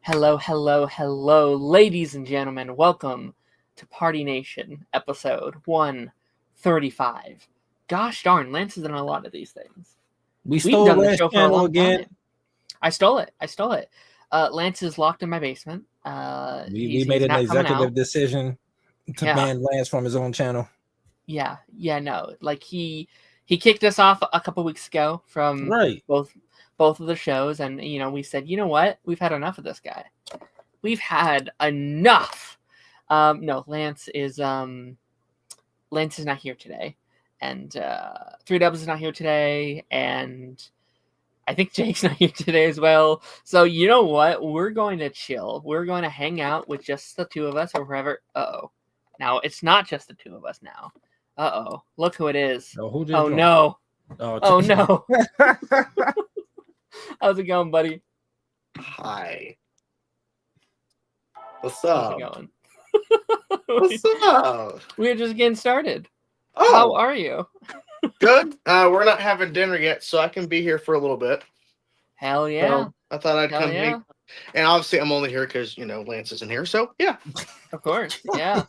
Hello, hello, hello, ladies and gentlemen. Welcome to Party Nation, episode 135. Gosh darn, Lance has done a lot of these things. We've done the Lance show for a long again. time. I stole it. Lance is locked in my basement. We made an executive decision to ban Lance from his own channel. Yeah, no. Like he kicked us off a couple weeks ago from both of the shows, and we said, you know what, we've had enough of this guy. We've had enough. No, Lance is not here today, and 3Dubs is not here today, and I think Jake's not here today as well. So you know what? We're going to chill. We're going to hang out with just the two of us, or wherever. Now it's not just the two of us now. Look who it is. No. Oh no. How's it going, buddy? Hi. What's up? How's it going? What's up? We're just getting started. Oh, how are you? Good. We're not having dinner yet, so I can be here for a little bit. Hell yeah. So I thought I'd come here. And obviously I'm only here because, Lance isn't here, so yeah. Of course, yeah.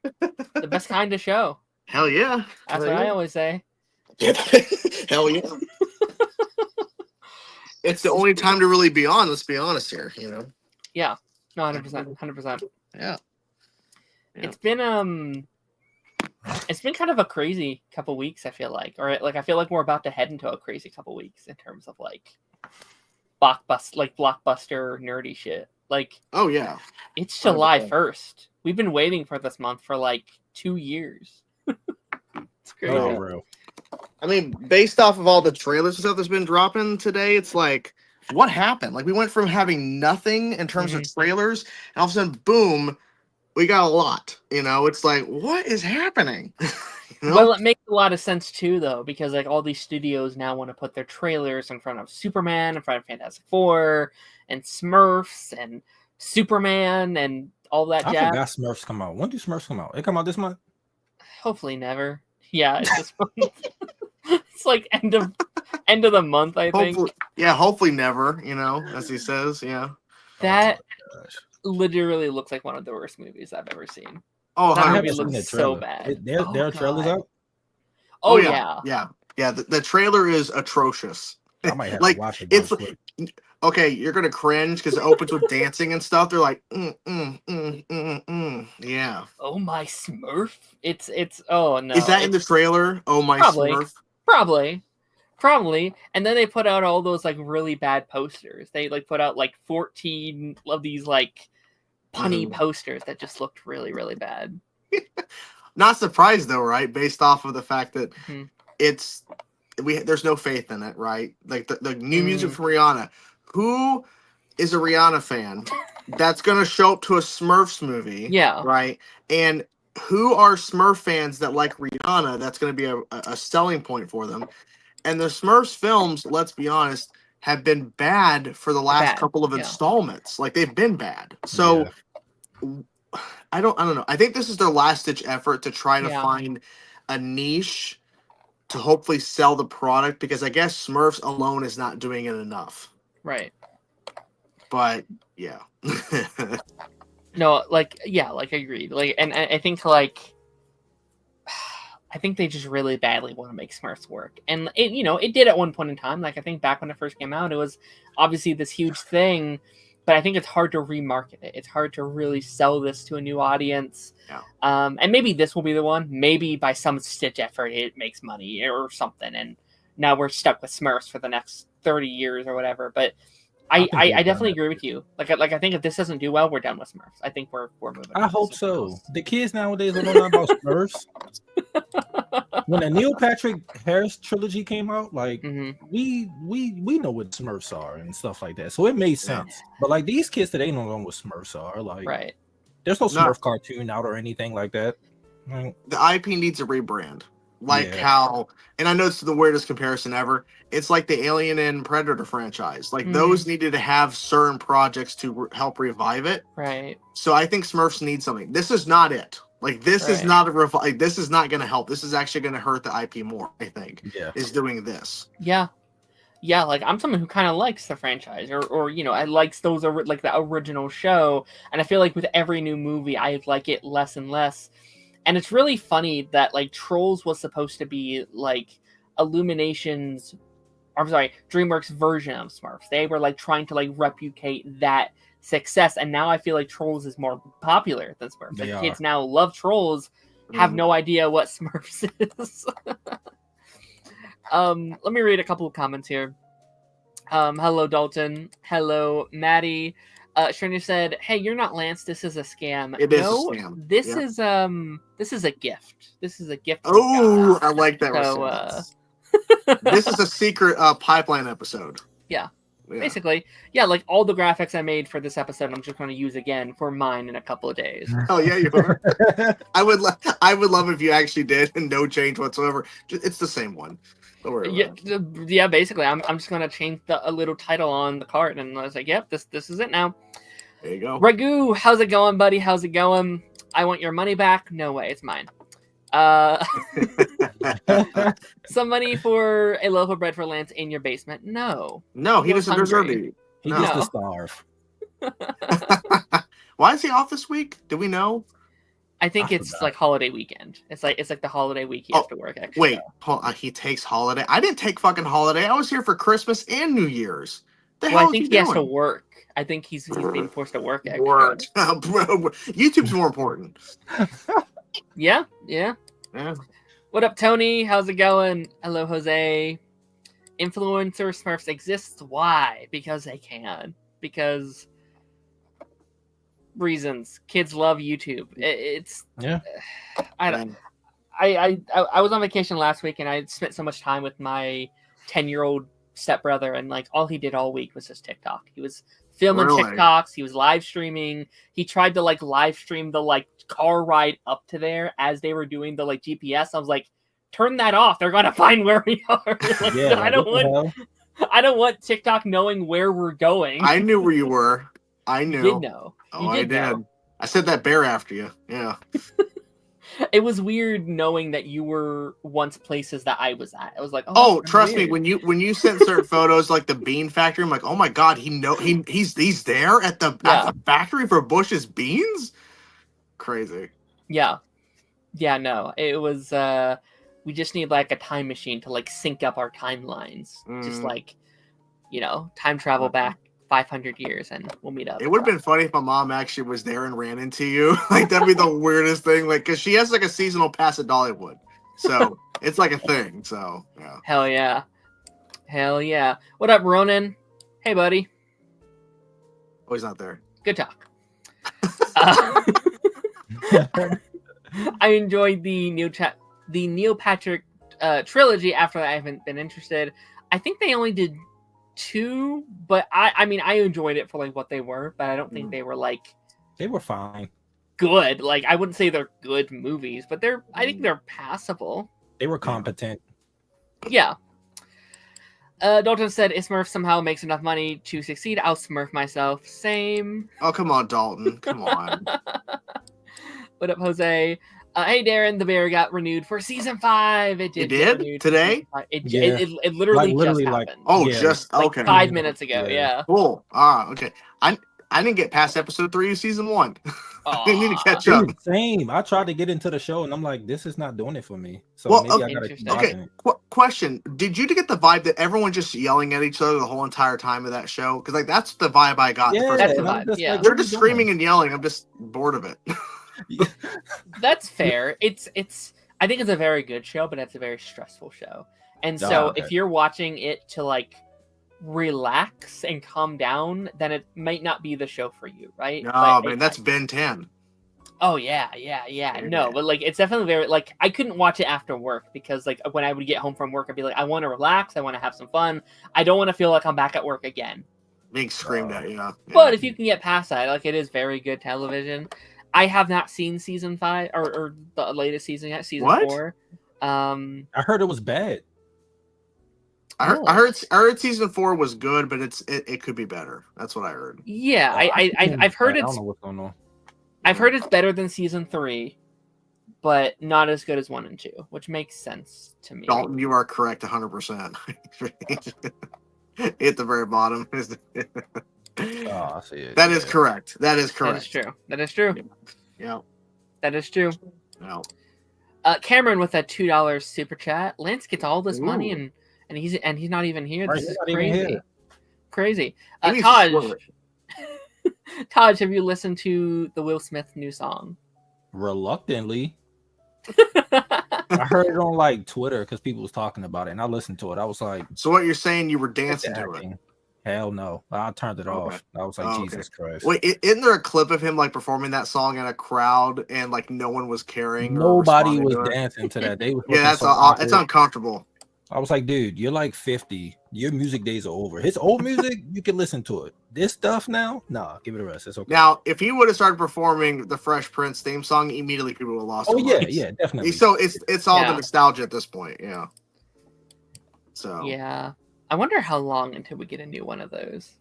The best kind of show. Hell yeah. That's what I always say. Hell yeah. It's the only time to really be on, let's be honest here, Yeah. No, 100%. Yeah. It's been kind of a crazy couple weeks, I feel like. Or I feel like we're about to head into a crazy couple weeks in terms of blockbuster nerdy shit. Oh yeah. It's July 1st. We've been waiting for this month for 2 years. It's crazy. Oh, real. I mean, based off of all the trailers and stuff that's been dropping today, it's like, what happened? We went from having nothing in terms of trailers, and all of a sudden, boom, we got a lot. It's like, what is happening? Well, it makes a lot of sense too, though, because all these studios now want to put their trailers in front of Superman, in front of Fantastic Four, and Smurfs, and Superman, and all that jazz. I forgot Smurfs come out. When do Smurfs come out? It come out this month? Hopefully never. Yeah, it's this month. It's end of the month, I think. Yeah, hopefully never, as he says, yeah. That literally looks like one of the worst movies I've ever seen. Oh, that movie looks so bad. There are trailers out? Oh, yeah. Yeah, the trailer is atrocious. I might have to watch it. It's okay, you're gonna cringe because it opens with dancing and stuff. They're like, yeah. Oh my Smurf! It's oh no. Is that in the trailer? Oh my Smurf. Probably. And then they put out all those really bad posters. They put out 14 of these punny posters that just looked really, really bad. Not surprised though, right? Based off of the fact that there's no faith in it, right? The new music from Rihanna. Who is a Rihanna fan that's gonna show up to a Smurfs movie? Yeah. Right. And who are Smurf fans that like Rihanna? That's gonna be a selling point for them. And the Smurfs films, let's be honest, have been bad for the last couple of installments. They've been bad. So I don't know. I think this is their last ditch effort to try to find a niche to hopefully sell the product, because I guess Smurfs alone is not doing it enough. Right. But yeah. No, agreed. And I think I think they just really badly want to make Smurfs work. And it did at one point in time. I think back when it first came out, it was obviously this huge thing, but I think it's hard to remarket it. It's hard to really sell this to a new audience. Yeah. And maybe this will be the one. Maybe by some stitch effort it makes money or something, and now we're stuck with Smurfs for the next 30 years or whatever. But I definitely agree with you. I think if this doesn't do well, we're done with Smurfs. I think we're moving. I hope so. The kids nowadays don't know about Smurfs. When the Neil Patrick Harris trilogy came out, we know what Smurfs are and stuff like that, so it made sense. But these kids today don't know what Smurfs are. Right. There's no Smurf cartoon out or anything like that. The IP needs a rebrand. How, and I know it's the weirdest comparison ever. It's like the Alien and Predator franchise. Those needed to have certain projects to help revive it. Right. So I think Smurfs need something. This is not it. This is not this is not going to help. This is actually going to hurt the IP more, I think. Yeah. Is doing this. Yeah. Yeah, like I'm someone who kind of likes the franchise, or I likes those like the original show, and I feel like with every new movie, I like it less and less. And it's really funny that like Trolls was supposed to be like Illumination's, I'm sorry, DreamWorks version of Smurfs. They were like trying to like replicate that success, and now I feel like Trolls is more popular than Smurfs. Like kids now love Trolls, have no idea what Smurfs is. Let me read a couple of comments here. Hello Dalton. Hello Maddie. Shreya said, "Hey, you're not Lance. This is a scam." It is a scam. This is a gift. This is a gift. Oh, I like that response. This is a secret pipeline episode. Yeah. Basically, yeah, like all the graphics I made for this episode, I'm just going to use again for mine in a couple of days. Oh yeah, you are. I would love if you actually did and no change whatsoever. It's the same one. Don't worry about it. Yeah. Basically, I'm just going to change a little title on the card, and I was like, yep, this is it now. There you go. Ragu, how's it going, buddy? How's it going? I want your money back. No way, it's mine. Some money for a loaf of bread for Lance in your basement. No, he doesn't deserve it. He needs to starve. Why is he off this week? Do we know? I think it's like holiday weekend. It's like the holiday week he has to work extra. Wait, he takes holiday. I didn't take fucking holiday. I was here for Christmas and New Year's. I think he has to work. I think he's being forced to work extra. Bro, YouTube's more important. Yeah. What up, Tony? How's it going? Hello, Jose. Influencer Smurfs exists. Why? Because they can. Because reasons. Kids love YouTube. I was on vacation last week and I spent so much time with my 10-year-old stepbrother, and like all he did all week was just TikTok. He was filming TikToks. He was live streaming. He tried to like live stream the like car ride up to there as they were doing the like GPS. I was like, turn that off. They're gonna find where we are. Like, I don't want TikTok knowing where we're going. I knew where you were. I knew. You did know. I did. Know. I said that bear after you. Yeah. It was weird knowing that you were once places that I was at. I was like, trust me, when you sent certain photos like the bean factory, I'm like, oh my god, he's there at the factory for Bush's beans. Crazy. Yeah. No, it was. We just need like a time machine to like sync up our timelines. Just like, time travel back 500 years and we'll meet up. It would have been funny if my mom actually was there and ran into you. Like that'd be the weirdest thing. Like, cause she has like a seasonal pass at Dollywood, so it's like a thing. So yeah. Hell yeah. What up, Ronan? Hey, buddy. Oh, he's not there. Good talk. I enjoyed the Neil Patrick trilogy. After that, I haven't been interested. I think they only did 2, but I mean I enjoyed it for like what they were, but I don't think they were like they were fine. Good. Like I wouldn't say they're good movies, but I think they're passable. They were competent. Yeah. Dalton said, if Smurf somehow makes enough money to succeed, I'll Smurf myself. Same. Oh, come on, Dalton. Come on. What up, Jose? Hey, Darren, the bear got renewed for season 5. It did today? It literally just happened. Just okay. 5 minutes ago, yeah. Cool. Okay. I didn't get past episode 3 of season 1. I need to catch up. Same. I tried to get into the show and I'm like, this is not doing it for me. So maybe I gotta keep watching it. Question: did you get the vibe that everyone just yelling at each other the whole entire time of that show? Because like that's the vibe I got. Yeah, that's the vibe. Yeah, they're just screaming and yelling. I'm just bored of it. That's fair. It's I think it's a very good show, but it's a very stressful show. And so if you're watching it to like relax and calm down, then it might not be the show for you, right? No, man, that's Ben 10. Oh yeah. No, but like it's definitely very like I couldn't watch it after work because like when I would get home from work, I'd be like, I want to relax, I want to have some fun. I don't want to feel like I'm back at work again. Being screamed at, yeah. But if you can get past that, like it is very good television. I have not seen season 5 or the latest season yet, season 4. I heard it was bad. I heard season 4 was good, but it could be better. That's what I heard. Yeah, I've heard it's. I don't know what's going on. I've heard it's better than season 3, but not as good as 1 and 2, which makes sense to me. Dalton, you are correct 100%. At the very bottom. Oh, I see it. That is correct. That is correct. That is true. That is true. Yeah. That is true. No. Cameron with that $2 super chat. Lance gets all this money and he's not even here. Right, This is crazy. Crazy. Taj, Taj, have you listened to the Will Smith new song? Reluctantly. I heard it on like Twitter because people was talking about it, and I listened to it. I was like, so what you're saying? You were dancing to it? Hell no! I turned it off. I was like, Jesus Christ! Wait, isn't there a clip of him like performing that song in a crowd and like no one was caring? Nobody was dancing to that. They was it's uncomfortable. I was like, dude, you're like 50. Your music days are over. His old music, you can listen to it. This stuff now, nah, give it a rest. It's okay. Now, if he would have started performing the Fresh Prince theme song, immediately people would have lost. Oh yeah, definitely. So it's all the nostalgia at this point, yeah. So yeah, I wonder how long until we get a new one of those.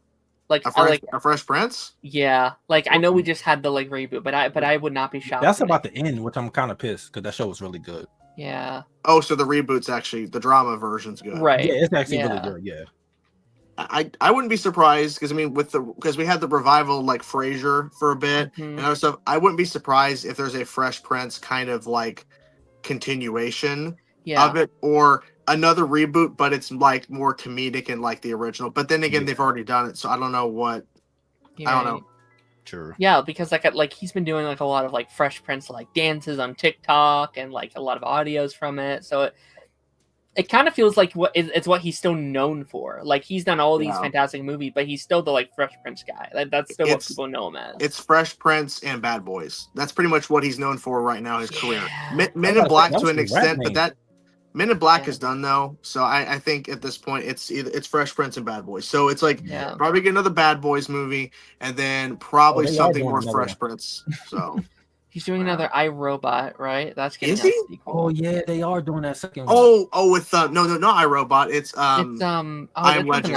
Like a Fresh Prince. Yeah, like I know we just had the like reboot, but I would not be shocked. That's about to end, which I'm kind of pissed because that show was really good. Yeah. Oh, so the reboot's actually the drama version's good. Right. Yeah, it's actually really good. Yeah. I wouldn't be surprised because I mean because we had the revival like Frasier for a bit and other stuff. I wouldn't be surprised if there's a Fresh Prince kind of like continuation of it or another reboot, but it's like more comedic and like the original. But then again, they've already done it, so I don't know what. I don't know. Sure. Yeah, because like he's been doing like a lot of like Fresh Prince like dances on TikTok and like a lot of audios from it. So it kind of feels like it's what he's still known for. Like he's done all these fantastic movies, but he's still the like Fresh Prince guy. That's still what people know him as. It's Fresh Prince and Bad Boys. That's pretty much what he's known for right now. His career. Men in Black to an extent, but that. Men in Black is done though, so I think at this point it's Fresh Prince and Bad Boys. So it's like probably get another Bad Boys movie, and then probably something more Fresh Prince. So he's doing another iRobot, right? That's getting is he? sequel. Oh yeah, they are doing that second one. Oh, with no, not iRobot. It's I Am Legend.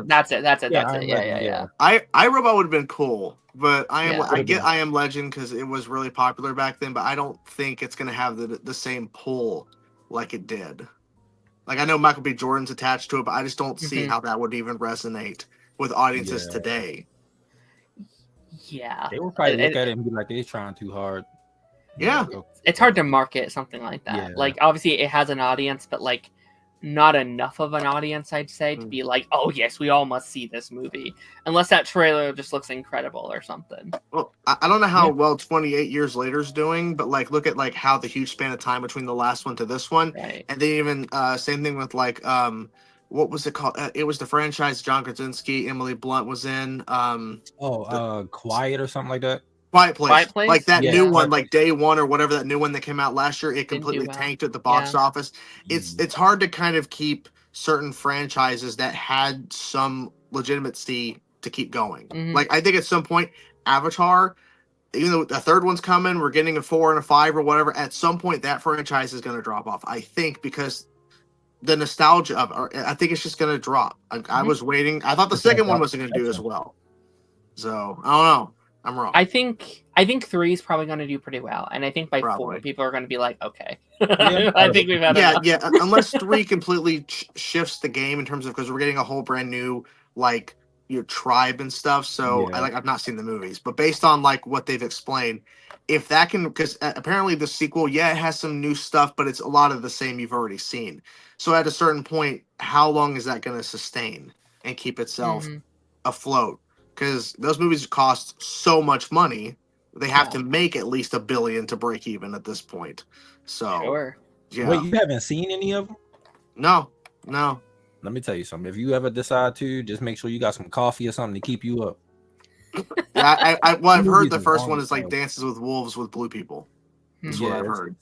That's it. Yeah. iRobot would have been cool, but I Am Legend because it was really popular back then. But I don't think it's gonna have the same pull like it did. Like I know Michael B. Jordan's attached to it, but I just don't see how that would even resonate with audiences today. Yeah. They would probably look at it and be like, they're trying too hard. Yeah. It's hard to market something like that. Yeah. Like obviously it has an audience, but like not enough of an audience, I'd say, to be like, oh yes, we all must see this movie. Unless that trailer just looks incredible or something. Well, I don't know how well 28 years later is doing, but like look at like how the huge span of time between the last one to this one. Right. And then even same thing with like what was it called? It was the franchise John Krasinski, Emily Blunt was in. Quiet or something like that. Quiet Place. Like that new one, like Day One or whatever that new one that came out last year, it completely tanked at the box office. It's hard to kind of keep certain franchises that had some legitimacy to keep going. Like I think at some point, Avatar, even though the third one's coming, we're getting a 4 and a 5 or whatever. At some point, that franchise is going to drop off. I think because the nostalgia of it, I think it's just going to drop. I was waiting. I thought the second one wasn't going to do as well. So I don't know. I'm wrong. I think 3 is probably going to do pretty well, and I think by 4 people are going to be like, okay. I think we've had enough. Yeah. Unless 3 completely shifts the game in terms of because we're getting a whole brand new like your tribe and stuff. So I've not seen the movies, but based on like what they've explained, if that can because apparently the sequel, it has some new stuff, but it's a lot of the same you've already seen. So at a certain point, how long is that going to sustain and keep itself afloat? Because those movies cost so much money, they have to make at least $1 billion to break even at this point. So, Wait, you haven't seen any of them? No. Let me tell you something. If you ever decide to, just make sure you got some coffee or something to keep you up. I've heard the first one is like Dances with Wolves with blue people. That's what I've heard.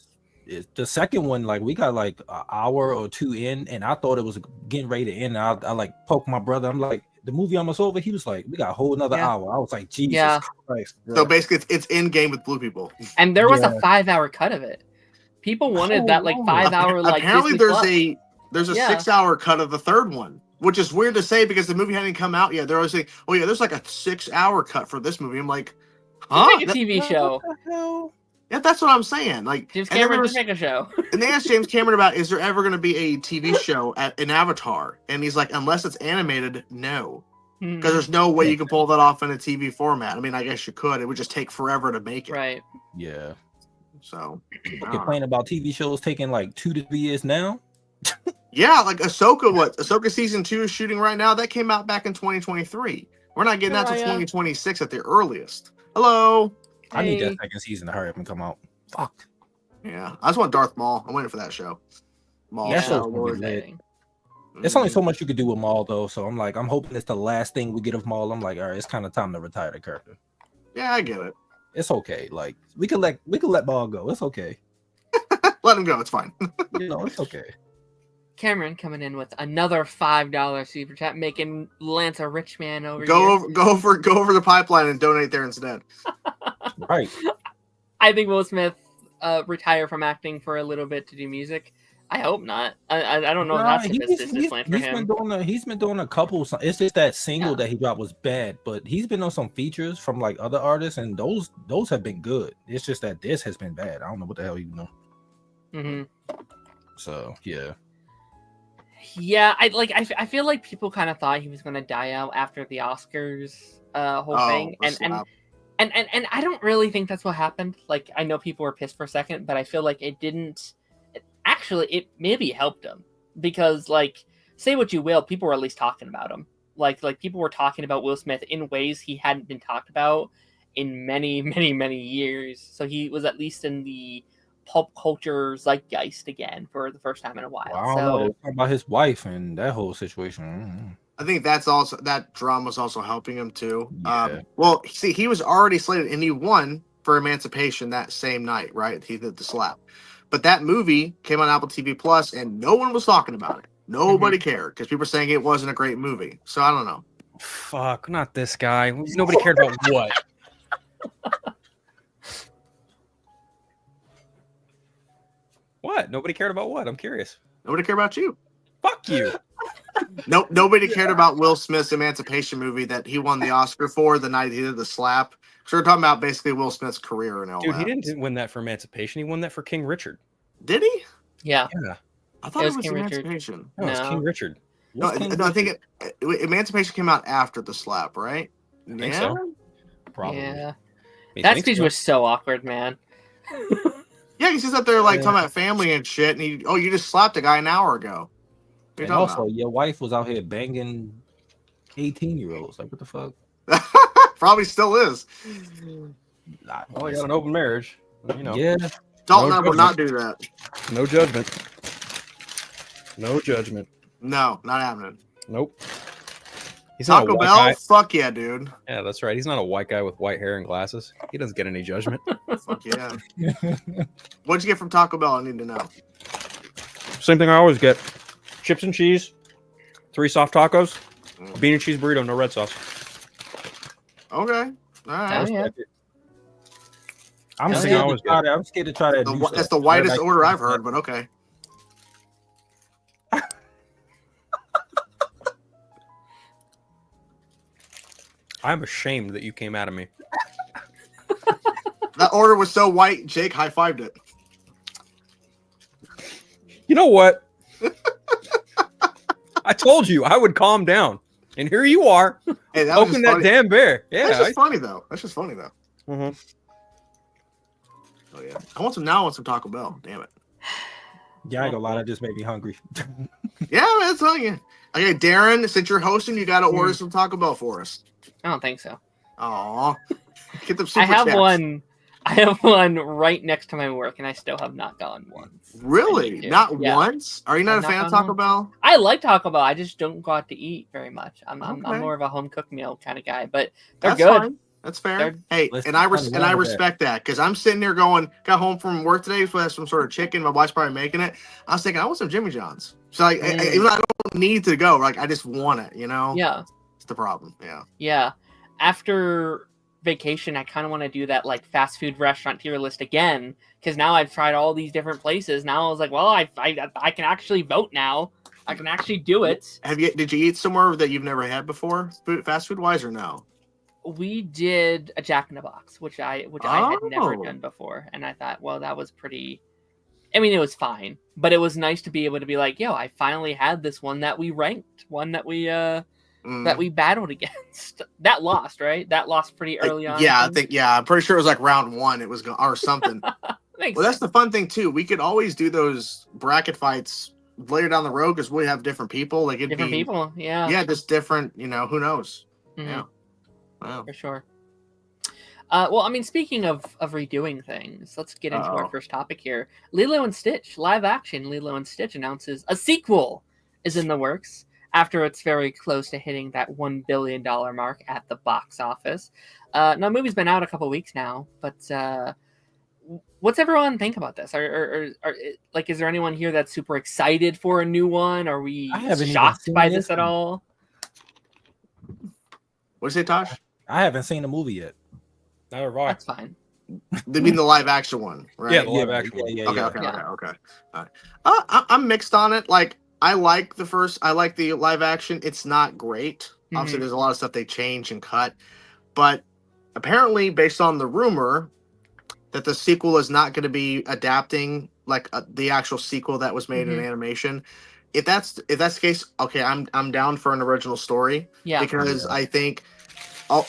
The second one, like we got like an hour or 2 in, and I thought it was getting ready to end. I like poked my brother. I'm like, the movie almost over. He was like, we got a whole another hour. I was like, Jesus Christ. Bro. So basically, it's in game with blue people. And there was a 5-hour cut of it. People wanted that like 5-hour like. Apparently, there's a 6-hour cut of the third one, which is weird to say because the movie hadn't come out yet. They're always saying, oh yeah, there's like a 6-hour cut for this movie. I'm like, huh? It's like a TV show. Yeah, that's what I'm saying. Like James Cameron did make a show. And they asked James Cameron about, is there ever going to be a TV show in Avatar? And he's like, unless it's animated, no. Because there's no way you can pull that off in a TV format. I mean, I guess you could. It would just take forever to make it. Right. Yeah. So. Complain about TV shows taking like 2 to 3 years now? Yeah, like Ahsoka, Ahsoka season 2 is shooting right now. That came out back in 2023. We're not getting that till 2026 at the earliest. Hello. I need that second season to hurry up and come out. Fuck. Yeah, I just want Darth Maul. I'm waiting for that show. Maul. Yeah, it's only so much you could do with Maul though, so I'm hoping it's the last thing we get of Maul. I'm like, all right, it's kind of time to retire the character. Yeah, I get it. It's okay. Like we could let Maul go. It's okay. Let him go. It's fine. It's okay. Cameron coming in with another $5 super chat, making Lance a rich man over here. Go over the pipeline and donate there instead. Right. I think Will Smith retire from acting for a little bit to do music. I hope not. I don't know. That's the business plan for him. He's been doing a couple. It's just that single that he dropped was bad, but he's been on some features from like other artists, and those have been good. It's just that this has been bad. I don't know what the hell you know. So yeah. Yeah, I feel like people kind of thought he was going to die out after the Oscars whole thing, and I don't really think that's what happened. Like, I know people were pissed for a second, but I feel like it didn't. Actually, it maybe helped him because, like, say what you will, people were at least talking about him. Like people were talking about Will Smith in ways he hadn't been talked about in many, many, many years. So he was at least in the pulp culture zeitgeist again for the first time in a while. Well, I don't know. They're talking about his wife and that whole situation. I think that drama was also helping him too. Yeah. Well, see, he was already slated and he won for Emancipation that same night, right? He did the slap. But that movie came on Apple TV Plus and no one was talking about it. Nobody cared because people were saying it wasn't a great movie. So I don't know. Fuck, not this guy. Nobody cared about what? What? Nobody cared about what? I'm curious. Nobody cared about you. Fuck you. Nope. Nobody cared about Will Smith's Emancipation movie that he won the Oscar for the night he did the slap. So we're talking about basically Will Smith's career and all that. Dude, he didn't win that for Emancipation. He won that for King Richard. Did he? Yeah. I thought it was Emancipation. No, it was King Richard. No, I think Emancipation came out after the slap, right? I think so. Probably. Yeah. That speech was so awkward, man. Yeah, he's just up there like talking about family and shit, and you just slapped a guy an hour ago. And also, your wife was out here banging 18-year-olds. Like, what the fuck? Probably still is. Well, you got an open marriage. You know. Yeah. Dalton and I will not do that. No judgment. No judgment. No, not happening. Nope. He's not Taco Bell? Guy. Fuck yeah, dude. Yeah, that's right. He's not a white guy with white hair and glasses. He doesn't get any judgment. Fuck yeah. What'd you get from Taco Bell? I need to know. Same thing I always get. Chips and cheese, 3 soft tacos, bean and cheese burrito, no red sauce. Okay. All right. Yeah. I'm scared to try that. That's the whitest order I've heard, but okay. I'm ashamed that you came out of me. That order was so white, Jake high-fived it. You know what? I told you I would calm down. And here you are. Hey, open that damn bear. Yeah. That's just funny, though. Mm-hmm. Oh, yeah. I want some Taco Bell. Damn it. Yeah, I ain't gonna lie. That just made me hungry. Yeah, man, I'm telling you. Okay, Darren, since you're hosting, you got to order some Taco Bell for us. I don't think so. Aw. Get them super I have chats. I have one right next to my work, and I still have not gone once. Really? Not once? Are you not a fan of Taco Bell? I like Taco Bell. I just don't go out to eat very much. I'm more of a home cooked meal kind of guy, but they're good. Fine. That's fair. Hey, and I respect that because I'm sitting there got home from work today, so I have some sort of chicken. My wife's probably making it. I was thinking, I want some Jimmy John's. So like, even I don't need to go. Like, I just want it, you know? Yeah. It's the problem. Yeah. Yeah. After vacation, I kind of want to do that like fast food restaurant tier list again because now I've tried all these different places. Now I was like, well, I can actually vote now. I can actually do it. Did you eat somewhere that you've never had before, fast food wise, or no? We did a Jack in the Box, which I had never done before, and I thought, well, that was pretty. I mean, it was fine, but it was nice to be able to be like, yo, I finally had this one that we ranked, one that we battled against. That lost, right? That lost pretty early on. Yeah, I think. Yeah, I'm pretty sure it was like round 1. It was or something. Well, that's the fun thing too. We could always do those bracket fights later down the road because we have different people. Like different people, yeah, just different. Who knows? Mm-hmm. Yeah, wow, for sure. Well, I mean, speaking of redoing things, let's get into our first topic here. Lilo and Stitch, live action Lilo and Stitch announces a sequel is in the works after it's very close to hitting that $1 billion mark at the box office. Now, the movie's been out a couple weeks now, but what's everyone think about this? Are like, is there anyone here that's super excited for a new one? Are we shocked by this at all? What's it, Tosh? I haven't seen the movie yet. That's fine. They mean the live action one, right? Yeah, the live action one. Okay. All right. I'm mixed on it. Like, I like the live action. It's not great. Mm-hmm. Obviously, there's a lot of stuff they change and cut, but apparently, based on the rumor that the sequel is not going to be adapting like the actual sequel that was made in animation. If that's the case, okay, I'm down for an original story. Yeah, because I think.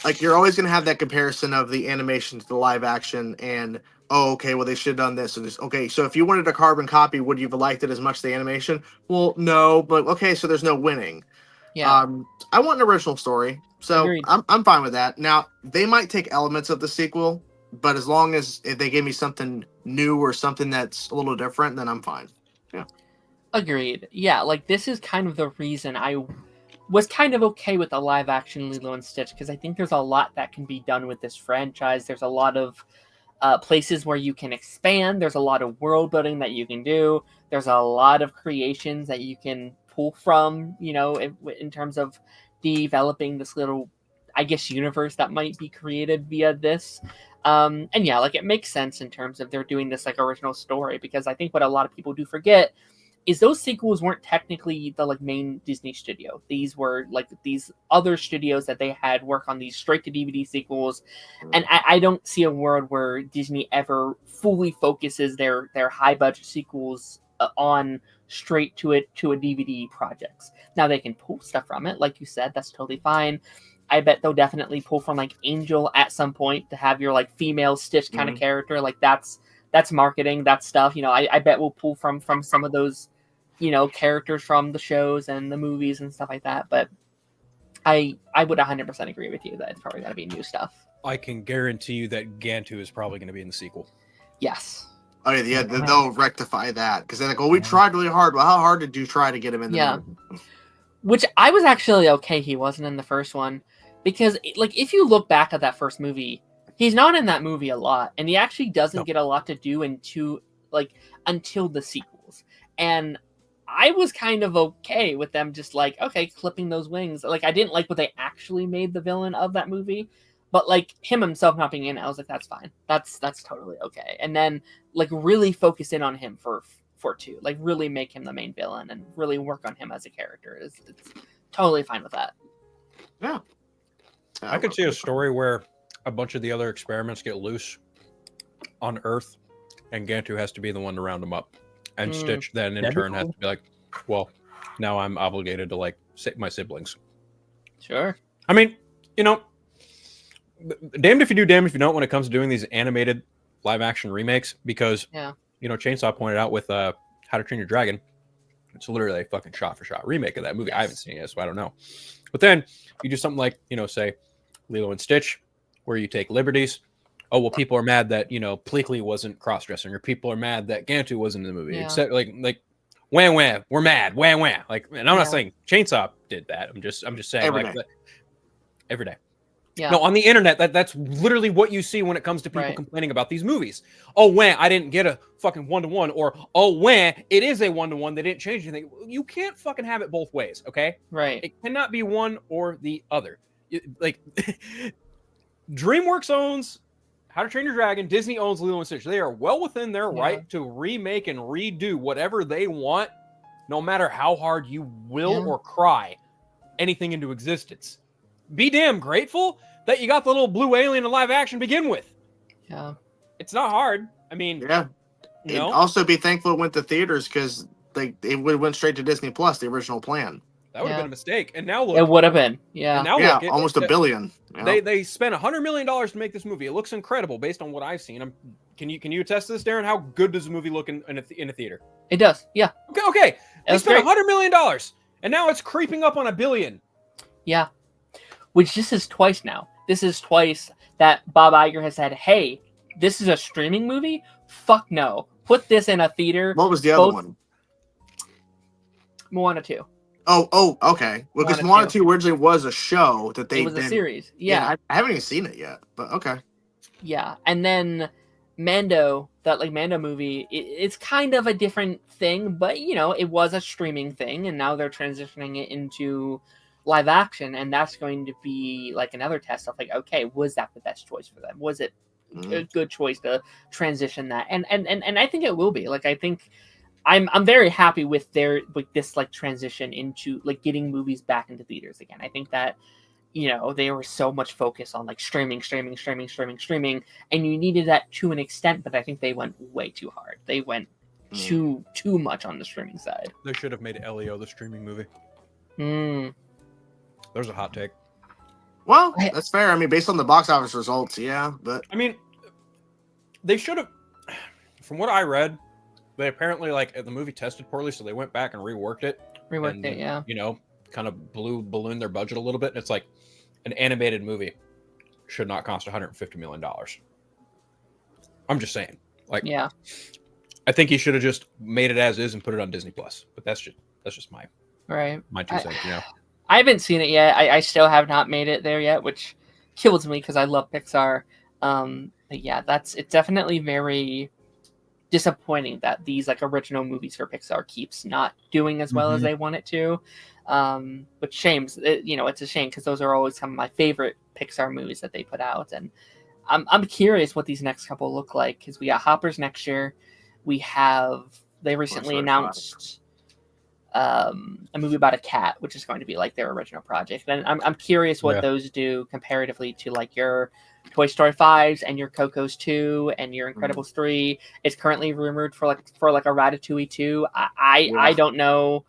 Like, you're always going to have that comparison of the animation to the live action, and okay, well, they should have done this and this. Okay, so if you wanted a carbon copy, would you have liked it as much as the animation? Well, no, but okay, so there's no winning. Yeah. I want an original story, so I'm fine with that. Now, they might take elements of the sequel, but as long as if they give me something new or something that's a little different, then I'm fine. Yeah. Agreed. Yeah, like, this is kind of the reason I was kind of okay with the live action Lilo and Stitch, because I think there's a lot that can be done with this franchise. There's a lot of places where you can expand. There's a lot of world building that you can do. There's a lot of creations that you can pull from, in terms of developing this little, I guess, universe that might be created via this. And yeah, like, it makes sense in terms of they're doing this like original story, because I think what a lot of people do forget is those sequels weren't technically the like main Disney studio. These were like these other studios that they had work on these straight to DVD sequels. And I don't see a world where Disney ever fully focuses their high budget sequels on straight to a DVD projects. Now they can pull stuff from it, like you said, that's totally fine. I bet they'll definitely pull from like Angel at some point to have your like female Stitch kind of character. Like that's marketing, that's stuff. I bet we'll pull from some of those characters from the shows and the movies and stuff like that. But I would 100% agree with you that it's probably going to be new stuff. I can guarantee you that Gantu is probably going to be in the sequel. Yes. Oh yeah, they'll rectify that, because they're like, well, we tried really hard. Well, how hard did you try to get him in the movie? Which I was actually okay he wasn't in the first one, because like, if you look back at that first movie, he's not in that movie a lot, and he actually doesn't get a lot to do until the sequels. And I was kind of okay with them just like, okay, clipping those wings. Like, I didn't like what they actually made the villain of that movie, but like him himself not being in it, I was like, that's fine. That's totally okay. And then like really focus in on him for 2, like really make him the main villain and really work on him as a character. It's totally fine with that. Yeah. I could see a story where a bunch of the other experiments get loose on Earth and Gantu has to be the one to round them up. And Stitch then in turn has to be like, well, now I'm obligated to like save my siblings. Sure. I mean, damned if you do, damned if you don't when it comes to doing these animated live action remakes, because Chainsaw pointed out with How to Train Your Dragon, it's literally a fucking shot for shot remake of that movie. I haven't seen it, so I don't know. But then you do something like, say Lilo and Stitch, where you take liberties. Oh, well, people are mad that, Pleakley wasn't cross-dressing, or people are mad that Gantu wasn't in the movie. Except like wham wham, we're mad, wham wham. Like, and I'm not saying Chainsaw did that. I'm just saying every day. Yeah. No, on the internet, that's literally what you see when it comes to people complaining about these movies. Oh, wham, I didn't get a fucking 1-to-1, or oh, wham, it is a 1-to-1. They didn't change anything. You can't fucking have it both ways, okay? Right. It cannot be one or the other. Like, DreamWorks owns How to Train Your Dragon, Disney owns Lilo and Stitch. They are well within their right to remake and redo whatever they want, no matter how hard you will or cry anything into existence. Be damn grateful that you got the little blue alien in live action to begin with. Yeah. It's not hard. I mean, yeah. You know? And also be thankful it went to theaters because it would have went straight to Disney Plus, the original plan. That would have been a mistake. And now look. It would have been. Yeah. And now yeah, look. Almost $1 billion. They spent $100 million to make this movie. It looks incredible based on what I've seen. Can you attest to this, Darren? How good does the movie look in a theater? It does. Yeah. Okay. They spent $100 million, and now it's creeping up on $1 billion. Yeah. Which this is twice now. This is twice that Bob Iger has said, "Hey, this is a streaming movie? Fuck no. Put this in a theater." What was the other one? Moana 2. Oh, okay. Well, because Moana 2 originally was a show that they. It was a series. Yeah. I haven't even seen it yet, but okay. Yeah, and then Mando, that Mando movie, it's kind of a different thing, but it was a streaming thing, and now they're transitioning it into live action, and that's going to be another test of okay, was that the best choice for them? Was it a good choice to transition that? And I think it will be. I think I'm very happy with this transition into getting movies back into theaters again. I think that they were so much focused on streaming, and you needed that to an extent, but I think they went way too hard. They went too much on the streaming side. They should have made Elio the streaming movie. There's a hot take. Well, that's fair. I mean, based on the box office results, yeah, but I mean, they should have. From what I read, they apparently the movie tested poorly, so they went back and reworked it. Yeah. Kind of ballooned their budget a little bit. It's an animated movie should not cost $150 million. I'm just saying. Yeah. I think he should have just made it as is and put it on Disney Plus. But that's just my 2 cents. I haven't seen it yet. I still have not made it there yet, which kills me because I love Pixar. But yeah, it's definitely very disappointing that these original movies for Pixar keeps not doing as well as they want it to. But shames, it's a shame because those are always some of my favorite Pixar movies that they put out, and I'm curious what these next couple look like because we got Hoppers next year. They recently announced a movie about a cat, which is going to be their original project, and I'm curious what those do comparatively to your Toy Story 5s and your Coco's 2 and your Incredibles 3. It's currently rumored for a Ratatouille 2. I don't know.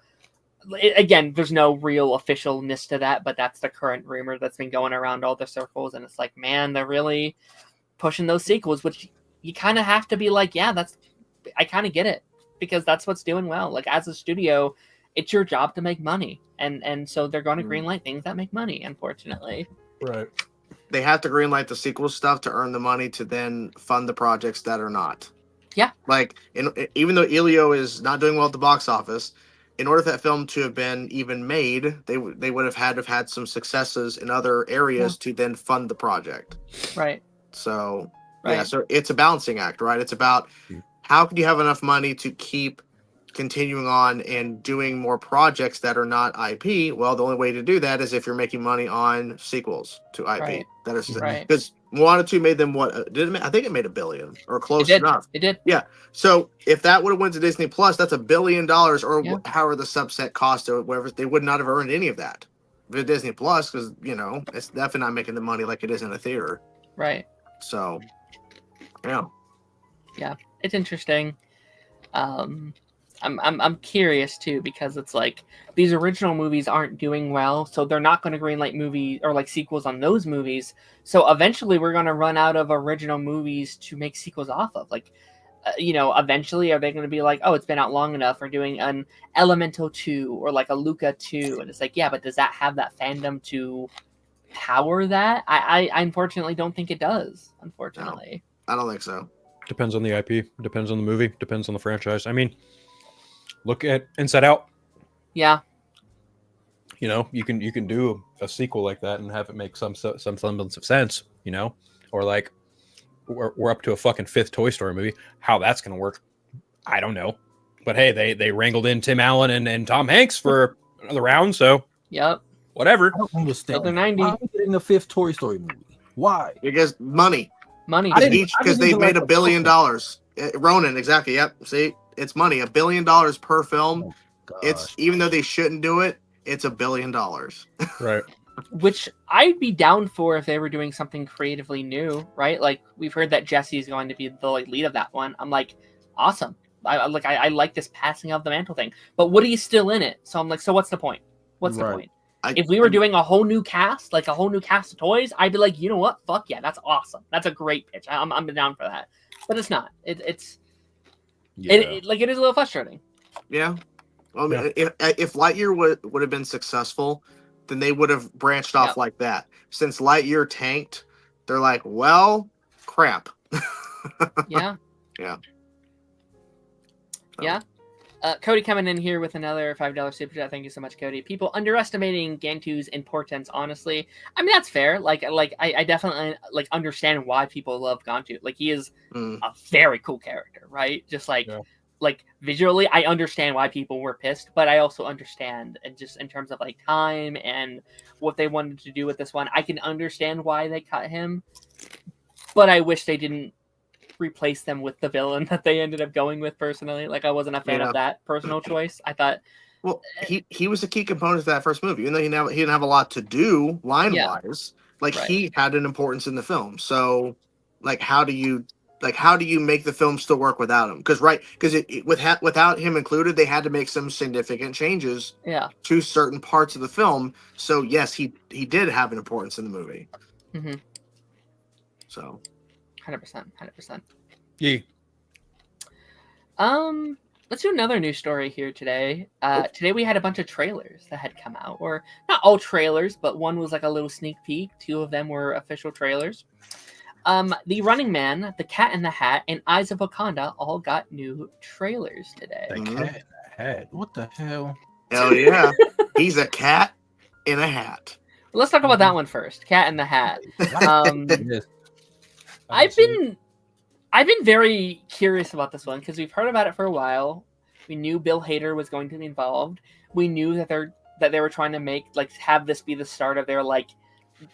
Again, there's no real officialness to that, but that's the current rumor that's been going around all the circles, and it's man, they're really pushing those sequels, which you kind of have to be I kind of get it because that's what's doing well. As a studio, it's your job to make money, and so they're going to greenlight things that make money, unfortunately. Right. They have to greenlight the sequel stuff to earn the money to then fund the projects that are not. Yeah. Even though Elio is not doing well at the box office, in order for that film to have been even made, they would have had some successes in other areas to then fund the project. Right. So, so it's a balancing act, right? It's about how can you have enough money to keep continuing on and doing more projects that are not IP. Well, the only way to do that is if you're making money on sequels to IP. Right. That is because Moana 2 made them what? I think it made $1 billion or close enough. It did. Yeah. So if that would have went to Disney Plus, that's $1 billion or however the subset cost or whatever. They would not have earned any of that with Disney Plus because it's definitely not making the money like it is in a theater. Right. So, yeah. Yeah, it's interesting. I'm curious too because it's these original movies aren't doing well, so they're not going to greenlight movies or sequels on those movies. So eventually, we're going to run out of original movies to make sequels off of. Eventually, are they going to be oh, it's been out long enough? We're doing an Elemental 2 or a Luca 2, and it's yeah, but does that have that fandom to power that? I unfortunately don't think it does. Unfortunately, no, I don't think so. Depends on the IP. Depends on the movie. Depends on the franchise. I mean. Look at Inside Out. Yeah. You can do a sequel like that and have it make some semblance of sense, or we're up to a fucking 5th Toy Story movie. How that's going to work, I don't know. But hey, they wrangled in Tim Allen and Tom Hanks for another round, so yep, whatever. I don't understand. Another 90. Why are we getting the 5th Toy Story movie? Why? Because money. Because they've made $1 billion. Ronan, exactly. Yep. See. It's money, $1 billion per film. It's even though they shouldn't do it, it's $1 billion. Right. Which I'd be down for if they were doing something creatively new, right? Like we've heard that Jesse is going to be the lead of that one. I'm like, awesome. I like this passing of the mantle thing. But Woody's still in it, so I'm like, so what's the point? What's the point? If we were doing a whole new cast, like a whole new cast of toys, I'd be like, you know what? Fuck yeah, that's awesome. That's a great pitch. I'm down for that. But it's not. It is a little frustrating. Yeah. I mean, if Lightyear would have been successful, then they would have branched off like that. Since Lightyear tanked, they're like, well, crap. Yeah. Yeah. Yeah. Cody coming in here with another $5 super chat. Thank you so much, Cody. People underestimating Gantu's importance, honestly. I mean, that's fair. I definitely understand why people love Gantu. Like, he is a very cool character, right? Just visually, I understand why people were pissed, but I also understand, and just in terms of time and what they wanted to do with this one, I can understand why they cut him. But I wish they didn't replace them with the villain that they ended up going with. Personally, I wasn't a fan of that personal choice. I thought, well, he was a key component to that first movie, even though he didn't have a lot to do line wise. He had an importance in the film. So, how do you make the film still work without him? Because without him included, they had to make some significant changes to certain parts of the film. So yes, he did have an importance in the movie. Mm-hmm. So. 100%. Yeah. Let's do another news story here today. Today we had a bunch of trailers that had come out, or not all trailers, but one was a little sneak peek. 2 of them were official trailers. The Running Man, The Cat in the Hat, and Eyes of Wakanda all got new trailers today. The Cat in the Hat? What the hell? Hell yeah. He's a cat in a hat. Let's talk about that one first. Cat in the Hat. I've been very curious about this one because we've heard about it for a while. We knew Bill Hader was going to be involved. We knew that they were trying to have this be the start of their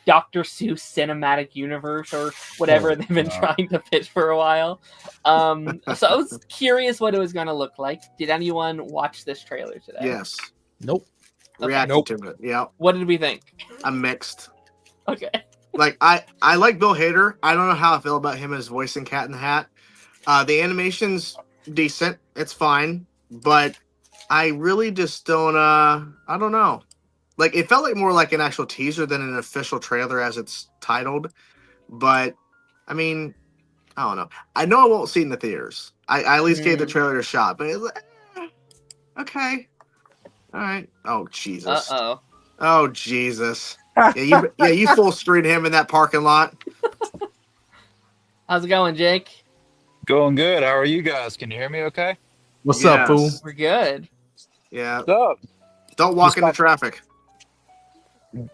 Dr. Seuss cinematic universe or whatever they've been trying to pitch for a while. So I was curious what it was going to look like. Did anyone watch this trailer today? Yes. Nope. Reacted to it. Yeah. What did we think? I'm mixed. Okay. I like Bill Hader. I don't know how I feel about him as voicing Cat in the Hat. The animation's decent. It's fine. But I really just don't, I don't know. It felt more like an actual teaser than an official trailer as it's titled. But, I mean, I don't know. I know I won't see it in the theaters. I at least gave the trailer a shot. But it's okay. All right. Oh, Jesus. Uh-oh. Oh, Jesus. You full screen him in that parking lot. How's it going, Jake? Going good. How are you guys? Can you hear me okay? What's up, fool? We're good. Yeah. What's up? Don't walk into traffic.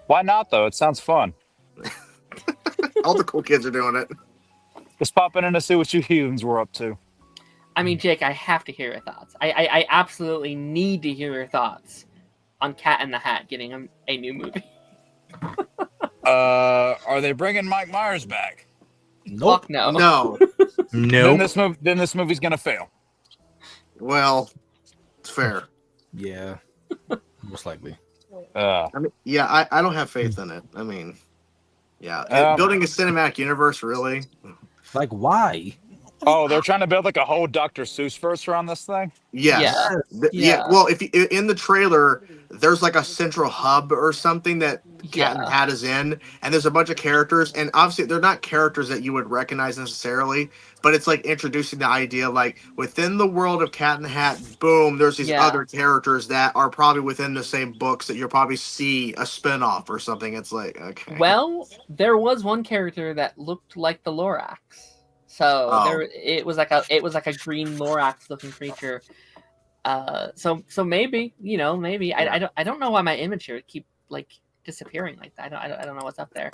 Why not, though? It sounds fun. All the cool kids are doing it. Just popping in to see what you heathens were up to. I mean, Jake, I have to hear your thoughts. I absolutely need to hear your thoughts on Cat in the Hat getting a new movie. Are they bringing Mike Myers back? Nope. Fuck no. No. Then this movie's gonna fail. Well, it's fair. Yeah. Most likely. I mean, I don't have faith in it. I mean, building a cinematic universe, really? Why? Oh, they're trying to build a whole Dr. Seuss verse around this thing? Yes. Yeah. Well, if in the trailer, there's a central hub or something that Cat in the Hat is in, and there's a bunch of characters, and obviously they're not characters that you would recognize necessarily, but it's introducing the idea within the world of Cat in the Hat, boom, there's these other characters that are probably within the same books that you'll probably see a spinoff or something. It's okay. Well, there was one character that looked like the Lorax. So it was like a green Lorax looking creature. So maybe maybe I don't know why my image here keep disappearing like that. I don't know what's up there.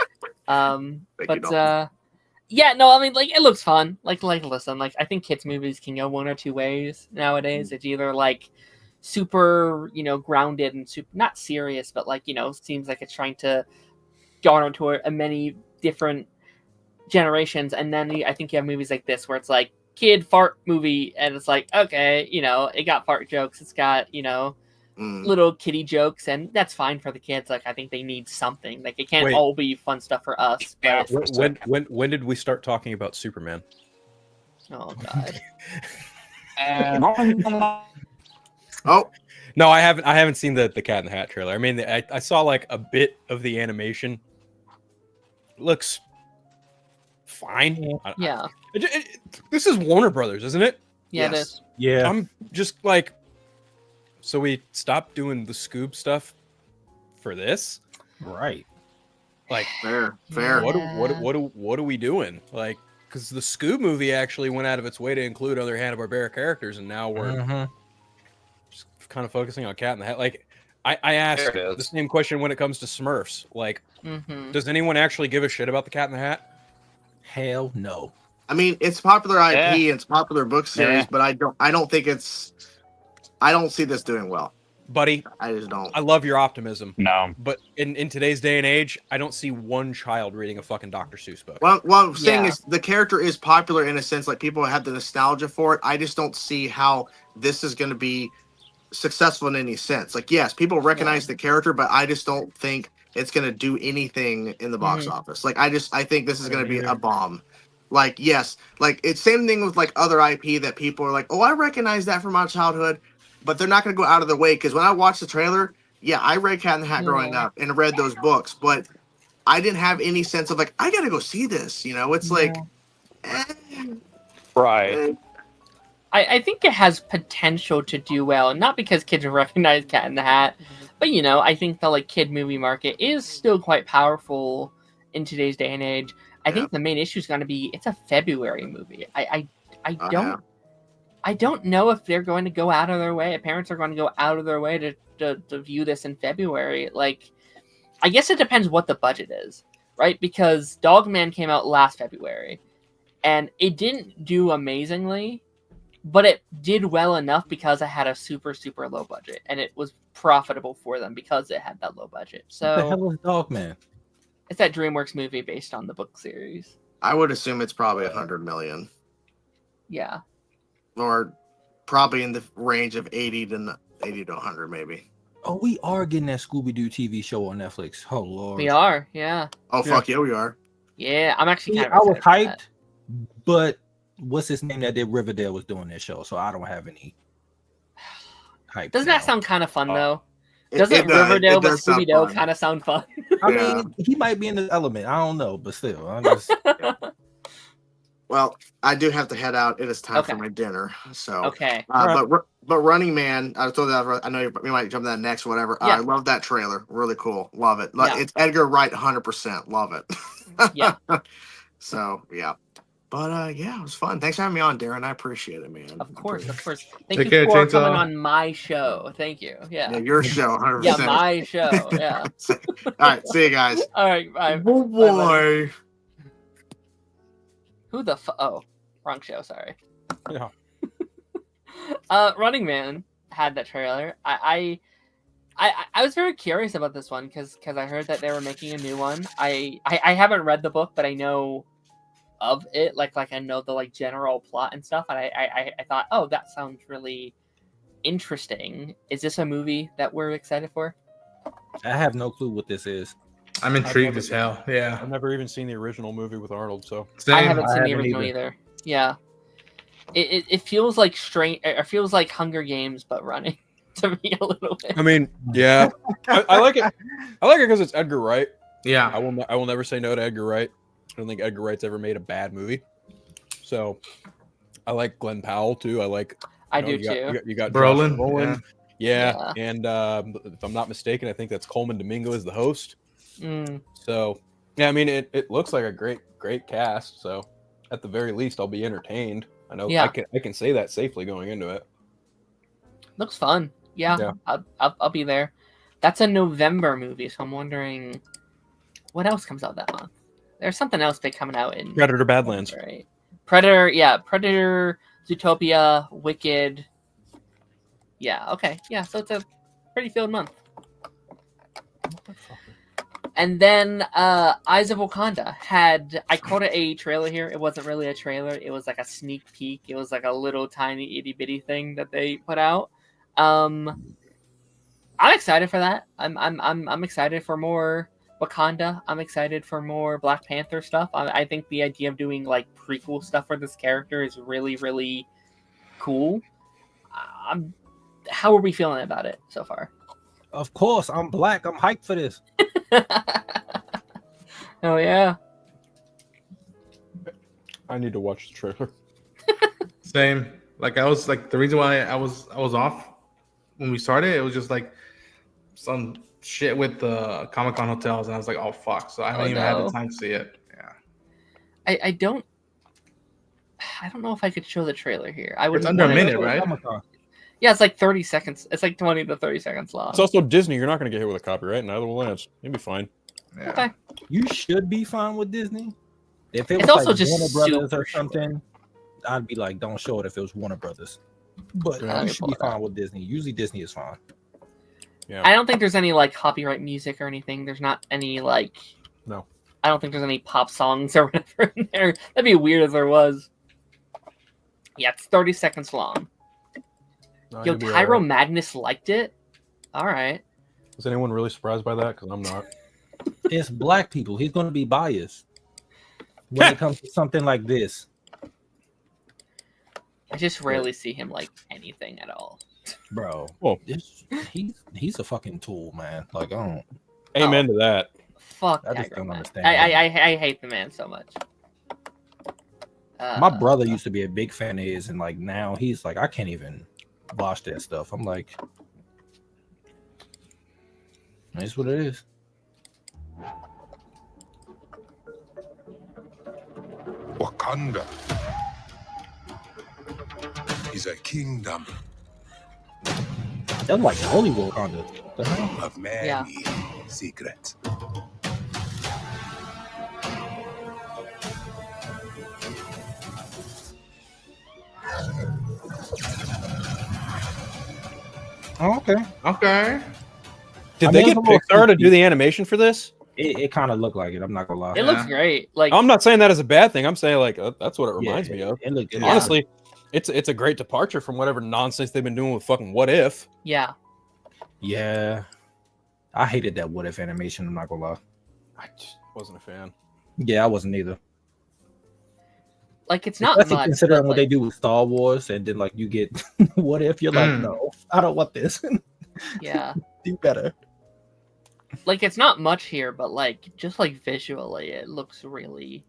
No, I mean it looks fun. Listen, I think kids movies can go one or two ways nowadays. It's either super grounded and super not serious, but seems like it's trying to go onto a many different generations, and then I think you have movies like this where it's kid fart movie, and it's okay, it got fart jokes, it's got little kiddie jokes, and that's fine for the kids. Like, I think they need something. Like, it can't all be fun stuff for us. But... When did we start talking about Superman? Oh God. Oh no, I haven't seen the Cat in the Hat trailer. I mean, I saw like a bit of the animation. It looks fine. Yeah. This is Warner Brothers, isn't it? Yeah, it is. Yeah. I'm just like, so we stopped doing the Scoob stuff for this, right? Like fair. What are we doing? Like, because the Scoob movie actually went out of its way to include other Hanna-Barbera characters, and now we're just kind of focusing on Cat in the Hat. Like, I asked the same question when it comes to Smurfs. Like, does anyone actually give a shit about the Cat in the Hat? Hell no. I mean, it's popular IP and it's popular book series, but I don't think I don't see this doing well. Buddy, I just don't. I love your optimism. No. But in today's day and age, I don't see one child reading a fucking Dr. Seuss book. Well, what I'm saying is the character is popular in a sense, like people have the nostalgia for it. I just don't see how this is going to be successful in any sense. Like, yes, people recognize the character, but I just don't think it's going to do anything in the box office. Like, I think this is going to be a bomb. Like, yes, like it's same thing with like other IP that people are like, oh, I recognize that from my childhood, but they're not going to go out of their way. Because when I watched the trailer, I read Cat in the Hat growing up and read those books, but I didn't have any sense of like, I got to go see this. You know, it's like, right. I think it has potential to do well, not because kids recognize Cat in the Hat, but you know, I think the like kid movie market is still quite powerful in today's day and age. I think the main issue is going to be it's a February movie. I don't know if they're going to go out of their way. Parents are going to go out of their way to view this in February. Like, I guess it depends what the budget is, right? Because Dogman came out last February, and it didn't do amazingly, but it did well enough because it had a super, super low budget, and it was profitable for them because it had that low budget. So what the hell is Dogman? It's that DreamWorks movie based on the book series. I would assume it's probably 100 million. Yeah. Or probably in the range of 80 to 100, maybe. Oh, we are getting that Scooby-Doo TV show on Netflix. Oh, Lord. We are, yeah. Oh, fuck yeah, we are. Yeah, I'm actually I was hyped, but what's his name that did Riverdale was doing this show, so I don't have any hype. Doesn't that sound kind of fun, though? Doesn't Riverdale but Scooby-Doo kind of sound fun? I mean, he might be in the element. I don't know, but still. I'm just... Well, I do have to head out. It is time for my dinner. So okay. But Running Man, I told that I know we might jump to that next, whatever. I love that trailer. Really cool. Love it. It's Edgar Wright 100%. Love it. Yeah. So yeah. But it was fun. Thanks for having me on, Darren. I appreciate it, man. Of course. Thank you for coming on my show. Thank you. Yeah, your show, 100%. Yeah, my show. Yeah. All right, see you guys. All right, bye. Oh boy. Who the wrong show. Sorry. Yeah. Running Man had that trailer. I was very curious about this one because I heard that they were making a new one. I haven't read the book, but I know of it, like I know the like general plot and stuff, and I thought, oh, that sounds really interesting. Is this a movie that we're excited for? I have no clue what this is. I'm intrigued as hell. Yeah, I've never even seen the original movie with Arnold, so I haven't seen the original either. Yeah, it feels like strange. It feels like Hunger Games, but running to me a little bit. I mean, yeah, I like it. I like it because it's Edgar Wright. Yeah, I will never say no to Edgar Wright. I don't think Edgar Wright's ever made a bad movie. So I like Glenn Powell too. I do too. You got Brolin. Yeah. And if I'm not mistaken, I think that's Coleman Domingo as the host. So yeah, I mean it looks like a great cast. So at the very least, I'll be entertained. I know I can say that safely going into it. Looks fun. Yeah. I'll be there. That's a November movie, so I'm wondering what else comes out that month. There's something else big coming out in Predator Badlands. Right. Predator, Zootopia, Wicked. Yeah, okay. Yeah, so it's a pretty filled month. And then Eyes of Wakanda I called it a trailer here. It wasn't really a trailer. It was like a sneak peek. It was like a little tiny itty bitty thing that they put out. excited for that. I'm excited for more Wakanda. I'm excited for more Black Panther stuff. I think the idea of doing like prequel stuff for this character is really, really cool. How are we feeling about it so far? Of course, I'm black. I'm hyped for this. Oh yeah. I need to watch the trailer. Same. Like I was like the reason why I was off when we started, it was just like some shit with the Comic-Con hotels, and I was like, oh fuck. So I haven't even had the time to see it. Yeah. I don't know if I could show the trailer here. It's under a minute, right? Yeah, it's like 30 seconds. It's like 20 to 30 seconds long. It's also Disney. You're not going to get hit with a copyright. Neither will Lance. You'll be fine. Yeah. Okay. You should be fine with Disney. If it was It's also like just Warner Brothers or super something, I'd be like, don't show it if it was Warner Brothers. But you should be fine with Disney. Usually Disney is fine. Yeah. I don't think there's any like copyright music or anything. There's not any like. No. I don't think there's any pop songs or whatever in there. That'd be weird if there was. Yeah, it's 30 seconds long. No, Yo, Tyro Magnus liked it. All right. Is anyone really surprised by that? Because I'm not. It's black people. He's going to be biased when it comes to something like this. I just rarely see him like anything at all. Bro, well, he's a fucking tool, man. Like, I don't. Amen to that. Fuck. I just Tyro, don't man. understand. I hate the man so much. My brother used to be a big fan of his, and like now he's like, I can't even watch that stuff. I'm like, that's what it is. Wakanda is a kingdom That's like holy Wakanda. The hell? of many secrets. Oh, okay. Okay. Did they get Pixar to do the animation for this? It kind of looked like it. I'm not gonna lie. It looks great. Like I'm not saying that as a bad thing. I'm saying like that's what it reminds me of. It looked good. Honestly, it's a great departure from whatever nonsense they've been doing with fucking What If. Yeah. Yeah. I hated that What If animation. I'm not gonna lie. I just wasn't a fan. Yeah, I wasn't either. Like it's not Especially much. considering what they do with Star Wars, and then like you get What If, you're like, no, I don't want this. Yeah. Do better. Like it's not much here, but like just like visually, it looks really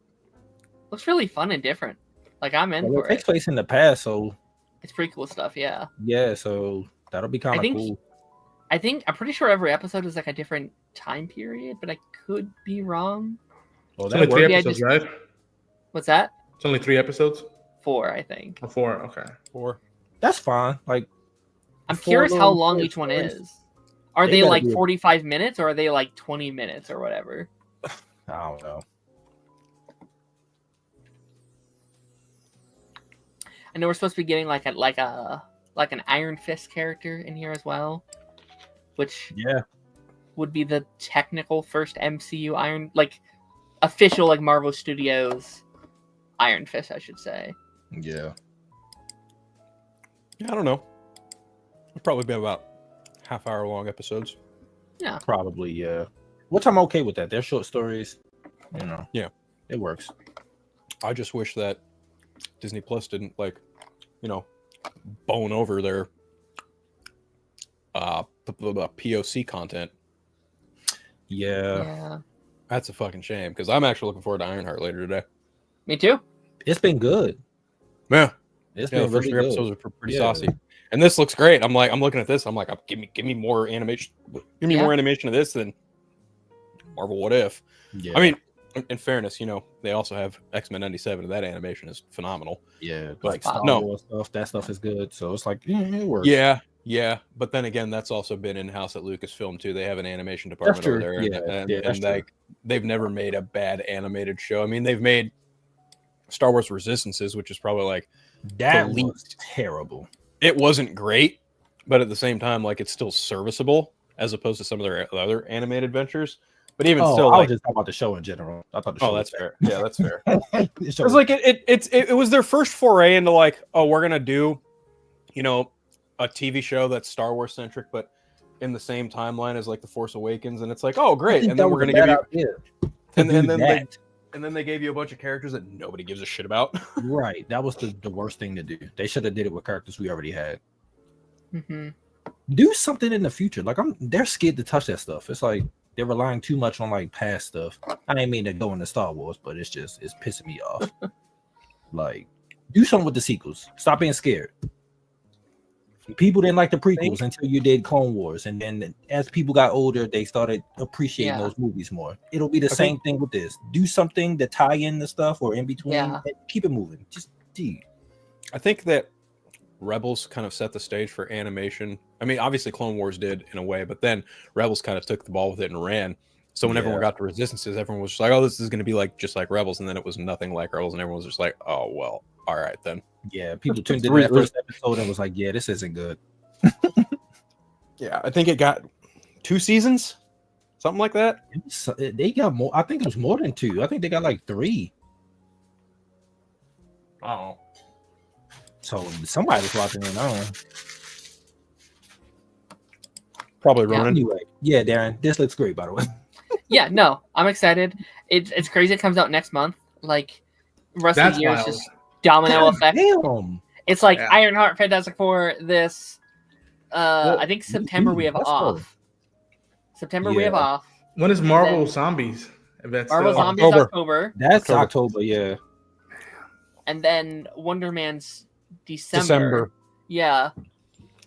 fun and different. Like I'm in for it. Takes place in the past, so it's pretty cool stuff. Yeah. Yeah, so that'll be kind of cool. I'm pretty sure every episode is like a different time period, but I could be wrong. Well, it's only 3 episodes, right? What's that? It's only 3 episodes. 4, I think. Oh, 4. Okay. 4. That's fine. Like, I'm curious how long each one is. Are they like 45 minutes or are they like 20 minutes or whatever? I don't know. I know we're supposed to be getting like an Iron Fist character in here as well, which would be the technical first MCU official like Marvel Studios Iron Fist, I should say. Yeah. Yeah, I don't know. It'll probably be about half-hour long episodes. Yeah. Probably, yeah. Which I'm okay with that. They're short stories. You know. Yeah. It works. I just wish that Disney Plus didn't bone over their POC content. Yeah. That's a fucking shame because I'm actually looking forward to Ironheart later today. Me too. It's been good. Yeah. It's been the first really 3 episodes are pretty saucy. And this looks great. I'm looking at this. I'm like, give me more animation. Give me more animation of this than Marvel What If. Yeah. I mean, in fairness, they also have X-Men 97, and that animation is phenomenal. Yeah, but like Star Wars stuff. That stuff is good. So it's like, it works. Yeah. But then again, that's also been in house at Lucasfilm too. They have an animation department over there, and they've never made a bad animated show. I mean, they've made Star Wars Resistances, which is probably like that was terrible. It wasn't great, but at the same time, like it's still serviceable as opposed to some of their other animated ventures. But even still, I was just talking about the show in general. I thought the show. Oh, that's fair. Yeah, that's fair. It was like it was their first foray into like, oh, we're gonna do, a TV show that's Star Wars centric, but in the same timeline as like the Force Awakens, and it's like, oh great, and then we're gonna give you, and then they gave you a bunch of characters that nobody gives a shit about. Right, that was the worst thing to do. They should have did it with characters we already had. Mm-hmm. Do something in the future. Like they're scared to touch that stuff. It's like they're relying too much on like past stuff. I didn't mean to go into Star Wars, but it's pissing me off. Like, do something with the sequels. Stop being scared. People didn't like the prequels until you did Clone Wars, and then as people got older, they started appreciating those movies more. It'll be the same thing with this. Do something to tie in the stuff or in between. And keep it moving. Just I think that Rebels kind of set the stage for animation. I mean, obviously Clone Wars did in a way, but then Rebels kind of took the ball with it and ran. So when everyone got to Resistances, everyone was just like, oh, this is going to be like just like Rebels. And then it was nothing like Rebels. And everyone was just like, oh, well, all right, then. Yeah, people tuned into that first episode and was like, yeah, this isn't good. Yeah, I think it got 2 seasons, something like that. They got more. I think it was more than 2. I think they got like 3. Oh. So somebody's watching it on. Probably Ronan. Anyway, yeah, Darren, this looks great, by the way. Yeah, no, I'm excited. It's crazy. It comes out next month. Like, rest of the year is just domino effect. Damn. It's like Ironheart, Fantastic Four. This, I think September we have off. September we have off. When is Marvel Zombies? Marvel Zombies October. That's October, yeah. And then Wonder Man's December. Yeah.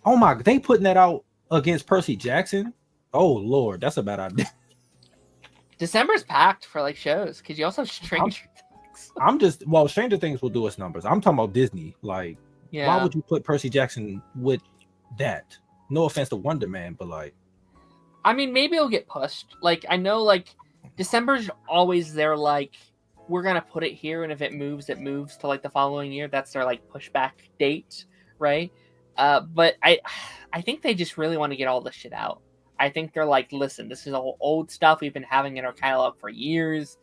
Oh my! They putting that out against Percy Jackson. Oh Lord, that's a bad idea. December's packed for like shows because you also have Stranger Things. Stranger Things will do its numbers. I'm talking about Disney. Like, why would you put Percy Jackson with that? No offense to Wonder Man, but like, I mean, maybe it'll get pushed. Like, I know, like, December's always their like, we're gonna put it here, and if it moves to like the following year. That's their like pushback date, right? But I think they just really want to get all this shit out. I think they're like, listen, this is all old stuff we've been having in our catalog for years.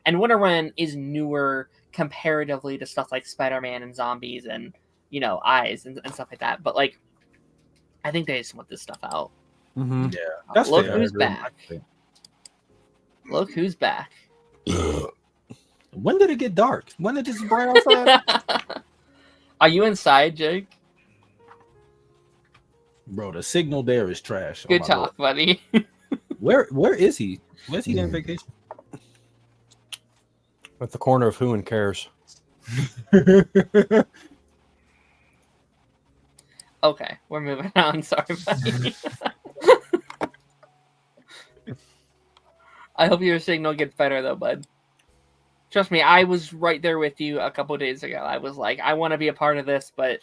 And Wonder Man is newer comparatively to stuff like Spider-Man and zombies and, you know, eyes and stuff like that. But, like, I think they just want this stuff out. Mm-hmm. Yeah. Look who's back. Look who's back. When did it get dark? When did this bright outside? Are you inside, Jake? Bro, the signal there is trash. Good talk, buddy. Where is he? Where's he on vacation? At the corner of Who and Cares. Okay, we're moving on. Sorry, buddy. I hope your signal gets better, though, bud. Trust me, I was right there with you a couple days ago. I was like, I want to be a part of this, but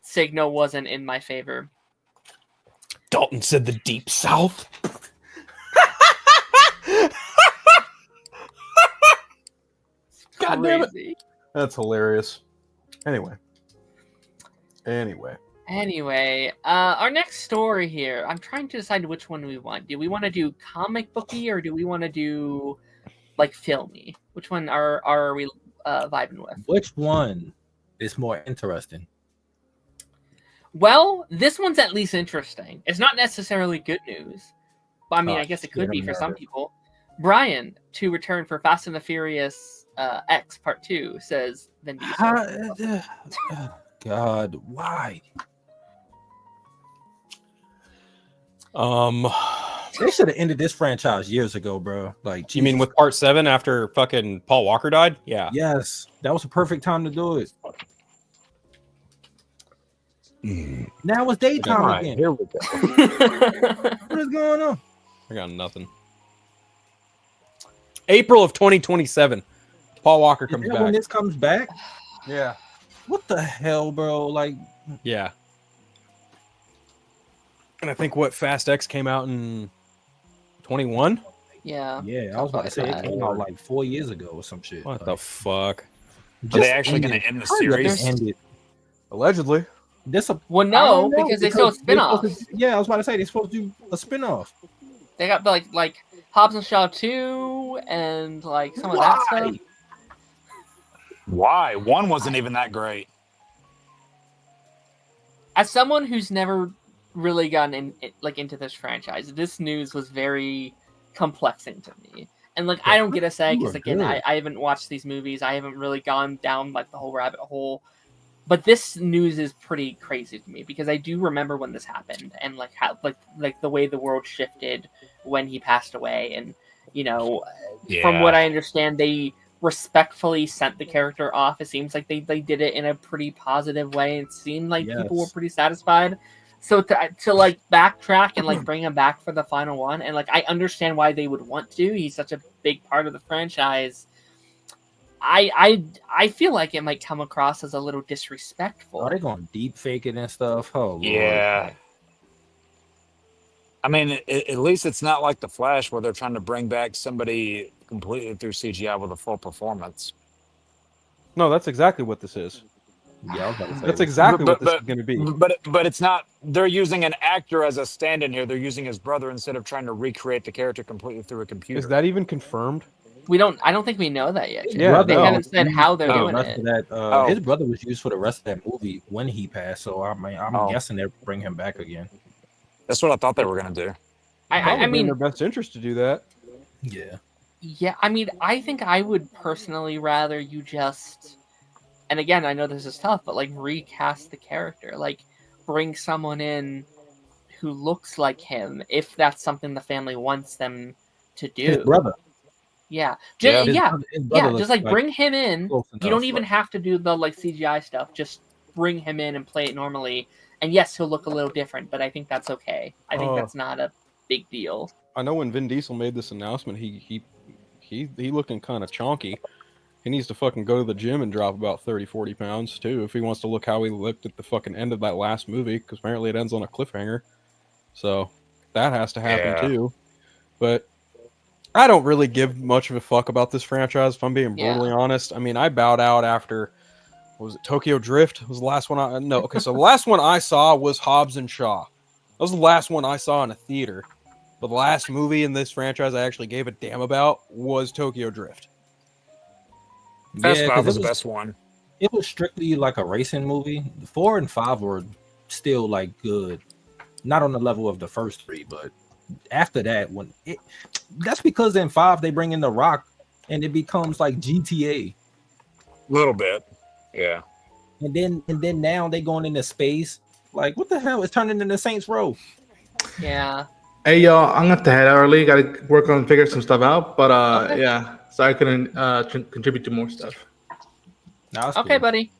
signal wasn't in my favor. Dalton said the Deep South. God damn it. That's hilarious. Anyway, our next story here. I'm trying to decide which one we want. Do we want to do comic booky or do we want to do like filmy? Which one are we vibing with? Which one is more interesting? Well, this one's at least interesting. It's not necessarily good news, but I mean, I guess it could be for some people. Brian, to return for Fast and the Furious X Part 2, says Vin Diesel. God, why? They should have ended this franchise years ago, bro. Like, Jesus. You mean with Part 7 after fucking Paul Walker died? Yeah. Yes, that was the perfect time to do it. Now it's daytime again. Here we go. What is going on? I got nothing. April of 2027. Paul Walker comes back. When this comes back? Yeah. What the hell, bro? Like, yeah. And I think Fast X came out in 21? Yeah. Yeah, I was about to say it came out like 4 years ago or some shit. What the fuck? Are they actually going to end the series? Allegedly. Well, no, because they still a spin-off. Yeah, I was about to say they're supposed to do a spin-off. They got like Hobbs and Shaw 2 and like some of that stuff. Why? 1 wasn't even that great. As someone who's never really gotten into this franchise, this news was very complexing to me. And like, I don't get a say because again, I haven't watched these movies. I haven't really gone down like the whole rabbit hole. But this news is pretty crazy to me because I do remember when this happened and like how like the way the world shifted when he passed away. And from what I understand, they respectfully sent the character off. It seems like they did it in a pretty positive way. It seemed like people were pretty satisfied. So to like backtrack and like bring him back for the final one, and like I understand why they would want to. He's such a big part of the franchise. I feel like it might come across as a little disrespectful. Are they going deep fake it and stuff? Oh yeah. Lord. I mean, at least it's not like The Flash where they're trying to bring back somebody completely through CGI with a full performance. No, that's exactly what this is. Yeah, I was about to say that's exactly what this is going to be. But it's not. They're using an actor as a stand-in here. They're using his brother instead of trying to recreate the character completely through a computer. Is that even confirmed? I don't think we know that yet. Yeah, they haven't said how they're doing it. His brother was used for the rest of that movie when he passed, so I'm guessing they'll bring him back again. That's what I thought they were going to do. I mean, in their best interest to do that. Yeah. Yeah, I mean, I think I would personally rather you just, and again, I know this is tough, but like recast the character, like bring someone in who looks like him, if that's something the family wants them to do. His brother. Yeah, His brother just like bring him in. You don't even right. have to do the like CGI stuff. Just bring him in and play it normally. And yes, he'll look a little different, but I think that's okay. I think that's not a big deal. I know when Vin Diesel made this announcement, he looking kind of chonky. He needs to fucking go to the gym and drop about 30, 40 pounds too if he wants to look how he looked at the fucking end of that last movie, because apparently it ends on a cliffhanger. So that has to happen too. But I don't really give much of a fuck about this franchise, if I'm being brutally honest. I mean, I bowed out after, what was it, Tokyo Drift? Was the last one so the last one I saw was Hobbs and Shaw. That was the last one I saw in a theater. But the last movie in this franchise I actually gave a damn about was Tokyo Drift. Fast 5 was the best one. It was strictly like a racing movie. 4 and 5 were still like good. Not on the level of the first 3, but after that, that's because in 5 they bring in The Rock and it becomes like GTA. A little bit. Yeah. And then now they going into space. Like, what the hell? It's turning into Saints Row. Yeah. Hey y'all, I'm gonna have to head out early. Got to work on figure some stuff out. But yeah, so I couldn't contribute to more stuff. No, okay, cool. buddy.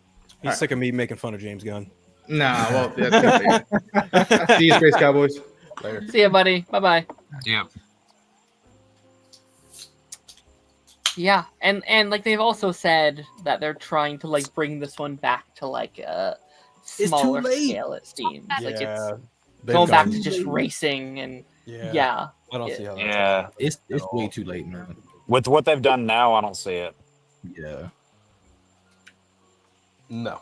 He's sick of me making fun of James Gunn. Nah, well, yeah. See you, Space Cowboys. Later. See ya, buddy. Bye-bye. Yeah. Yeah, and like they've also said that they're trying to like bring this one back to like a smaller scale. It seems like it's going back to just racing and I don't see how that's happening. It's way too late, man. With what they've done now, I don't see it. Yeah. No.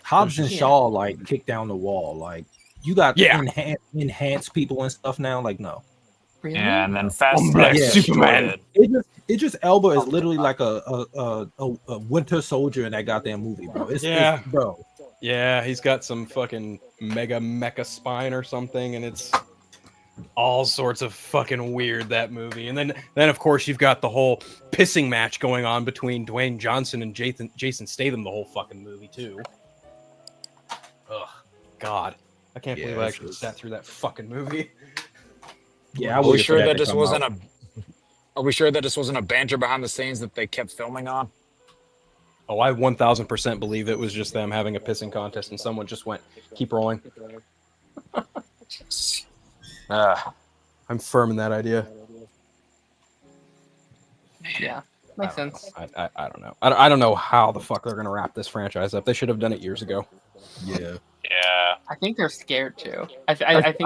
Hobbs and Shaw like kick down the wall. Like you got enhanced people and stuff now. Like no. Really? Yeah, and then Fast Superman. It just Elba is literally like a winter soldier in that goddamn movie, bro. It's bro. Yeah, he's got some fucking mega mecha spine or something, and it's all sorts of fucking weird, that movie. And then of course you've got the whole pissing match going on between Dwayne Johnson and Jason Statham the whole fucking movie too. Ugh, God, I can't believe I actually sat through that fucking movie. Yeah, Are we sure that this wasn't a banter behind the scenes that they kept filming on? Oh, I 1000% believe it was just them having a pissing contest and someone just went, keep rolling. I'm firm in that idea. Yeah, makes sense. I don't know. I don't know how the fuck they're going to wrap this franchise up. They should have done it years ago. Yeah. I think they're scared too. I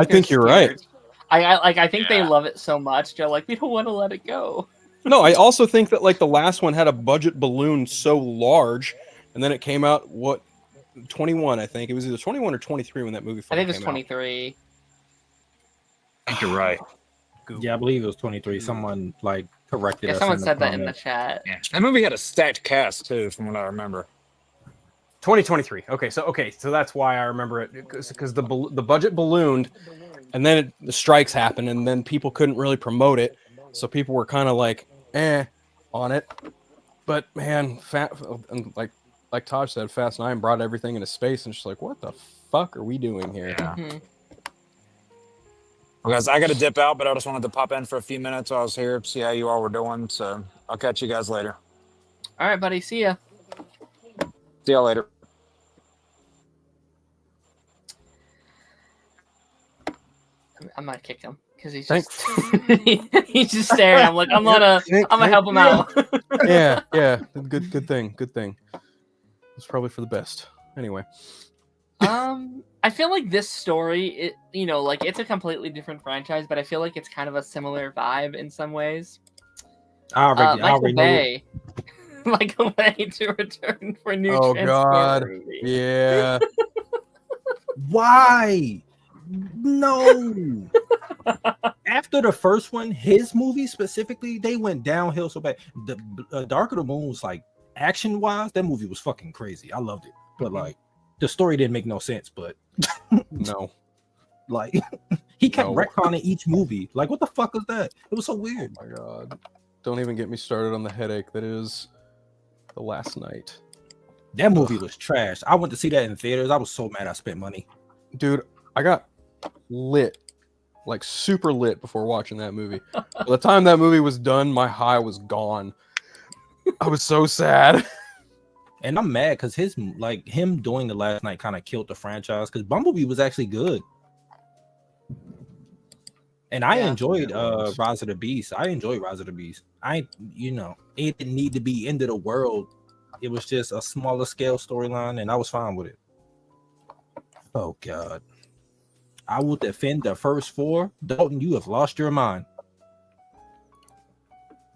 think you're right. I think they love it so much. They're like, we don't want to let it go. No, I also think that like the last one had a budget balloon so large, and then it came out 21. I think it was either 21 or 23 when that movie. I think it was 23. I think you're right. Yeah, I believe it was 23. Someone like corrected us. Someone said that in the chat. Yeah. That movie had a stacked cast too, from what I remember. 2023. Okay, so that's why I remember it, because the budget ballooned, and then the strikes happened, and then people couldn't really promote it, so people were kind of like on it. But man, like Taj said, Fast 9 brought everything into space, and just like, what the fuck are we doing here? Yeah. Well, guys, I got to dip out, but I just wanted to pop in for a few minutes while I was here, see how you all were doing. So I'll catch you guys later. All right, buddy. See ya. See y'all later. I'm gonna kick him because he's just he's just staring. I'm gonna help him out. yeah. Good thing. It's probably for the best. Anyway. I feel like this story, it's a completely different franchise, but I feel like it's kind of a similar vibe in some ways. Michael Bay to return for a new Transformers movie. Yeah. Why? No. After the first one, his movie specifically, they went downhill so bad. The Dark of the Moon was like, action-wise, that movie was fucking crazy. I loved it. But like, the story didn't make no sense, but no. Like, he kept retconning each movie. Like, what the fuck was that? It was so weird. Oh my god. Don't even get me started on the headache that is The Last Night. That movie was trash. I went to see that in theaters. I was so mad I spent money. Dude, I got lit. Like, super lit before watching that movie. By the time that movie was done, my high was gone. I was so sad. And I'm mad because him doing The Last Night kind of killed the franchise, because Bumblebee was actually good. And I enjoyed Rise of the Beast. I enjoyed Rise of the Beast. It didn't need to be end of the world. It was just a smaller scale storyline, and I was fine with it. Oh God. I will defend the first 4. Dalton, you have lost your mind.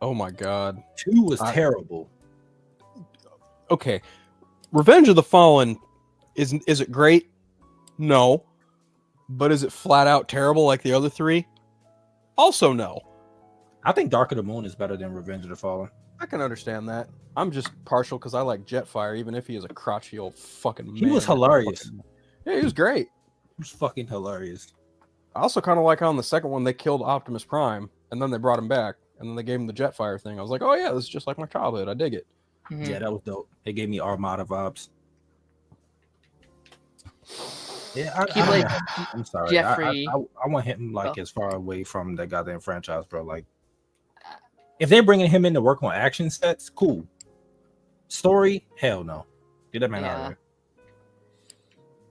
Oh my God. 2 was terrible. Okay, Revenge of the Fallen, is it great? No. But is it flat out terrible like the other 3? Also no. I think Dark of the Moon is better than Revenge of the Fallen. I can understand that. I'm just partial because I like Jetfire, even if he is a crotchety old fucking man. He was hilarious. Yeah, he was great. He was fucking hilarious. I also kind of like how in the second one they killed Optimus Prime, and then they brought him back, and then they gave him the Jetfire thing. I was like, oh yeah, this is just like my childhood. I dig it. Mm-hmm. Yeah, that was dope. It gave me Armada vibes. Yeah, I'm sorry. Jeffrey. I want him as far away from that goddamn franchise, bro. Like, if they're bringing him in to work on action sets, cool. Story, hell no. Get that man out of there.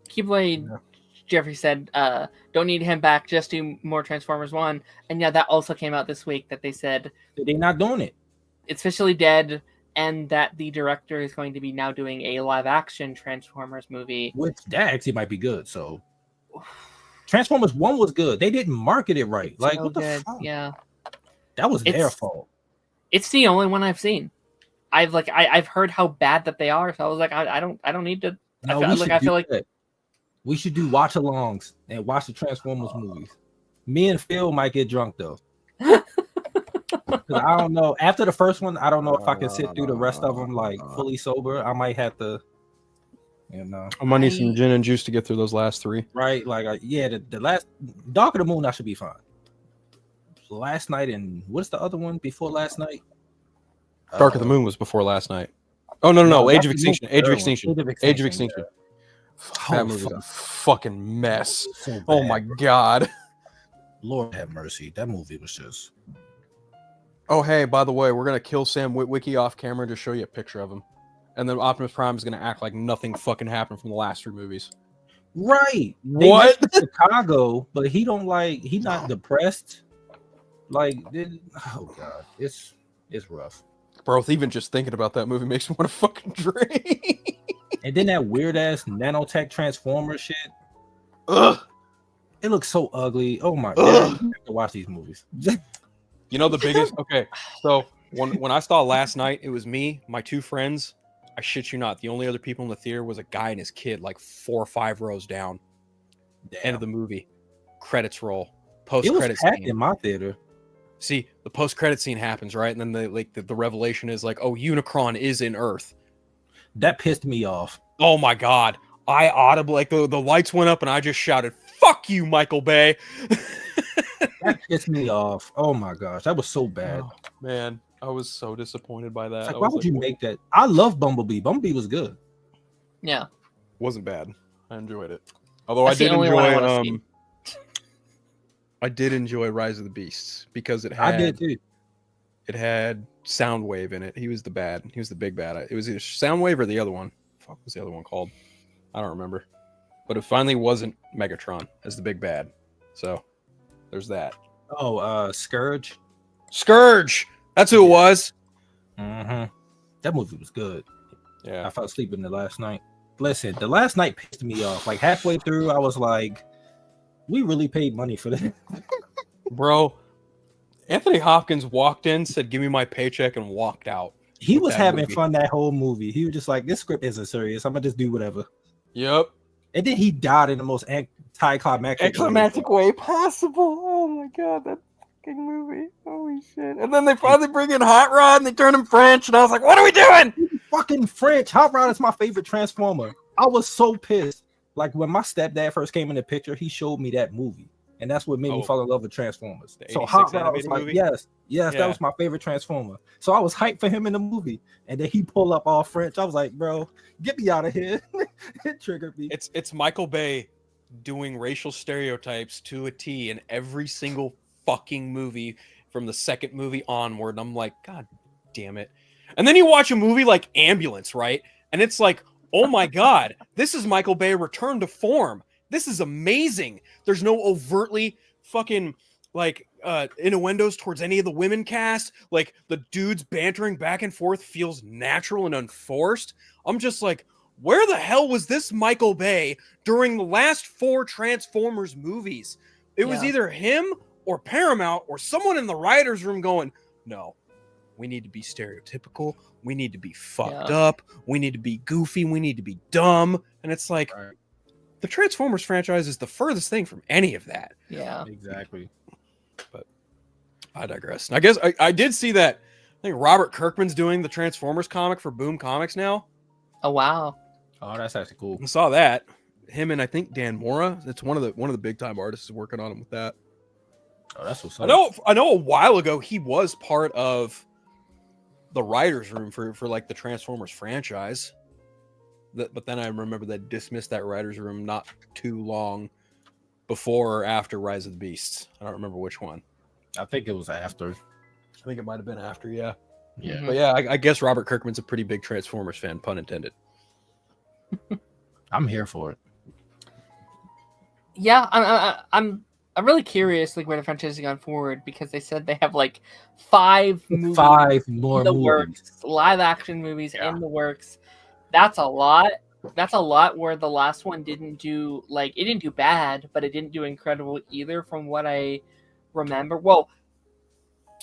Keyblade, Jeffrey said, don't need him back, just do more Transformers 1. And yeah, that also came out this week that they said they're not doing it. It's officially dead, and that the director is going to be now doing a live-action Transformers movie. Which, that actually might be good, so... Transformers 1 was good. They didn't market it right. It's like, so what the good. fuck? Yeah. That was their fault. It's the only one I've seen. I've heard how bad that they are, so I was like, I don't need to... No, I feel like we should do watch-alongs and watch the Transformers movies. Me and Phil might get drunk, though. I don't know. After the first one, I don't know if I can sit through the rest of them fully sober. I might have to, I might need some gin and juice to get through those last 3. Right? The last Dark of the Moon, I should be fine. Last Night, and what's the other one before Last Night? Dark of the Moon was before Last Night. Oh no! Age of Extinction. Age of Extinction. That movie was a fucking mess. So oh my God. Lord have mercy. That movie was just. Oh, hey, by the way, we're going to kill Sam Witwicky off camera and just show you a picture of him. And then Optimus Prime is going to act like nothing fucking happened from the last 3 movies. Right. What? Chicago, but he he's not depressed. Oh God, it's rough. Bro, even just thinking about that movie makes me want to fucking drink. And then that weird ass nanotech transformer shit. Ugh. It looks so ugly. Oh my God. You have to watch these movies. You know the biggest? Okay, so when I saw Last Night, it was me, my 2 friends. I shit you not. The only other people in the theater was a guy and his kid, like 4 or 5 rows down. Damn. End of the movie. Credits roll. Post-credit scene. In my theater. See, the post-credit scene happens, right? And then the revelation is like, oh, Unicron is in Earth. That pissed me off. Oh my god. I audibly, like, the lights went up and I just shouted, "Fuck you, Michael Bay." That pissed me off. Oh my gosh, that was so bad. Oh, man, I was so disappointed by that. Like, why would you make that? I love Bumblebee. Bumblebee was good. Yeah. Wasn't bad. I enjoyed it. Although I did enjoy Rise of the Beasts because it had I did too. It had Soundwave in it. He was the big bad. It was either Soundwave or the other one. Fuck, was the other one called? I don't remember. But it finally wasn't Megatron as the big bad. So there's that. Oh, Scourge. Scourge. That's who it was. Mm-hmm. That movie was good. Yeah. I fell asleep in the last night. Listen, the last night pissed me off. Like halfway through, I was like, we really paid money for this. Bro, Anthony Hopkins walked in, said, "Give me my paycheck," and walked out. He was having fun that whole movie. He was just like, this script isn't serious. I'm going to just do whatever. Yep. And then he died in the most anticlimactic way possible. Oh my god, that fucking movie. Holy shit. And then they finally bring in Hot Rod and they turn him French. And I was like, what are we doing? Fucking French. Hot Rod is my favorite Transformer. I was so pissed. Like when my stepdad first came in the picture, he showed me that movie. And that's what made me fall in love with Transformers. So Hot Rod was like, yes, that was my favorite Transformer. So I was hyped for him in the movie. And then he pulled up all French. I was like, bro, get me out of here. It triggered me. It's Michael Bay doing racial stereotypes to a T in every single fucking movie from the second movie onward. And I'm like, God damn it. And then you watch a movie like Ambulance, right? And it's like, oh my God, this is Michael Bay return to form. This is amazing. There's no overtly fucking like innuendos towards any of the women cast. Like the dudes bantering back and forth feels natural and unforced. I'm just like, where the hell was this Michael Bay during the last 4 Transformers movies? It was either him or Paramount or someone in the writer's room going, no, we need to be stereotypical. We need to be fucked up. We need to be goofy. We need to be dumb. And it's like, the Transformers franchise is the furthest thing from any of that. Yeah, exactly. But I digress. I guess I did see that. I think Robert Kirkman's doing the Transformers comic for Boom Comics now. Oh wow! Oh, that's actually cool. I saw that. Him and I think Dan Mora. It's one of the big time artists is working on him with that. Oh, that's what's up. I know. A while ago he was part of the writers' room for like the Transformers franchise. But then I remember they dismissed that writer's room not too long before or after Rise of the Beasts. I don't remember which one. I think it was after. I think it might have been after, yeah. Yeah. But yeah, I guess Robert Kirkman's a pretty big Transformers fan, pun intended. I'm here for it. Yeah, I'm really curious like where the franchise is going forward because they said they have like 5 more in the movies. works, live action movies in the works. That's a lot. That's a lot where the last one didn't do like it didn't do bad, but it didn't do incredible either from what I remember. Well,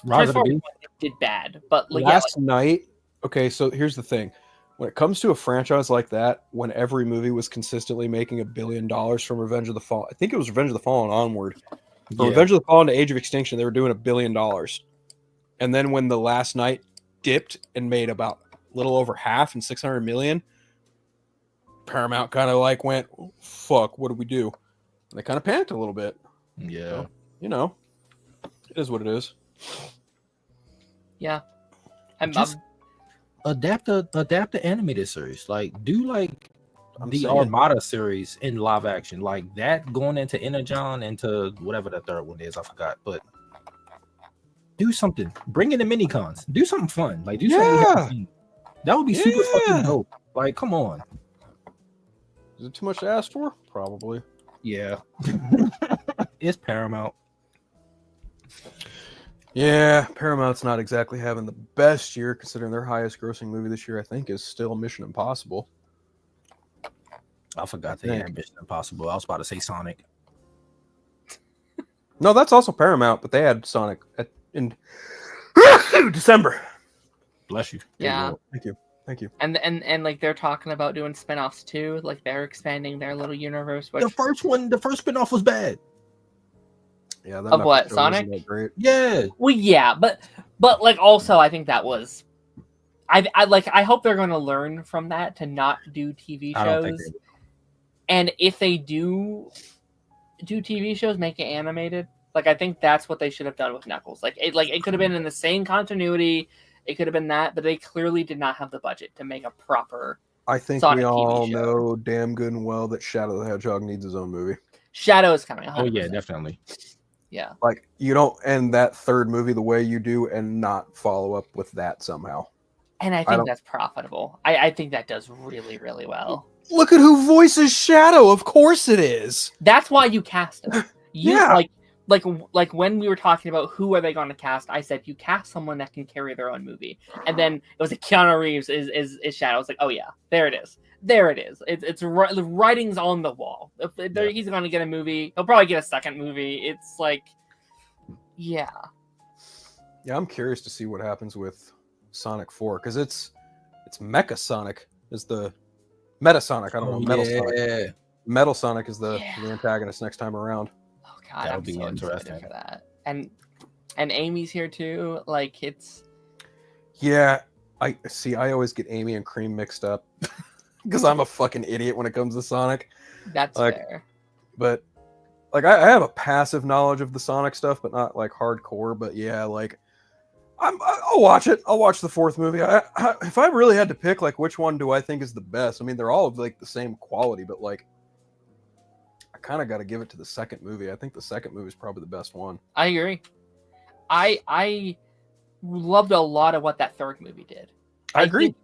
Transformers did bad, but like last night. Okay, so here's the thing. When it comes to a franchise like that, when every movie was consistently making $1 billion from Revenge of the Fallen, I think it was Revenge of the Fallen onward. From Revenge of the Fallen to Age of Extinction, they were doing $1 billion. And then when the last night dipped and made about a little over half and 600 million, Paramount kind of like went, oh, fuck, what do we do? And they kind of panicked a little bit. Yeah. So, you know, it is what it is. Yeah. Adapt the animated series. Like do like the saying. Armada series in live action. Like that going into Energon into whatever that third one is, I forgot. But do something. Bring in the mini cons. Do something fun. Like do something we haven't seen. That would be super fucking dope. Like, come on. Is it too much to ask for? Probably. Yeah. It's Paramount. Yeah, Paramount's not exactly having the best year, considering their highest grossing movie this year, I think, is still Mission Impossible. I forgot they had Mission Impossible. I was about to say Sonic. No, that's also Paramount, but they had Sonic in December. Bless you. Yeah. Thank you. And like they're talking about doing spinoffs too. Like they're expanding their little universe. Which... The first spinoff was bad. Yeah, of what, Sonic? Great. Yeah. Well, yeah, but like also I think I hope they're going to learn from that to not do TV shows. And if they do TV shows, make it animated. Like, I think that's what they should have done with Knuckles. Like it could have been in the same continuity. It could have been that, but they clearly did not have the budget to make a proper. I think Sonic we all TV show. know damn good and well that Shadow the Hedgehog needs his own movie. Shadow is coming. 100%. Oh yeah, definitely. Yeah. Like, you don't end that third movie the way you do and not follow up with that somehow. And I think that's profitable. I think that does really, really well. Look at who voices Shadow. Of course it is. That's why you cast him. Yeah. Like when we were talking about who are they going to cast, I said you cast someone that can carry their own movie. And then it was like Keanu Reeves is Shadow. It's like, oh yeah, there it is. There it is. The writing's on the wall. He's going to get a movie. He'll probably get a second movie. It's like, yeah. Yeah, I'm curious to see what happens with Sonic 4 because it's Mecha Sonic is the Meta Sonic. I don't know. Metal Sonic. Metal Sonic is the antagonist next time around. Oh god, that'll be so interesting for that. And Amy's here too. Like it's. Yeah, I always get Amy and Cream mixed up because I'm a fucking idiot when it comes to Sonic. That's fair. But like I have a passive knowledge of the Sonic stuff, but not like hardcore. But yeah, like. I'll watch it. I'll watch the fourth movie. If I really had to pick, like, which one do I think is the best? I mean, they're all of like the same quality, but like, I kind of got to give it to the second movie. I think the second movie is probably the best one. I agree. I loved a lot of what that third movie did. I agree.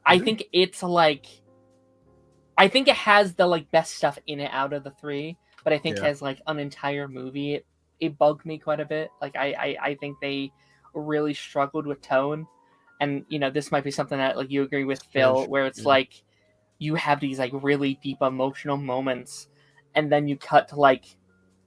I think it's like, I think it has the like best stuff in it out of the three, but I think as like an entire movie, it bugged me quite a bit. Like I think they really struggled with tone, and you know this might be something that like you agree with Phil, where it's like you have these like really deep emotional moments, and then you cut to like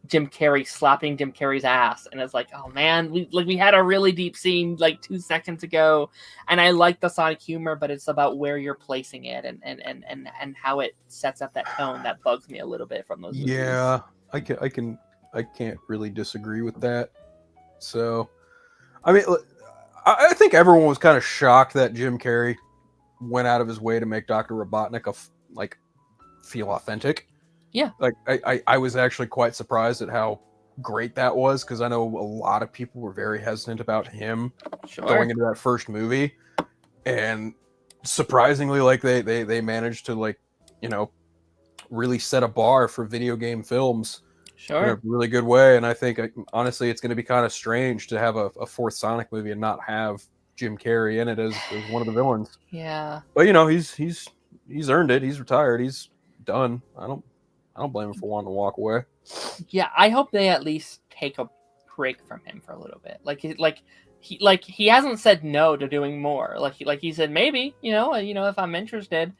Jim Carrey slapping Jim Carrey's ass, and it's like, oh man, we had a really deep scene like 2 seconds ago, and I like the Sonic humor, but it's about where you're placing it and how it sets up that tone that bugs me a little bit from those movies. Yeah, I can't really disagree with that. So. I mean, I think everyone was kind of shocked that Jim Carrey went out of his way to make Dr. Robotnik feel authentic. Yeah. Like, I was actually quite surprised at how great that was, because I know a lot of people were very hesitant about him going into that first movie. And surprisingly, like, they managed to, like, you know, really set a bar for video game films. In a really good way, and I think honestly, it's going to be kind of strange to have a fourth Sonic movie and not have Jim Carrey in it as one of the villains. Yeah, but you know, he's earned it. He's retired. He's done. I don't blame him for wanting to walk away. Yeah, I hope they at least take a break from him for a little bit. He hasn't said no to doing more. He said maybe, you know, if I'm interested.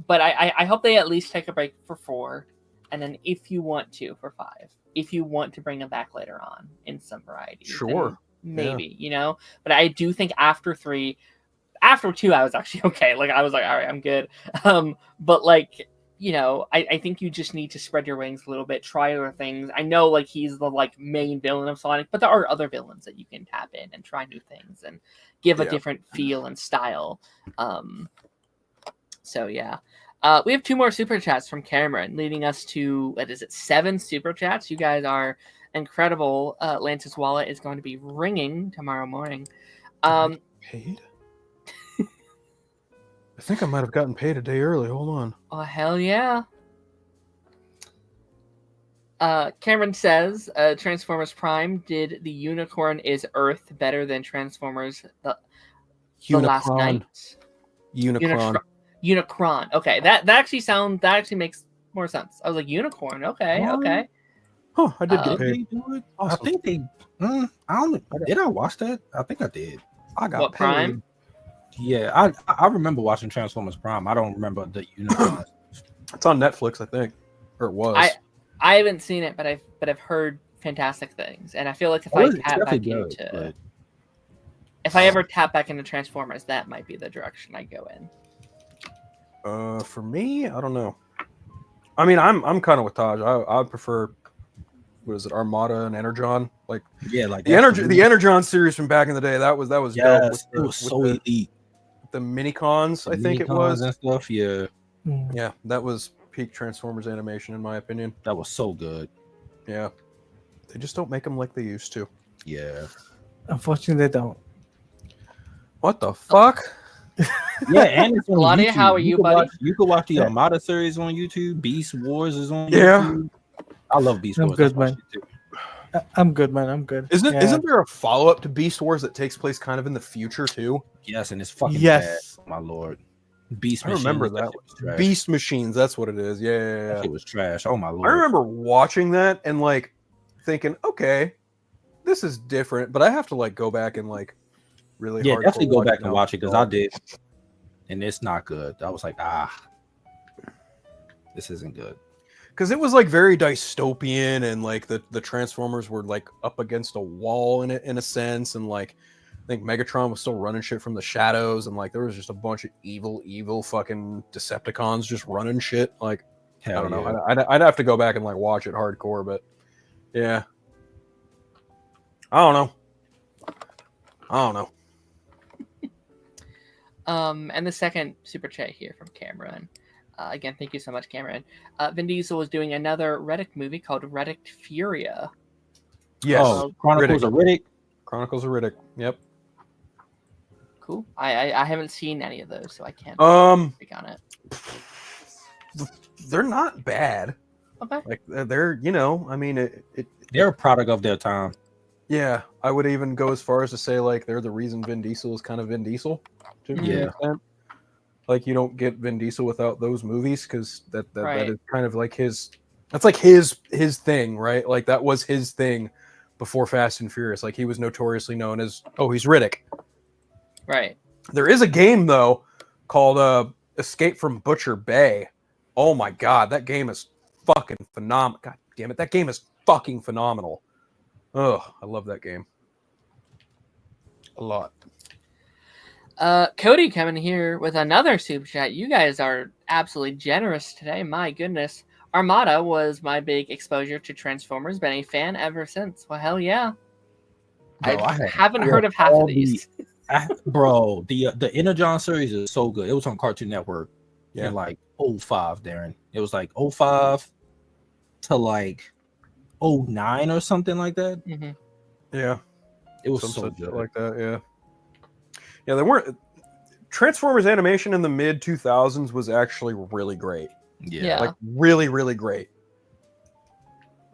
But I hope they at least take a break for 4. And then if you want to, for 5. If you want to bring them back later on in some variety. Sure. Maybe, you know? But I do think after 3... After 2, I was actually okay. Like, I was like, all right, I'm good. But, like, you know, I think you just need to spread your wings a little bit. Try other things. I know, like, he's the, like, main villain of Sonic. But there are other villains that you can tap in and try new things. And give a different feel and style. So, yeah. We have 2 more super chats from Cameron, leading us to 7 super chats. You guys are incredible. Lance's wallet is going to be ringing tomorrow morning. Paid? I think I might have gotten paid a day early. Hold on. Oh hell yeah! Cameron says, Transformers Prime, did the Unicorn is Earth better than Transformers the Last Night? Unicron. Okay, that actually makes more sense. I was like, unicorn. Okay. Huh? I did get paid. Awesome. I think they. I don't. Did I watch that? I think I did. I got paid. Prime? Yeah, I remember watching Transformers Prime. I don't remember the Unicorn. It's on Netflix, I think, or it was. I haven't seen it, but I've heard fantastic things, and I feel like if I ever tap back into Transformers, that might be the direction I go in. For me, I don't know. I mean, I'm kind of with Taj. I prefer, what is it, Armada and Energon? Like, yeah, like the Energon series from back in the day. That was yes, dope. It was so elite. mini cons. I think it was and stuff. Yeah, yeah, that was peak Transformers animation in my opinion. That was so good. Yeah, they just don't make them like they used to. Yeah, unfortunately, they don't. What the fuck? Yeah, and it's on Claudia, YouTube. how are you, buddy? You could watch the Armada series on YouTube. Beast Wars is on Yeah. YouTube. I love Beast I'm Wars. good, man. I'm good, man. I'm good. Isn't there a follow up to Beast Wars that takes place kind of in the future too? Yes, and it's fucking bad. My lord, Beast. I remember that. Beast Machines. That's what it is. Yeah. It was trash. Oh my lord. I remember watching that and like thinking, okay, this is different, but I have to like go back and like really definitely go back and watch it because I did, and it's not good. I was like, this isn't good. Because it was like very dystopian and like the Transformers were like up against a wall in a sense, and like I think Megatron was still running shit from the shadows, and like there was just a bunch of evil fucking Decepticons just running shit. Like I don't know, I'd have to go back and like watch it hardcore, but yeah, I don't know. And the second super chat here from Cameron. Again, thank you so much, Cameron. Vin Diesel was doing another Riddick movie called Riddick Furia. Yes. Chronicles of Riddick. Chronicles of Riddick. Yep. Cool. I haven't seen any of those, so I can't speak on it. They're not bad. Okay. Like they're, I mean, they're a product of their time. Yeah, I would even go as far as to say like they're the reason Vin Diesel is kind of Vin Diesel. To an extent. Like you don't get Vin Diesel without those movies because that is kind of like that's like his thing, right? Like that was his thing before Fast and Furious. Like he was notoriously known as he's Riddick. Right. There is a game though called Escape from Butcher Bay. Oh my god, that game is fucking phenomenal. God damn it, that game is fucking phenomenal. Oh, I love that game. A lot. Cody coming here with another super chat. You guys are absolutely generous today. My goodness. Armada was my big exposure to Transformers. Been a fan ever since. Well, hell yeah. Bro, I haven't heard of half of these. Bro, the Energon series is so good. It was on Cartoon Network in like 05, Darren. It was like 05 to like 09 or something like that. Mm-hmm. Yeah. It was so good. Like that, yeah. Yeah, they weren't. Transformers animation in the mid 2000s was actually really great. Yeah, like really, really great.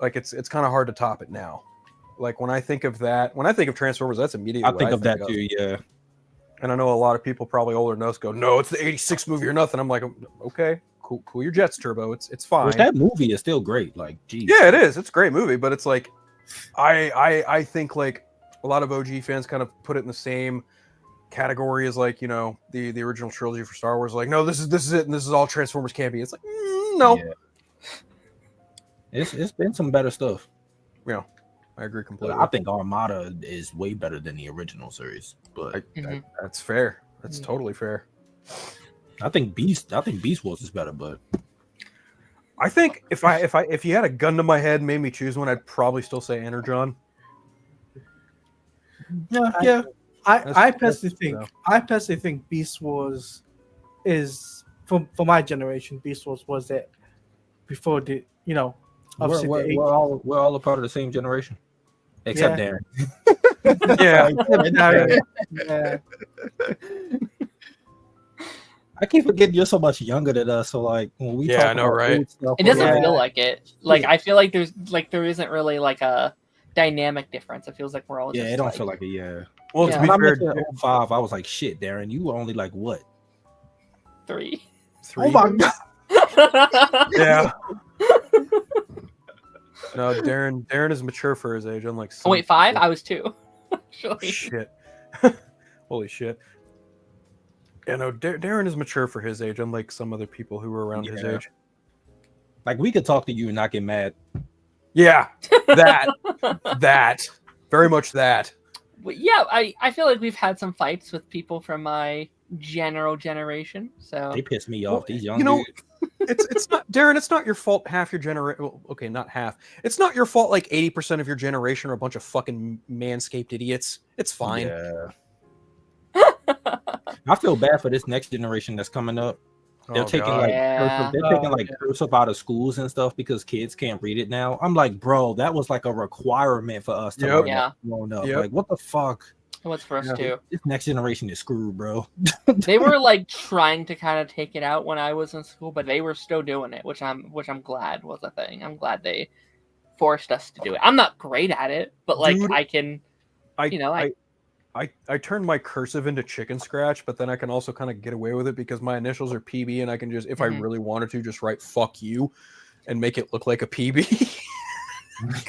Like it's kind of hard to top it now. Like when I think of Transformers, that's immediately. I think of that too. Yeah, and I know a lot of people probably older than us go, "No, it's the '86 movie or nothing." I'm like, okay, cool your jets, Turbo. It's fine. Which that movie is still great. Like, geez. Yeah, it is. It's a great movie, but it's like, I think like a lot of OG fans kind of put it in the same category as like the original trilogy for Star Wars. Like, no, this is it, and this is all Transformers can be. It's like no. Yeah. It's been some better stuff. Yeah, I agree completely. I think Armada is way better than the original series, but that's fair. That's totally fair. I think Beast Wars is better, but I think if you had a gun to my head and made me choose one, I'd probably still say Energon. Yeah. I personally think Beast Wars is for my generation. Beast Wars was it before the we're all a part of the same generation, except Darren. Yeah. I keep forgetting you're so much younger than us. So like when we talk I know, about right? Stuff, it doesn't feel like it. Like I feel like there isn't really like a dynamic difference. It feels like we're all just, it don't feel like it. Well, to be fair, 05, I was like, shit, Darren, you were only like what? 3. Oh my god. Yeah. No, Darren is mature for his age, unlike some. Oh wait, 5? I was 2. Shit. Holy shit. Yeah, no, Darren is mature for his age, unlike some other people who were around his age. Like we could talk to you and not get mad. Yeah, that, very much that. Yeah, I feel like we've had some fights with people from my generation. So they piss me off. These young dudes. It's not Darren. It's not your fault. Half your generation. Well, okay, not half. It's not your fault. Like 80% of your generation are a bunch of fucking manscaped idiots. It's fine. Yeah. I feel bad for this next generation that's coming up. They're taking cursive out of schools and stuff because kids can't read it now. I'm like, bro, that was like a requirement for us to learn that growing up. Like, what the fuck? It was for us too. This next generation is screwed, bro. They were like trying to kind of take it out when I was in school, but they were still doing it, which I'm glad was a thing. I'm glad they forced us to do it. I'm not great at it, but like I turned my cursive into chicken scratch, but then I can also kind of get away with it because my initials are PB, and I can just, if I really wanted to, just write "fuck you" and make it look like a PB.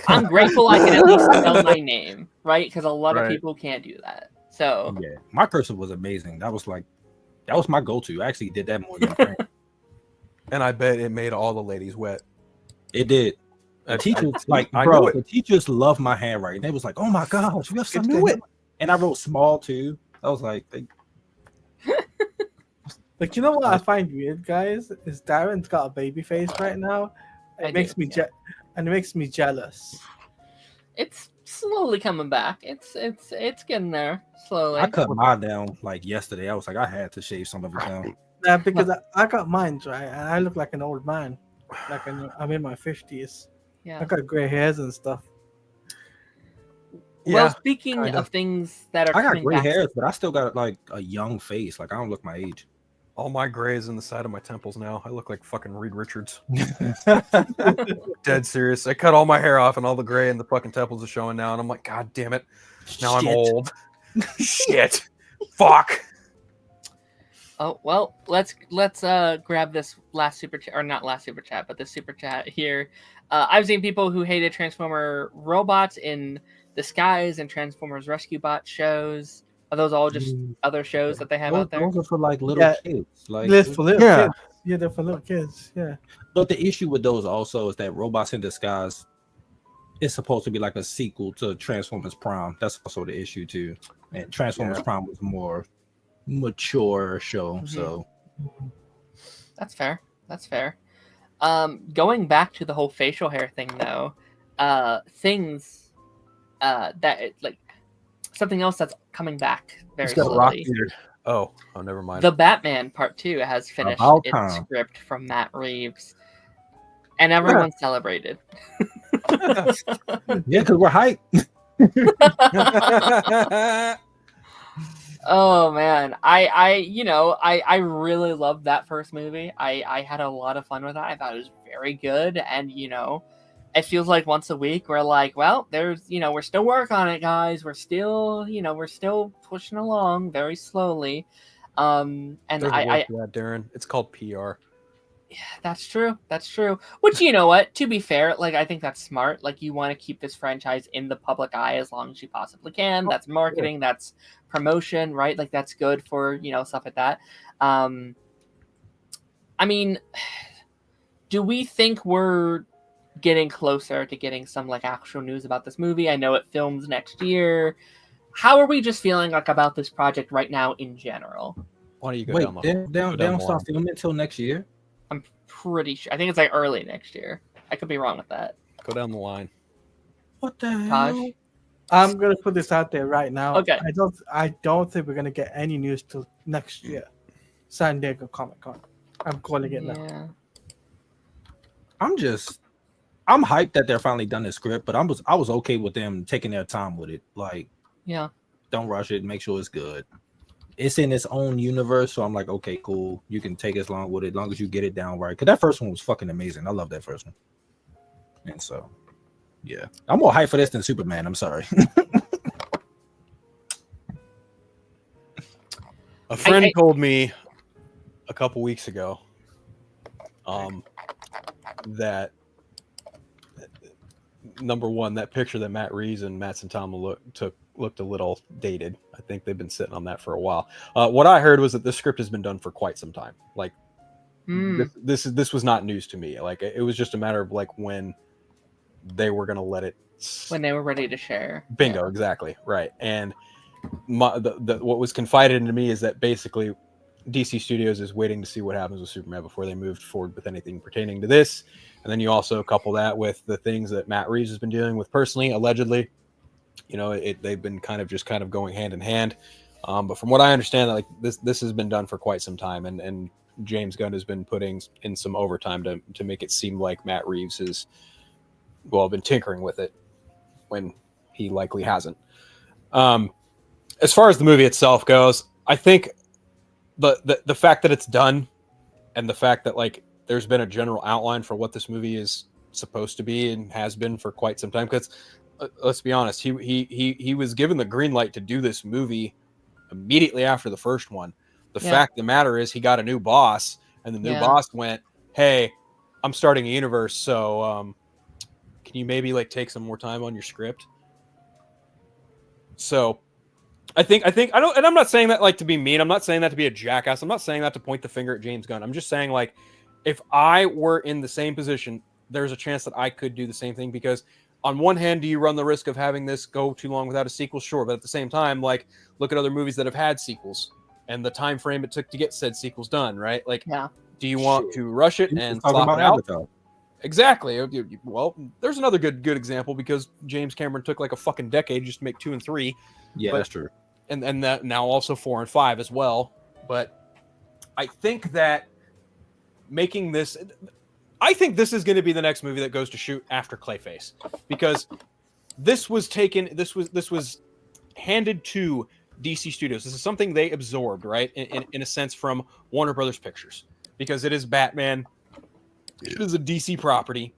I'm grateful I can at least spell my name, right? Because a lot of people can't do that. So yeah, my cursive was amazing. That was my go-to. I actually did that more than a friend. And I bet it made all the ladies wet. It did. The teachers, the teachers loved my handwriting. They was like, "Oh my gosh, we have such good." And I wrote small too. I was like, like, you know what I find weird, guys, is Darren's got a baby face right now. It makes me jealous. It's slowly coming back. It's getting there slowly. I cut mine down like yesterday. I was like, I had to shave some of it down. Yeah, because I got mine, right, and I look like an old man. Like I'm in my 50s. Yeah, I got gray hairs and stuff. Well, speaking of things that are I got gray hairs, but I still got like a young face. Like I don't look my age. All my gray is in the side of my temples now. I look like fucking Reed Richards. Dead serious. I cut all my hair off and all the gray in the fucking temples are showing now. And I'm like, God damn it. Now I'm old. Shit. Fuck. Oh, well, let's grab this last super chat, or not last super chat, but this super chat here. I've seen people who hated Transformer robots in Disguise and Transformers Rescue Bot shows. Are those all just other shows that they have out there? Those are for like little kids. Like they're for little kids. Yeah, they're for little kids. Yeah. But the issue with those also is that Robots in Disguise is supposed to be like a sequel to Transformers Prime. That's also the issue too. And Transformers Prime was more mature show. So that's fair. That's fair. Going back to the whole facial hair thing though, things that like something else that's coming back very slowly. Oh, never mind. The Batman Part 2 has finished its script from Matt Reeves, and everyone celebrated. Yeah, because we're hyped. Oh man, I really loved that first movie. I had a lot of fun with it. I thought it was very good, and it feels like once a week we're like, well, there's we're still working on it, guys. We're still pushing along very slowly. And there's a word for that, Darren. It's called PR. Yeah, that's true. That's true. Which, you know what? To be fair, like I think that's smart. Like you want to keep this franchise in the public eye as long as you possibly can. That's marketing. That's promotion, right? Like that's good for stuff like that. I mean, do we think we're getting closer to getting some like actual news about this movie? I know it films next year. How are we just feeling like about this project right now in general? Why don't you go down? They don't start filming until next year. I'm pretty sure. I think it's like early next year. I could be wrong with that. Go down the line. What the hell? I'm gonna put this out there right now. Okay. I don't think we're gonna get any news till next year. San Diego Comic-Con. I'm calling it now. I'm hyped that they're finally done the script, but I was okay with them taking their time with it. Like, don't rush it. Make sure it's good. It's in its own universe, so I'm like, okay, cool. You can take as long with it, as long as you get it down right. Because that first one was fucking amazing. I love that first one. And so, yeah, I'm more hyped for this than Superman. I'm sorry. A friend told me a couple weeks ago that number one, that picture that Matt Reeves and Matt Santama looked a little dated. I think they've been sitting on that for a while. What I heard was that this script has been done for quite some time. Like this was not news to me. Like it was just a matter of like when they were going to let it. When they were ready to share. Bingo, exactly. Right. And what was confided into me is that basically DC Studios is waiting to see what happens with Superman before they move forward with anything pertaining to this. And then you also couple that with the things that Matt Reeves has been dealing with personally, allegedly. They've been kind of going hand in hand. But from what I understand, like this has been done for quite some time, and James Gunn has been putting in some overtime to make it seem like Matt Reeves has been tinkering with it when he likely hasn't. As far as the movie itself goes, I think the fact that it's done and the fact that like there's been a general outline for what this movie is supposed to be and has been for quite some time, because let's be honest, he was given the green light to do this movie immediately after the first one. The fact of the matter is he got a new boss, and the new boss went, "Hey, I'm starting a universe, so can you maybe like take some more time on your script?" So I think I don't, and I'm not saying that like to be mean. I'm not saying that to be a jackass. I'm not saying that to point the finger at James Gunn. I'm just saying like if I were in the same position, there's a chance that I could do the same thing, because on one hand, do you run the risk of having this go too long without a sequel? Sure. But at the same time, like look at other movies that have had sequels and the time frame it took to get said sequels done, right? Like, do you want to rush it and slop it out? Avatar. Exactly. Well, there's another good example, because James Cameron took like a fucking decade just to make 2 and 3. Yeah, that's true. And that now also 4 and 5 as well. But I think that making this, I think this is going to be the next movie that goes to shoot after Clayface, because this was handed to DC Studios. This is something they absorbed, right? In a sense, from Warner Brothers Pictures, because it is Batman. It is a DC property.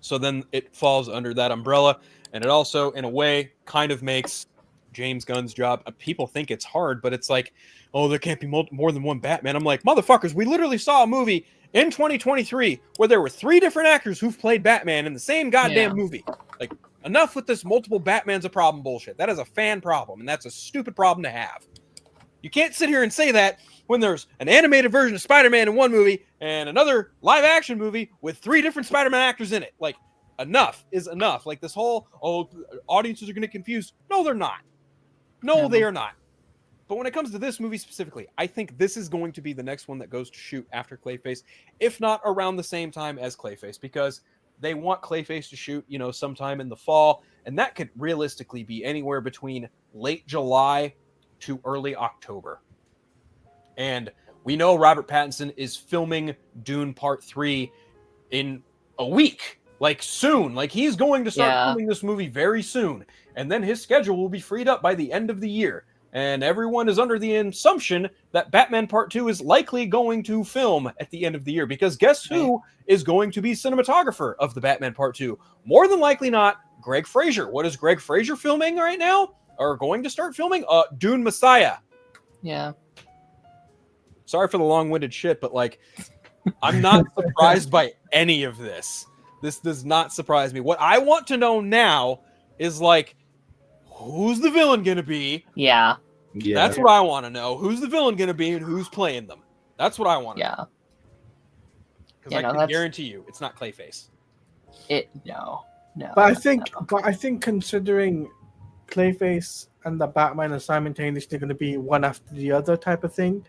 So then it falls under that umbrella. And it also, in a way, kind of makes James Gunn's job. People think it's hard, but it's like, oh, there can't be more than one Batman. I'm like, motherfuckers, we literally saw a movie in 2023 where there were 3 different actors who've played Batman in the same goddamn movie. Like, enough with this multiple Batman's a problem bullshit. That is a fan problem, and that's a stupid problem to have. You can't sit here and say that when there's an animated version of Spider-Man in one movie and another live-action movie with 3 different Spider-Man actors in it. Like, enough is enough. Like, this whole, audiences are going to get confused. No, they're not. No, they are not. But when it comes to this movie specifically, I think this is going to be the next one that goes to shoot after Clayface, if not around the same time as Clayface, because they want Clayface to shoot, sometime in the fall, and that could realistically be anywhere between late July to early October. And we know Robert Pattinson is filming Dune Part 3 in a week, like soon. Like, he's going to start filming this movie very soon, and then his schedule will be freed up by the end of the year. And everyone is under the assumption that Batman Part 2 is likely going to film at the end of the year, because guess who is going to be cinematographer of the Batman Part 2? More than likely not Greg Fraser. What is Greg Fraser filming right now? Or going to start filming? Dune Messiah. Yeah. Sorry for the long-winded shit, but like, I'm not surprised by any of this. This does not surprise me. What I want to know now is like, who's the villain going to be? Yeah. That's what I want to know. Who's the villain going to be and who's playing them? That's what I want to know. Because I can guarantee you, it's not Clayface. No. But I think considering Clayface and the Batman are simultaneously going to be one after the other type of thing,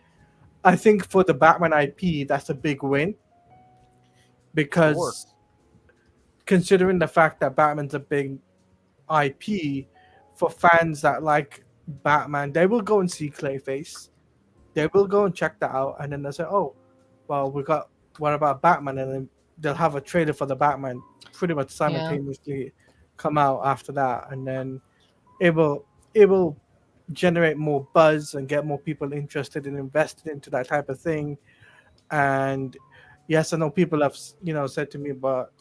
I think for the Batman IP, that's a big win. Because considering the fact that Batman's a big IP, for fans that like Batman, they will go and see Clayface. They will go and check that out, and then they'll say, "Oh, well, what about Batman?" And then they'll have a trailer for the Batman pretty much simultaneously come out after that, and then it will generate more buzz and get more people interested and invested into that type of thing. And yes, I know people have said to me, but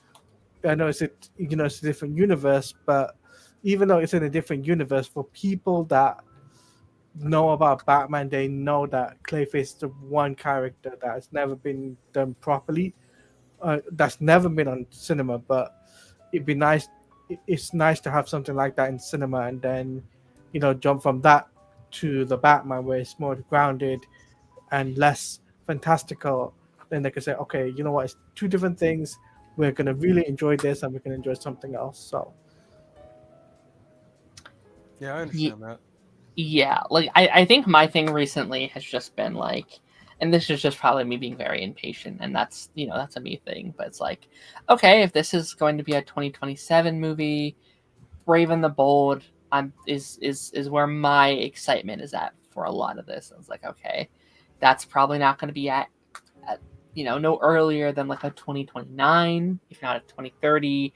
I know it's a different universe, but even though it's in a different universe, for people that know about Batman, they know that Clayface is the one character that has never been done properly. That's never been on cinema, but it'd be nice. It's nice to have something like that in cinema, and then jump from that to the Batman, where it's more grounded and less fantastical. Then they can say, okay, you know what? It's 2 different things. We're gonna really enjoy this, and we can enjoy something else. So. Yeah, I understand that. Yeah, like I think my thing recently has just been like, and this is just probably me being very impatient, and that's that's a me thing, but it's like, okay, if this is going to be a 2027 movie, Brave and the Bold is where my excitement is at for a lot of this. I was like, okay, that's probably not going to be at no earlier than like a 2029, if not a 2030.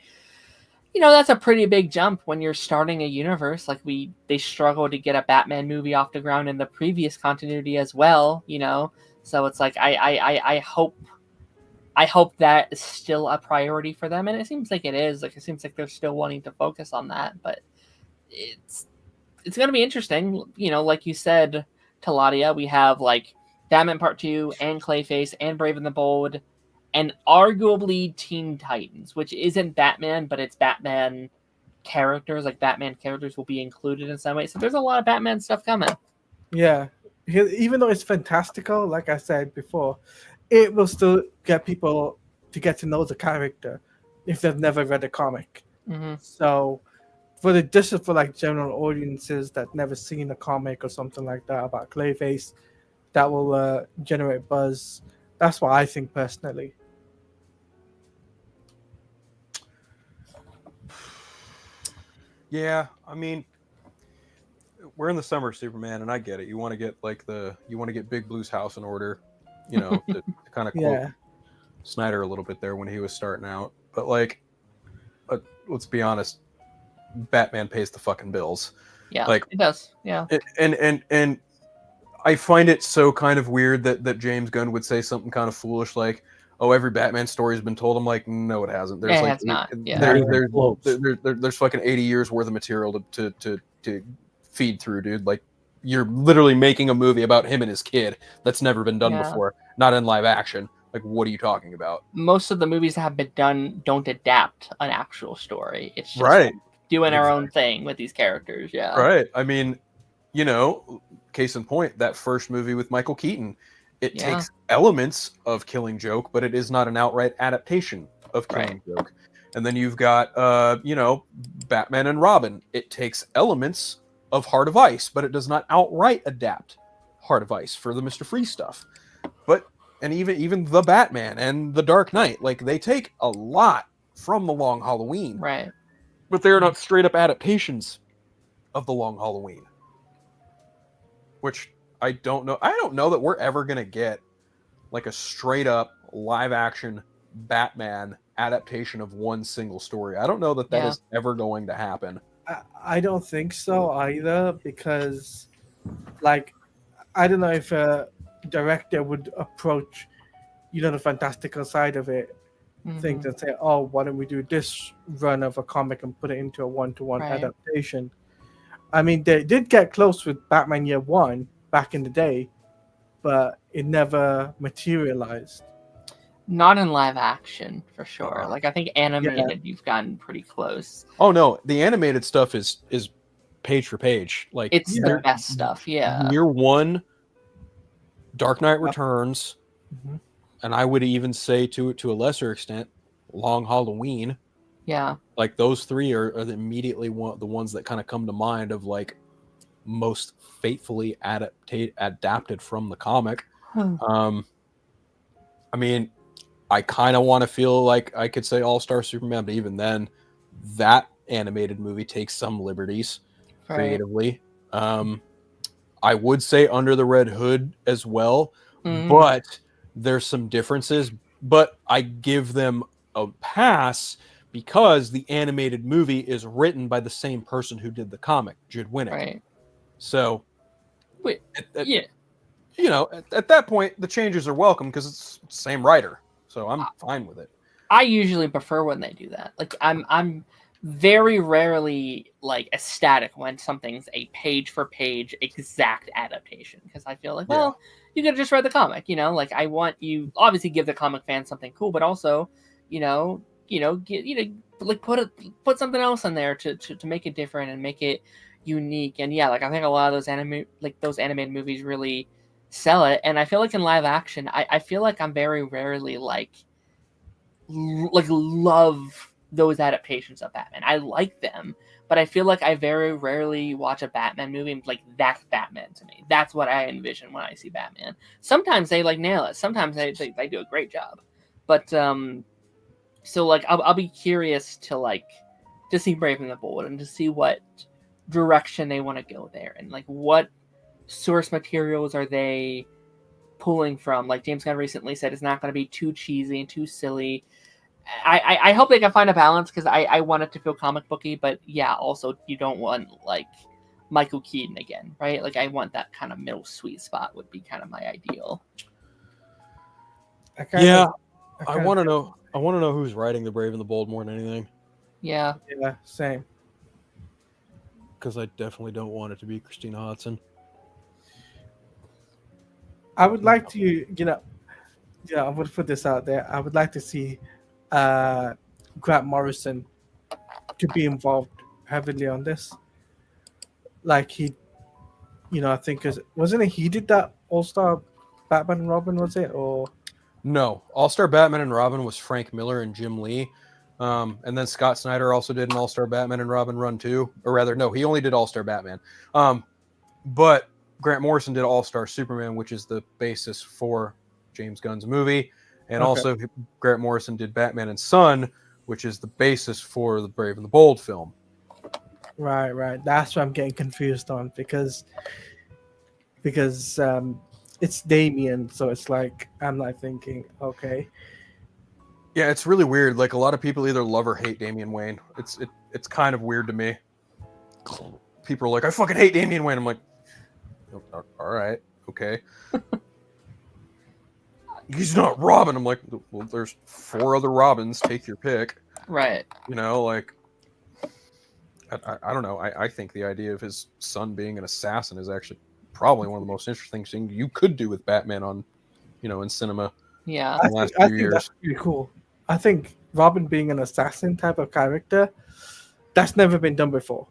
That's a pretty big jump when you're starting a universe. Like they struggled to get a Batman movie off the ground in the previous continuity as well, So it's like I hope that is still a priority for them, and it seems like it is. Like it seems like they're still wanting to focus on that, but it's going to be interesting. Like you said, Taladia, we have like Batman Part 2 and Clayface and Brave and the Bold and arguably Teen Titans, which isn't Batman, but it's Batman characters. Like Batman characters will be included in some way. So there's a lot of Batman stuff coming. Yeah. Even though it's fantastical, like I said before, it will still get people to get to know the character if they've never read a comic. Mm-hmm. So for like general audiences that never seen a comic or something like that about Clayface, that will generate buzz. That's what I think personally. Yeah, I mean, we're in the summer of Superman, and I get it. You want to get Big Blue's house in order, to kind of quote Snyder a little bit there when he was starting out. But like, let's be honest, Batman pays the fucking bills. Yeah, like it does. Yeah, and I find it so kind of weird that James Gunn would say something kind of foolish like, "Oh, every Batman story has been told." I'm like, no, it hasn't. There's it's not. Yeah. There's fucking 80 years worth of material to feed through, dude. Like, you're literally making a movie about him and his kid that's never been done before, not in live action. Like, what are you talking about? Most of the movies that have been done don't adapt an actual story. It's just doing our own thing with these characters. Yeah. Right. I mean, case in point, that first movie with Michael Keaton, it takes elements of Killing Joke, but it is not an outright adaptation of Killing Joke. And then you've got, Batman and Robin. It takes elements of Heart of Ice, but it does not outright adapt Heart of Ice for the Mr. Freeze stuff. And even the Batman and the Dark Knight, like, they take a lot from the Long Halloween, right? But they are not straight up adaptations of the Long Halloween, which I don't know. I don't know that we're ever gonna get like a straight up live action Batman adaptation of one single story. I don't know that is ever going to happen. I don't think so either, because like, I don't know if a director would approach, the fantastical side of it, think and say, oh, why don't we do this run of a comic and put it into a one-to-one adaptation? I mean, they did get close with Batman Year One back in the day, but it never materialized. Not in live action, for sure. Like, I think animated, you've gotten pretty close. Oh no, the animated stuff is page for page. Like, it's the best stuff. Yeah. Year One, Dark Knight Returns, and I would even say to a lesser extent, Long Halloween. Yeah. Like, those three are immediately the ones that kind of come to mind of like most faithfully adapted from the comic. I mean, I kind of want to feel like I could say All-Star Superman, but even then, that animated movie takes some liberties creatively. I would say Under the Red Hood as well, but there's some differences. But I give them a pass because the animated movie is written by the same person who did the comic, Judd Winnick. Right. So, at that point, the changes are welcome because it's the same writer. So I'm fine with it. I usually prefer when they do that. Like, I'm very rarely like ecstatic when something's a page for page exact adaptation, because I feel like, well, you could have just read the comic, like, I want you obviously give the comic fan something cool, but also, like put something else in there to make it different and make it unique. And like, I think a lot of those animated movies really sell it. And I feel like in live action, I feel like I'm very rarely like love those adaptations of Batman. I like them, but I feel like I very rarely watch a Batman movie and like, that's Batman to me. That's what I envision when I see Batman. Sometimes they like nail it. Sometimes they do a great job. But so like, I'll be curious to see Brave and the Bold and to see what direction they want to go there, and like what source materials are they pulling from? Like James Gunn recently said, it's not going to be too cheesy and too silly. I hope they can find a balance because I want it to feel comic booky, but yeah, also you don't want like Michael Keaton again, right? Like I want that kind of middle sweet spot would be kind of my ideal. I want to know. I want to know who's writing The Brave and the Bold more than anything. Yeah, same. Because I definitely don't want it to be Christina Hodson. I would like to, I would put this out there. I would like to see Grant Morrison to be involved heavily on this. Like he, I think wasn't it he did that All-Star Batman and Robin, was it? Or no, All-Star Batman and Robin was Frank Miller and Jim Lee. And then Scott Snyder also did an All-Star Batman and Robin run too. Or rather, no, he only did All-Star Batman. But Grant Morrison did All-Star Superman, which is the basis for James Gunn's movie. And also Grant Morrison did Batman and Son, which is the basis for the Brave and the Bold film. Right. That's what I'm getting confused on because it's Damian, so it's like I'm not thinking, okay. Yeah, it's really weird. Like a lot of people either love or hate Damian Wayne. It's kind of weird to me. People are like, I fucking hate Damian Wayne. I'm like, all right, okay. He's not Robin. I'm like, well, there's 4 other Robins. Take your pick. Right. Like, I don't know. I think the idea of his son being an assassin is actually probably one of the most interesting things you could do with Batman on, in cinema. Yeah. I think that's pretty cool. I think Robin being an assassin type of character, that's never been done before.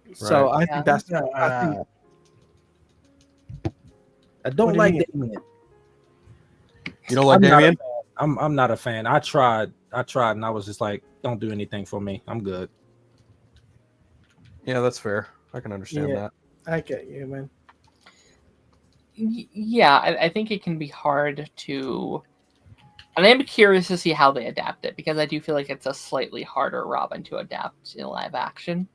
Right. So I think that's. I don't like Damian. You don't like Damian? I'm not a fan. I tried, and I was just like, don't do anything for me. I'm good. Yeah, that's fair. I can understand that. I get you, man. Yeah, I think it can be hard to. And I'm curious to see how they adapt it because I do feel like it's a slightly harder Robin to adapt in live action.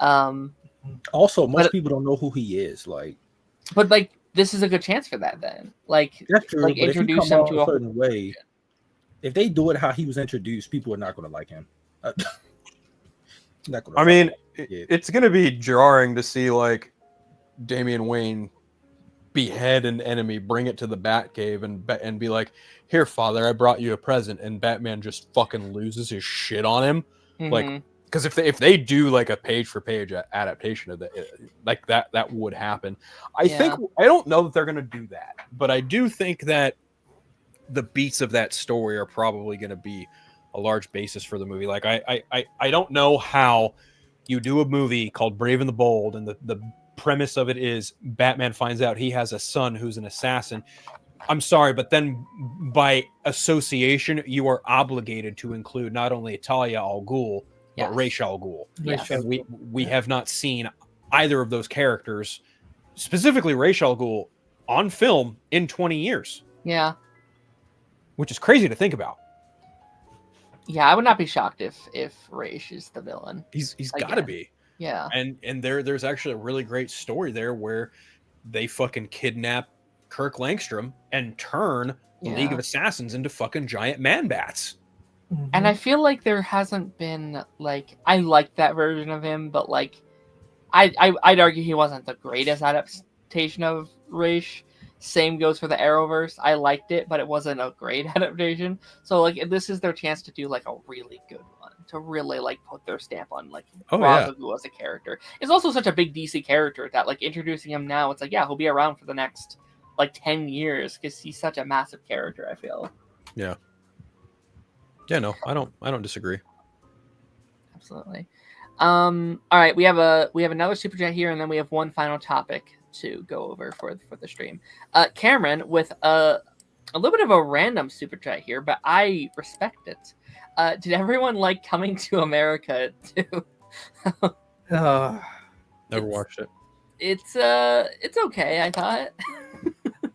Also, most people don't know who he is. But this is a good chance for that. Then, that's true. Like introduce him to a certain way. If they do it how he was introduced, people are not going to like him. It's going to be jarring to see like Damian Wayne behead an enemy, bring it to the Batcave, and be like, "Here, Father, I brought you a present," and Batman just fucking loses his shit on him. Mm-hmm. Like, because if they do like a page for page adaptation of that, like that would happen. I don't know that they're gonna do that, but I do think that the beats of that story are probably gonna be a large basis for the movie. Like I don't know how you do a movie called Brave and the Bold, and the premise of it is Batman finds out he has a son who's an assassin. I'm sorry, but then by association, you are obligated to include not only Talia al Ghul, but Ra's al Ghul. Yes. And we have not seen either of those characters, specifically Ra's al Ghul, on film in 20 years. Yeah. Which is crazy to think about. Yeah, I would not be shocked if Ra's is the villain. He's got to be. Yeah. And there's actually a really great story there where they fucking kidnap Kirk Langstrom and turn the League of Assassins into fucking giant man bats. Mm-hmm. And I feel like there hasn't been I like that version of him, but I'd argue he wasn't the greatest adaptation of Ra's. Same goes for the Arrowverse. I liked it, but it wasn't a great adaptation. So this is their chance to do a really good one, to really put their stamp on Ra's al Ghul as a character. It's also such a big DC character that introducing him now, it's he'll be around for the next 10 years because he's such a massive character, I feel. Yeah. Yeah, no, I don't disagree. Absolutely. All right, we have another super chat here, and then we have one final topic to go over for the stream. Cameron with a little bit of a random super chat here, but I respect it. Did everyone like Coming to America too? Never watched it. It's okay, I thought.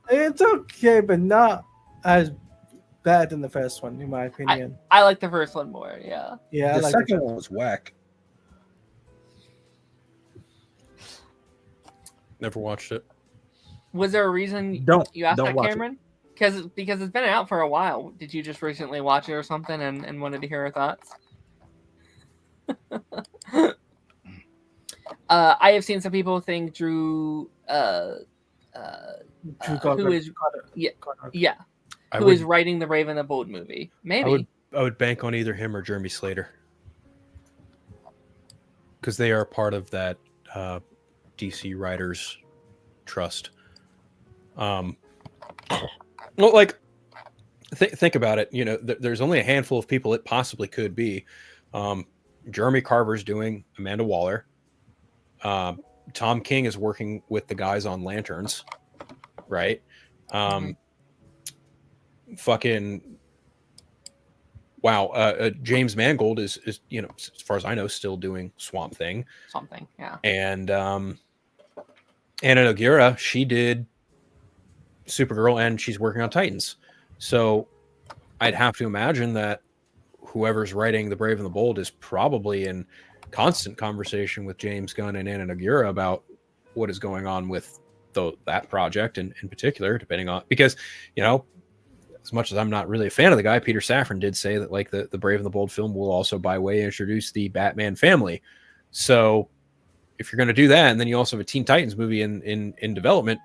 It's okay, but not as bad than the first one, in my opinion. I like the first one more. Yeah. Yeah. The second one was whack. Never watched it. Was there a reason you asked that, Cameron? Because it's been out for a while. Did you just recently watch it or something and wanted to hear our thoughts? I have seen some people think Drew who is writing the Brave and the Bold movie. Maybe. I would bank on either him or Jeremy Slater. Because they are part of that DC Writers Trust. Well, like, think about it. You know, there's only a handful of people it possibly could be. Jeremy Carver's doing Amanda Waller. Tom King is working with the guys on Lanterns, right? Fucking wow. James Mangold is you know, as far as I know, still doing Swamp Thing. Yeah. And Anna Nogueira, she did Supergirl, and she's working on Titans. So I'd have to imagine that whoever's writing The Brave and the Bold is probably in constant conversation with James Gunn and Anna Nogueira about what is going on with that project, and in particular, depending on, because, you know, as much as I'm not really a fan of the guy, Peter Safran did say that, like, the Brave and the Bold film will also by way introduce the Batman family. So if you're going to do that, and then you also have a Teen Titans movie in development,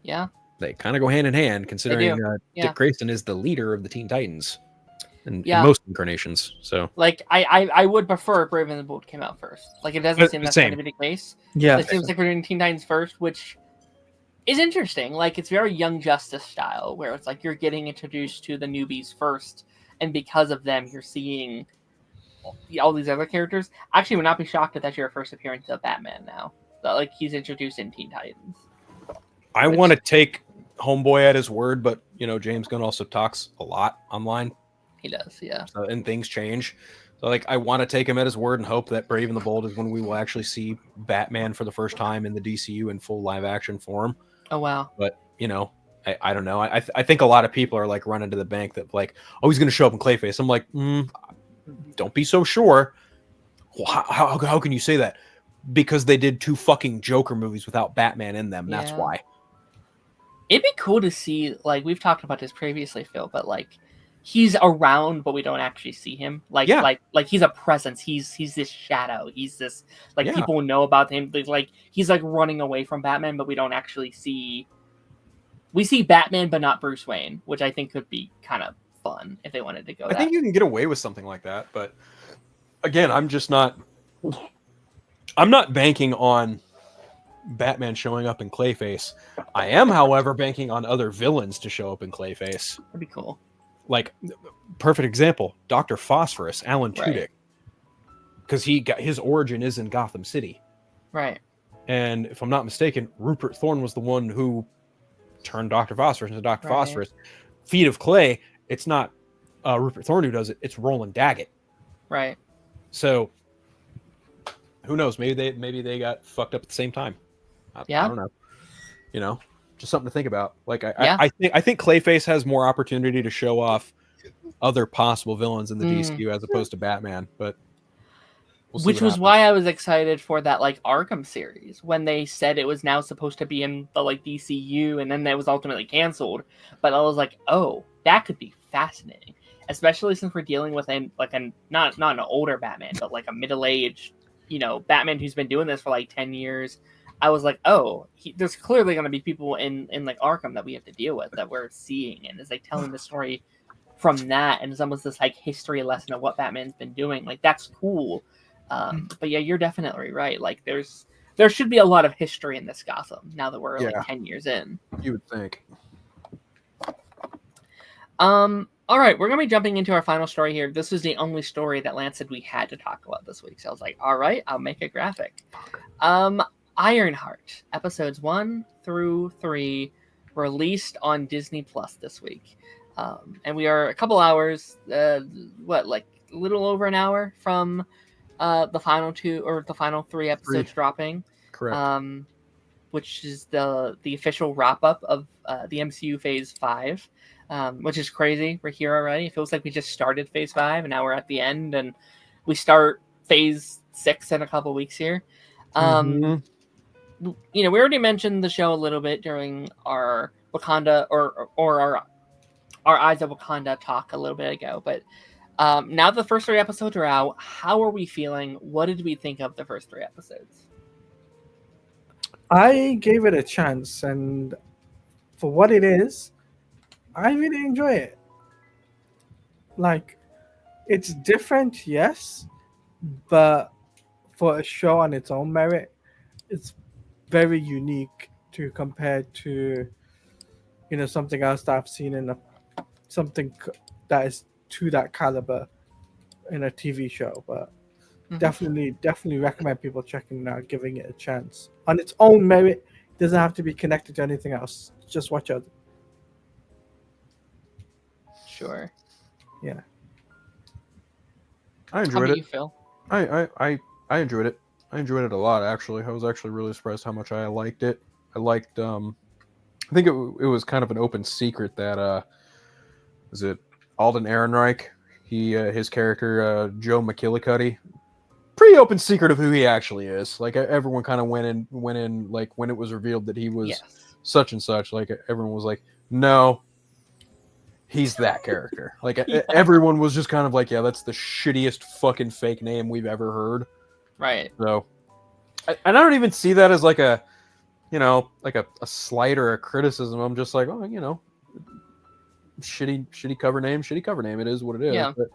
yeah, they kind of go hand in hand, considering Dick Grayson is the leader of the Teen Titans in most incarnations. So, like, I would prefer Brave and the Bold came out first. Like, it doesn't seem that's going to be the case. Yeah, it seems like we're doing Teen Titans first, which is interesting. Like, it's very Young Justice style, where it's like you're getting introduced to the newbies first, and because of them, you're seeing all these other characters. Actually, would not be shocked if that's your first appearance of Batman now. So, like, he's introduced in Teen Titans. I want to take Homeboy at his word, but, you know, James Gunn also talks a lot online. He does, yeah. So, and things change. So, like, I want to take him at his word and hope that Brave and the Bold is when we will actually see Batman for the first time in the DCU in full live action form. Oh, wow. But, you know, I don't know. I think a lot of people are, like, running to the bank that, like, oh, he's going to show up in Clayface. I'm like, don't be so sure. Well, how can you say that? Because they did 2 fucking Joker movies without Batman in them. That's why. It'd be cool to see, like, we've talked about this previously, Phil, but, like, he's around, but we don't actually see him. Like, like he's a presence. He's this shadow. He's this, like, people know about him. Like, he's, like, running away from Batman, but we don't actually see. We see Batman, but not Bruce Wayne, which I think could be kind of fun if they wanted to go. I think you can get away with something like that, but again, I'm not banking on Batman showing up in Clayface. I am, however, banking on other villains to show up in Clayface. That'd be cool. Like, perfect example, Dr. Phosphorus, Alan Tudyk. Because he got his origin is in Gotham City. Right. And if I'm not mistaken, Rupert Thorne was the one who turned Dr. Phosphorus into Dr. Phosphorus. Feet of Clay, it's not Rupert Thorne who does it, it's Roland Daggett. Right. So who knows? Maybe they got fucked up at the same time. I don't know. You know, just something to think about. Like I think Clayface has more opportunity to show off other possible villains in the DCU as opposed to Batman, but which was why I was excited for that, like, Arkham series when they said it was now supposed to be in the, like, DCU, and then that was ultimately canceled. But I was like, oh, that could be fascinating, especially since we're dealing with not an older Batman, but like a middle-aged, you know, Batman who's been doing this for like 10 years. I was like, oh, there's clearly going to be people in like Arkham that we have to deal with that we're seeing, and it's like telling the story from that, and it's almost this like history lesson of what Batman's been doing. Like, that's cool. But yeah, you're definitely right. Like, there should be a lot of history in this Gotham now that we're like 10 years in. You would think. All right, we're going to be jumping into our final story here. This is the only story that Lance said we had to talk about this week. So I was like, all right, I'll make a graphic. Ironheart, episodes 1 through 3, released on Disney Plus this week. And we are a couple hours, like a little over an hour from the final 2 or the final 3 episodes dropping. Correct. Which is the official wrap-up of the MCU Phase 5. Which is crazy. We're here already. It feels like we just started Phase 5, and now we're at the end, and we start Phase 6 in a couple weeks here. we already mentioned the show a little bit during our Wakanda or our Eyes of Wakanda talk a little bit ago, but now the first 3 episodes are out. How are we feeling? What did we think of the first 3 episodes? I gave it a chance, and for what it is, I really enjoy it. Like, it's different, yes, but for a show on its own merit, it's very unique to compare to something else that I've seen in something that is to that caliber in a TV show. But definitely recommend people checking it out, giving it a chance on its own merit. It doesn't have to be connected to anything else. Just watch it. Sure. Yeah. I enjoyed How about it. You, Phil? I enjoyed it. I enjoyed it a lot, actually. I was actually really surprised how much I liked it. I liked I think it was kind of an open secret that was it Alden Ehrenreich? His character Joe McKillicuddy. Pretty open secret of who he actually is. Like everyone kind of went in like when it was revealed that he was such and such. Like everyone was like, no, he's that character. Like everyone was just kind of like, yeah, that's the shittiest fucking fake name we've ever heard. Right. So, and I don't even see that as like a, like a slight or a criticism. I'm just like, oh, shitty cover name. It is what it is. Yeah. But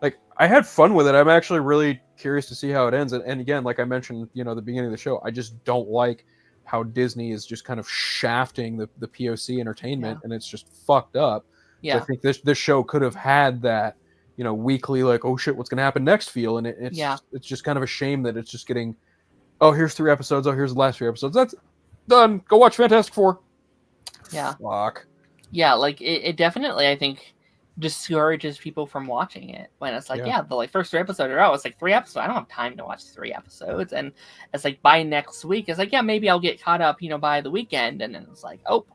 like, I had fun with it. I'm actually really curious to see how it ends. And again, like I mentioned, at the beginning of the show, I just don't like how Disney is just kind of shafting the POC entertainment, and it's just fucked up. Yeah. So I think this show could have had that, weekly, like, oh shit, what's going to happen next feel. And it's just kind of a shame that it's just getting, oh, here's 3 episodes. Oh, here's the last 3 episodes. That's done. Go watch Fantastic Four. Yeah. Fuck. Yeah, like it definitely, I think, discourages people from watching it when it's like, the first 3 episodes are out. It's like 3 episodes. I don't have time to watch 3 episodes. And it's like by next week, it's like, maybe I'll get caught up, by the weekend. And then it's like, oh,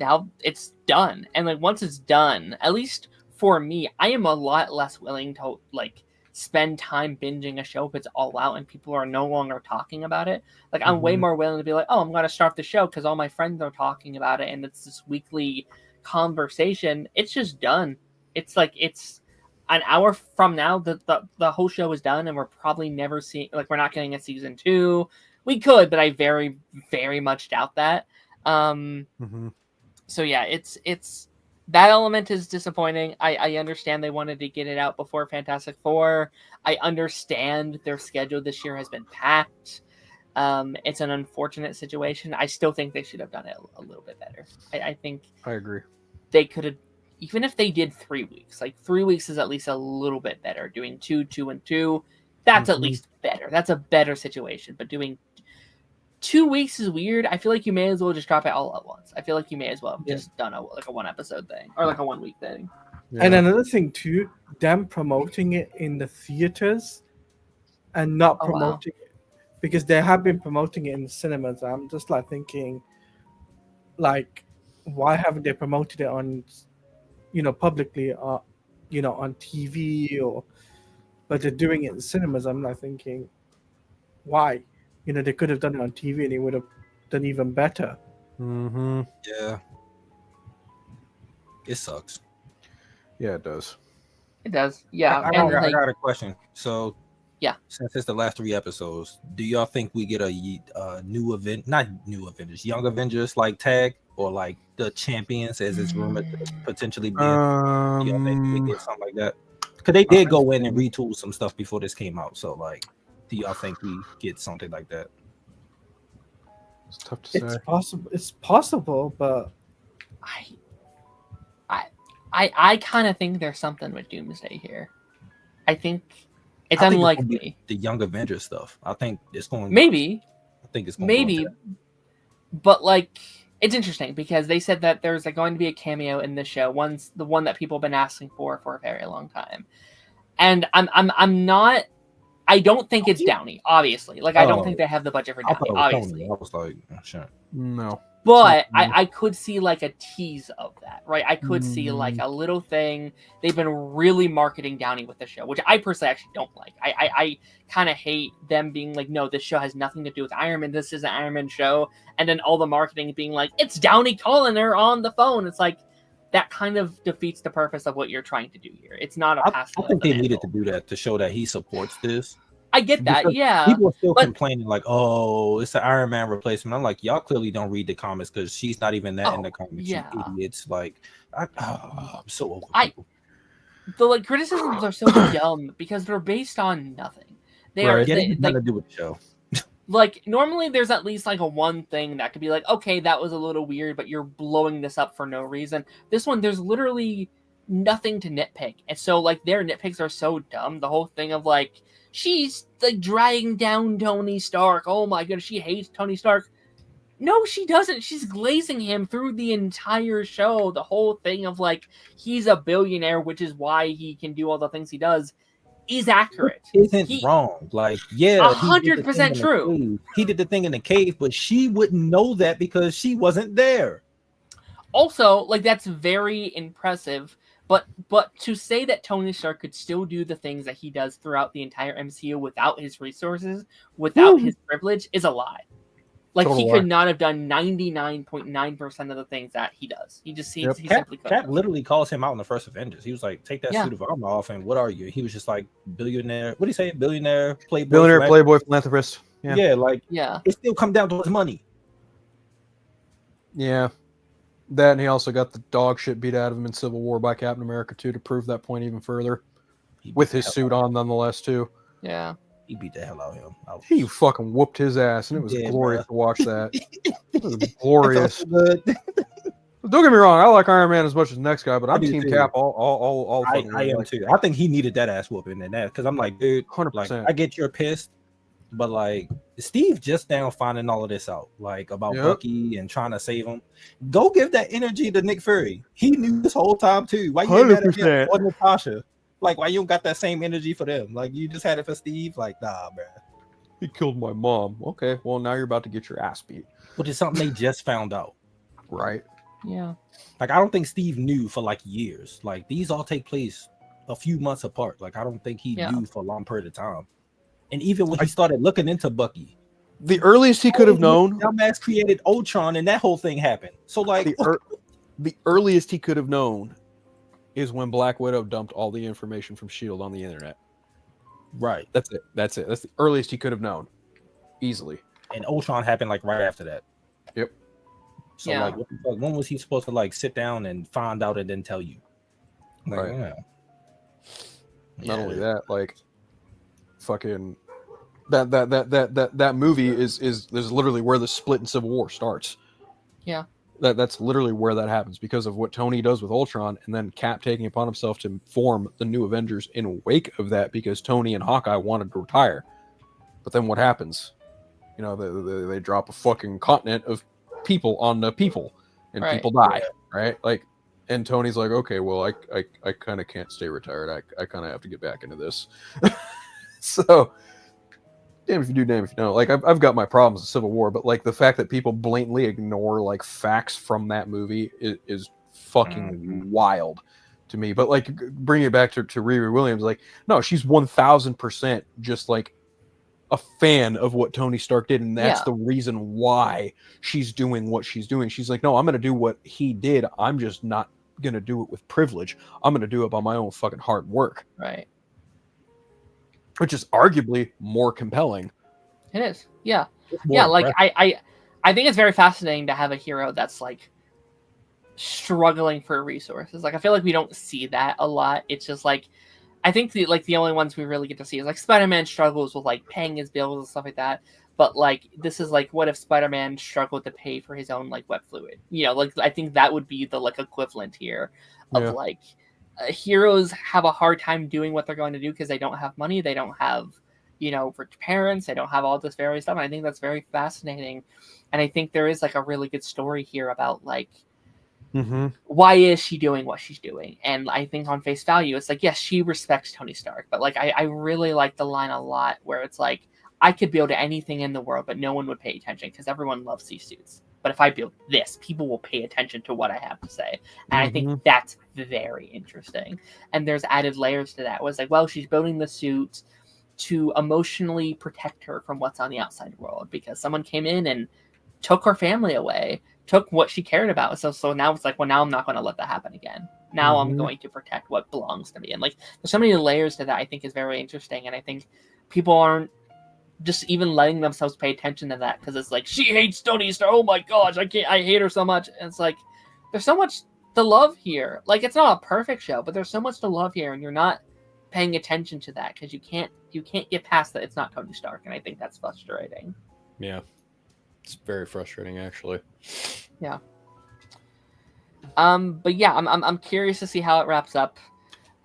now it's done. And like once it's done, at least for me, I am a lot less willing to like spend time binging a show if it's all out and people are no longer talking about it. Like I'm way more willing to be like, oh, I'm going to start the show because all my friends are talking about it and it's this weekly conversation. It's just done. It's like it's an hour from now the whole show is done and we're probably never seeing, like we're not getting a season 2. We could, but I very, very much doubt that. So yeah, it's that element is disappointing. I understand they wanted to get it out before Fantastic Four. I understand their schedule this year has been packed. It's an unfortunate situation. I still think they should have done it a little bit better. I think I agree. They could have, even if they did 3 weeks, like 3 weeks is at least a little bit better. Doing 2, 2, and 2, that's at least better. That's a better situation. But doing 2 weeks is weird. I feel like you may as well just drop it all at once. I feel like you may as well have just done a 1 episode thing or like a 1 week thing. Yeah. And another thing too, them promoting it in the theaters and not promoting it, because they have been promoting it in the cinemas. I'm just like thinking, like, why haven't they promoted it on, publicly, on TV but they're doing it in cinemas. I'm like thinking, why? They could have done it on TV and it would have done even better. Yeah. It sucks. Yeah, it does. It does. Yeah. I got a question. So, since it's the last 3 episodes, do y'all think we get a new event, not new Avengers, Young Avengers like tag, or like the Champions as it's rumored to potentially be? Do y'all think we get something like that? Because they did go in and retool some stuff before this came out. So, like, do y'all think we get something like that? It's tough to say. It's possible. It's possible, but I kind of think there's something with Doomsday here. I think it's unlikely. The Young Avengers stuff. I think it's going. Maybe. I think it's going. Maybe. But like, it's interesting because they said that there's going to be a cameo in this show. The one that people have been asking for a very long time, and I'm not I don't think it's Downey, obviously. Like, I don't think they have the budget for Downey, obviously. I was like, oh, shit. No. But I could see like a tease of that, right? I could see like a little thing. They've been really marketing Downey with the show, which I personally actually don't like. I kind of hate them being like, no, this show has nothing to do with Iron Man. This is an Iron Man show. And then all the marketing being like, it's Downey calling her on the phone. It's like, that kind of defeats the purpose of what you're trying to do here. It's not a pass. I think they needed to do that to show that he supports this. I get that, yeah. People are still complaining like, "Oh, it's an Iron Man replacement." I'm like, y'all clearly don't read the comics because she's not even that in the comics. Yeah. You idiots! Like, I'm so over people. The like criticisms are so dumb because they're based on nothing. They are nothing to do with the show. Like normally, there's at least like a one thing that could be like, okay, that was a little weird, but you're blowing this up for no reason. This one, there's literally nothing to nitpick, and so like their nitpicks are so dumb. The whole thing of like, she's like dragging down Tony Stark. Oh my goodness, she hates Tony Stark. No, she doesn't. She's glazing him through the entire show. The whole thing of like, he's a billionaire, which is why he can do all the things he does, is accurate. Isn't wrong. Like, yeah, 100% true. He did the thing in the cave, but she wouldn't know that because she wasn't there. Also, like, that's very impressive. But to say that Tony Stark could still do the things that he does throughout the entire MCU without his resources, without his privilege, is a lie. Like, he could not have done 99.9% of the things that he does. He just he simply couldn't. Cap literally calls him out in the first Avengers. He was like, take that suit of armor off, and what are you? He was just like, billionaire. What did he say? Billionaire, playboy. Playboy, philanthropist. Yeah, it still come down to his money. Yeah. That, and he also got the dog shit beat out of him in Civil War by Captain America, too, to prove that point even further. With his suit on, nonetheless, too. Yeah. He beat the hell out of him. He fucking whooped his ass, and it was glorious to watch that. It was glorious. Don't get me wrong, I like Iron Man as much as the next guy, but I'm Team Cap all I am too. I think he needed that ass whooping in that, because I'm like, dude, 100%. Like, I get you're pissed, but like, Steve just now finding all of this out, like about Bucky and trying to save him. Go give that energy to Nick Fury. He knew this whole time too. Why you mad at him or Natasha? Like, why you don't got that same energy for them? Like, you just had it for Steve? Like, nah, bro. He killed my mom. Okay, well, now you're about to get your ass beat. Which is something they just found out. Right. Yeah. Like, I don't think Steve knew for, like, years. Like, these all take place a few months apart. Like, I don't think he knew for a long period of time. And even when he started looking into Bucky. The earliest he could have known. Dumbass created Ultron, and that whole thing happened. So, like... The earliest he could have known is when Black Widow dumped all the information from S.H.I.E.L.D. on the internet. Right. That's it. That's the earliest he could have known. Easily. And Ultron happened like right after that. Yep. So like, what the fuck, when was he supposed to like sit down and find out and then tell you? Like, right. Not only that, like fucking that movie is literally where the split in Civil War starts. Yeah. That's literally where that happens because of what Tony does with Ultron, and then Cap taking upon himself to form the new Avengers in wake of that because Tony and Hawkeye wanted to retire. But then what happens? You know, they drop a fucking continent of people on the people, and people die, right? Like, and Tony's like, okay, well, I kind of can't stay retired. I kind of have to get back into this. So, damn if you do, damn if you don't. Like, I've got my problems with Civil War, but like the fact that people blatantly ignore like facts from that movie is fucking wild to me. But like, bring it back to Riri Williams, like, no, she's 1000% just like a fan of what Tony Stark did, and that's the reason why she's doing what she's doing. She's like, no, I'm gonna do what he did. I'm just not gonna do it with privilege. I'm gonna do it by my own fucking hard work. Right. Which is arguably more compelling. It is. Yeah. Yeah, like I think it's very fascinating to have a hero that's like struggling for resources. Like, I feel like we don't see that a lot. It's just like, I think the only ones we really get to see is like Spider-Man struggles with like paying his bills and stuff like that. But like, this is like, what if Spider-Man struggled to pay for his own like web fluid? You know, like, I think that would be the like equivalent here of like, heroes have a hard time doing what they're going to do because they don't have money, they don't have, you know, rich parents, they don't have all this various stuff. And I think that's very fascinating, and I think there is like a really good story here about like Why is she doing what she's doing? And I think on face value, it's like, yes, she respects Tony Stark, but like I really like the line a lot where it's like, I could build anything in the world, but no one would pay attention because everyone loves these suits. But if I build this, people will pay attention to what I have to say. And I think that's very interesting. And there's added layers to that. It was like, well, she's building the suit to emotionally protect her from what's on the outside world because someone came in and took her family away, took what she cared about. So now it's like, well, now I'm not going to let that happen again. Now I'm going to protect what belongs to me. And like, there's so many layers to that I think is very interesting. And I think people aren't just even letting themselves pay attention to that because it's like, she hates Tony Stark. Oh my gosh, I hate her so much. And it's like, there's so much to love here. Like, it's not a perfect show, but there's so much to love here, and you're not paying attention to that because you can't get past that it's not Tony Stark, and I think that's frustrating. Yeah, it's very frustrating actually. Yeah. But yeah, I'm curious to see how it wraps up.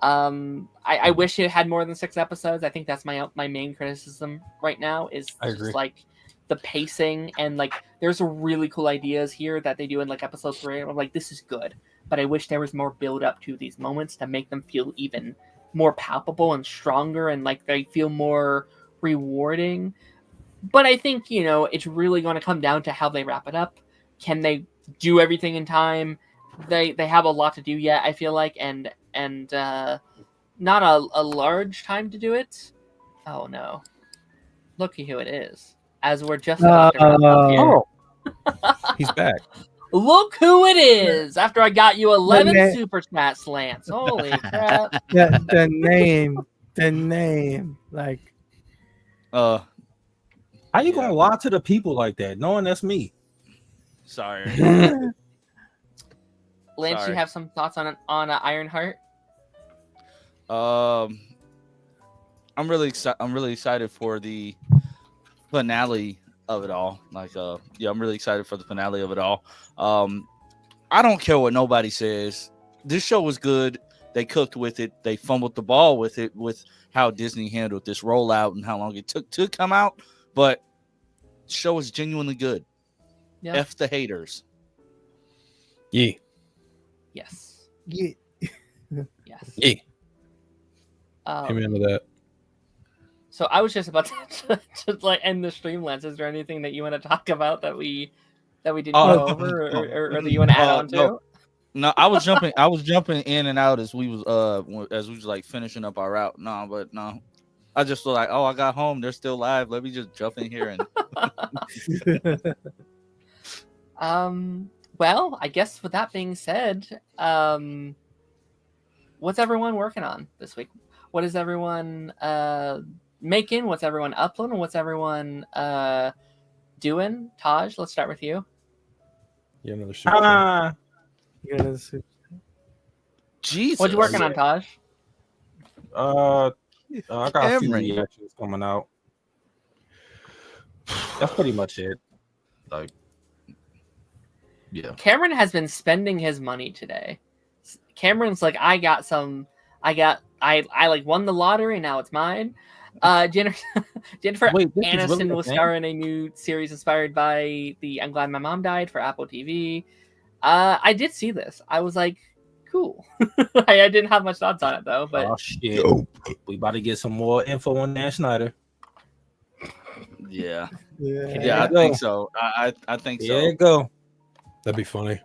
I wish it had more than 6 episodes. I think that's my main criticism right now is just like the pacing, and like there's really cool ideas here that they do in like episode 3. I'm like, this is good, but I wish there was more build up to these moments to make them feel even more palpable and stronger, and like they feel more rewarding. But I think, it's really going to come down to how they wrap it up. Can they do everything in time? They have a lot to do yet, I feel like, and not a large time to do it. Oh no, looky who it is. As we're just about to wrap up here. He's back. Look who it is! After I got you 11 super chats, Lance. Holy crap! The name, like, how you gonna lie to the people like that, knowing that's me? Sorry. Lance, you have some thoughts on Ironheart? I'm really excited for the finale of it all. Like, I'm really excited for the finale of it all. I don't care what nobody says. This show was good. They cooked with it. They fumbled the ball with it, with how Disney handled this rollout and how long it took to come out. But the show is genuinely good. Yeah. F the haters. Yeah. Yes. Yeah. Yes. Yeah. Amen to that. So I was just about to like end the stream, Lance. Is there anything that you want to talk about that we didn't go over, or that you want to add on to? No, I was jumping in and out as we was like finishing up our route. No. I just feel like, oh, I got home. They're still live. Let me just jump in here and. Well, I guess with that being said, what's everyone working on this week? What is everyone making? What's everyone uploading? What's everyone doing? Taj, let's start with you. Yeah, another super. Jesus. What you working on, Taj? I got a few reactions coming out. That's pretty much it. Like, yeah. Cameron has been spending his money today. Cameron's like, I like won the lottery, now it's mine. Jennifer Aniston really will star in a new series inspired by the I'm Glad My Mom Died for Apple TV. I did see this. I was like, cool. I didn't have much thoughts on it though, but oh shit, we about to get some more info on Dan Snyder. Yeah, I think so. I think so. There you go. That'd be funny.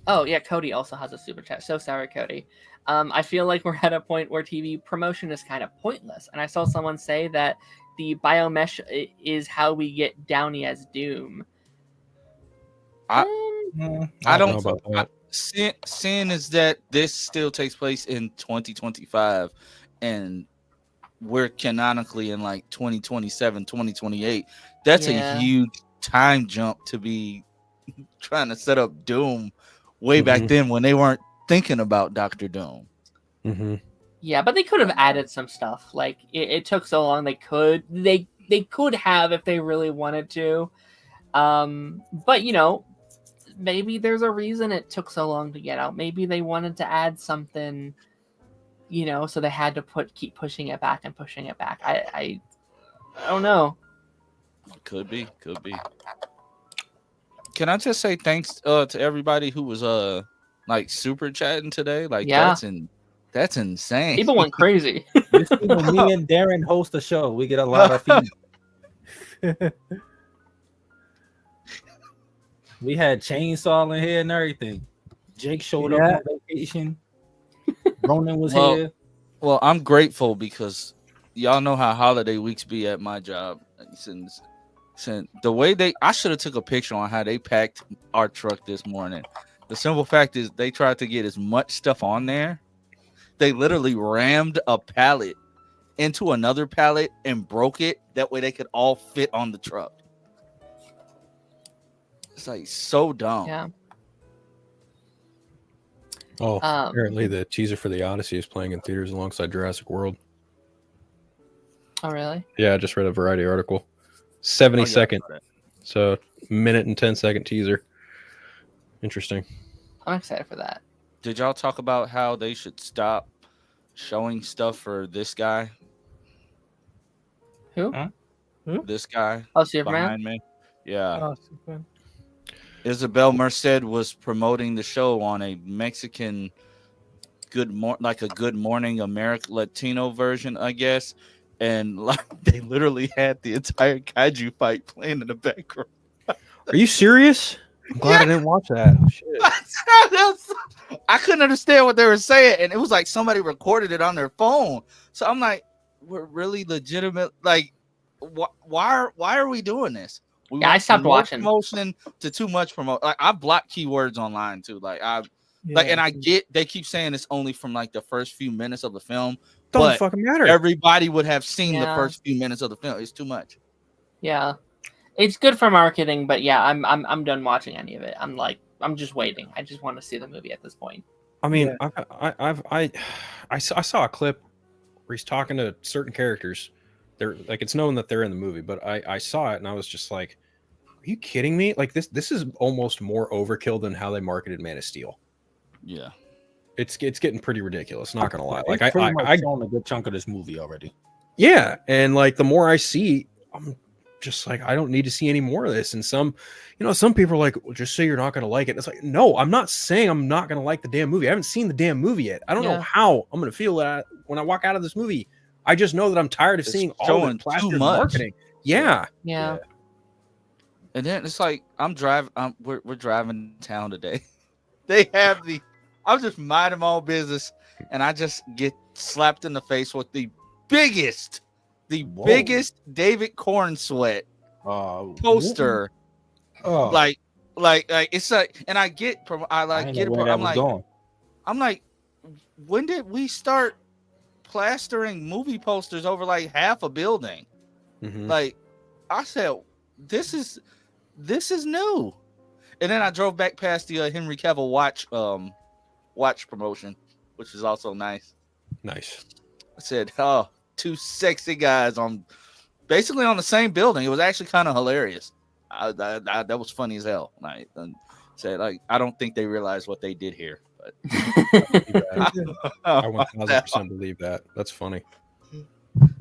Oh yeah, Cody also has a super chat. So sorry, Cody. I feel like we're at a point where TV promotion is kind of pointless. And I saw someone say that the biomesh is how we get Downey as Doom. I don't know about that. Seeing is that this still takes place in 2025 and we're canonically in like 2027, 2028. That's a huge time jump to be trying to set up Doom way back then when they weren't thinking about Dr. Doom. Yeah, but they could have added some stuff. Like it took so long. They could have if they really wanted to. But maybe there's a reason it took so long to get out. Maybe they wanted to add something, so they had to keep pushing it back and pushing it back. I don't know. Could be. can I just say thanks to everybody who was like super chatting today? Like that's insane. People went crazy. This is when me and Darren host the show. We get a lot of feedback. We had Chainsaw in here and everything. Jake showed up on vacation. Ronan was here. Well, I'm grateful because y'all know how holiday weeks be at my job. Since the way I should have took a picture on how they packed our truck this morning. The simple fact is they tried to get as much stuff on there. They literally rammed a pallet into another pallet and broke it. That way they could all fit on the truck. It's like so dumb. Yeah. Oh, apparently the teaser for the Odyssey is playing in theaters alongside Jurassic World. Oh, really? Yeah, I just read a Variety article. 70-second. So, minute and 10-second teaser. Interesting. I'm excited for that. Did y'all talk about how they should stop showing stuff for this guy? Who? Huh? This guy. Oh, Superman? Behind me. Yeah. Oh, Superman. Isabel Merced was promoting the show on a Mexican Good Morning America Latino version, I guess. And like they literally had the entire kaiju fight playing in the background. Are you serious? I'm glad I didn't watch that. Oh, shit. I couldn't understand what they were saying, and it was like somebody recorded it on their phone. So I'm like, we're really legitimate. Like, why are we doing this? I stopped watching. Promotion to too much promotion. Like I block keywords online too. Like and I get they keep saying it's only from like the first few minutes of the film. Don't fucking matter. Everybody would have seen the first few minutes of the film. It's too much. Yeah, it's good for marketing, but yeah, I'm done watching any of it. I'm just waiting. I just want to see the movie at this point. I mean, I saw a clip where he's talking to certain characters. They're like, it's known that they're in the movie, but I saw it and I was just like, are you kidding me? Like this is almost more overkill than how they marketed Man of Steel. Yeah. It's getting pretty ridiculous, not gonna lie. Like I own a good chunk of this movie already. Yeah, and like the more I see, I'm just like, I don't need to see any more of this. And some people are like, well, just say you're not gonna like it. It's like, no, I'm not saying I'm not gonna like the damn movie. I haven't seen the damn movie yet. I don't know how I'm gonna feel that when I walk out of this movie. I just know that I'm tired of seeing all the plastered marketing. Yeah. And then it's like we're driving to town today. They have I'm just minding my own business, and I just get slapped in the face with the biggest David Corn sweat poster. Like it's like, and I get I'm like, when did we start plastering movie posters over like half a building? Mm-hmm. Like I said, this is new. And then I drove back past the Henry Cavill watch promotion, which is also nice. Nice. I said, oh, two sexy guys basically on the same building. It was actually kind of hilarious. That was funny as hell. I said, like, I don't think they realized what they did here. But I 1000% believe that. That's funny.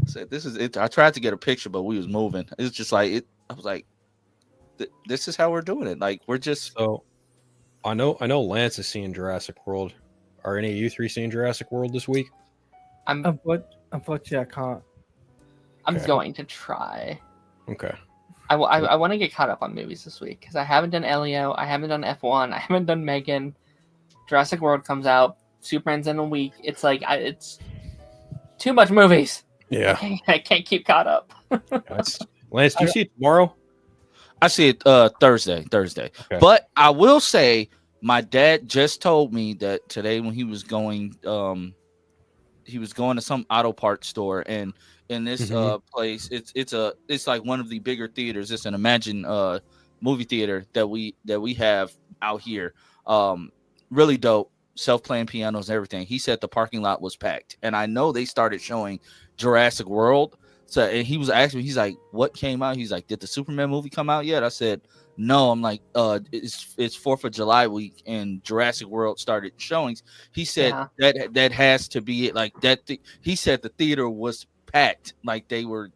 Said this is it. I tried to get a picture, but we was moving. It's just like it. I was like, this is how we're doing it. Like we're just. So, I know Lance is seeing Jurassic World. Are any of you three seeing Jurassic World this week? Unfortunately, I can't. I'm going to try. Okay. I want to get caught up on movies this week because I haven't done Elio, I haven't done F1, I haven't done Megan. Jurassic World comes out, Superman's in a week. It's like it's too much movies. Yeah, I can't keep caught up. Lance, do you see it tomorrow? I see it Thursday. Okay. But I will say, my dad just told me that today when he was going to some auto parts store, and in this place, it's like one of the bigger theaters. It's an Imagine movie theater that we have out here. Really dope, self-playing pianos and everything. He said the parking lot was packed, and I know they started showing Jurassic World. So, and he was asking me, he's like, what came out? He's like, did the Superman movie come out yet? I said, no. I'm like, it's 4th of July week and Jurassic World started showings. He said that has to be it. Like that. He said the theater was packed. Like they were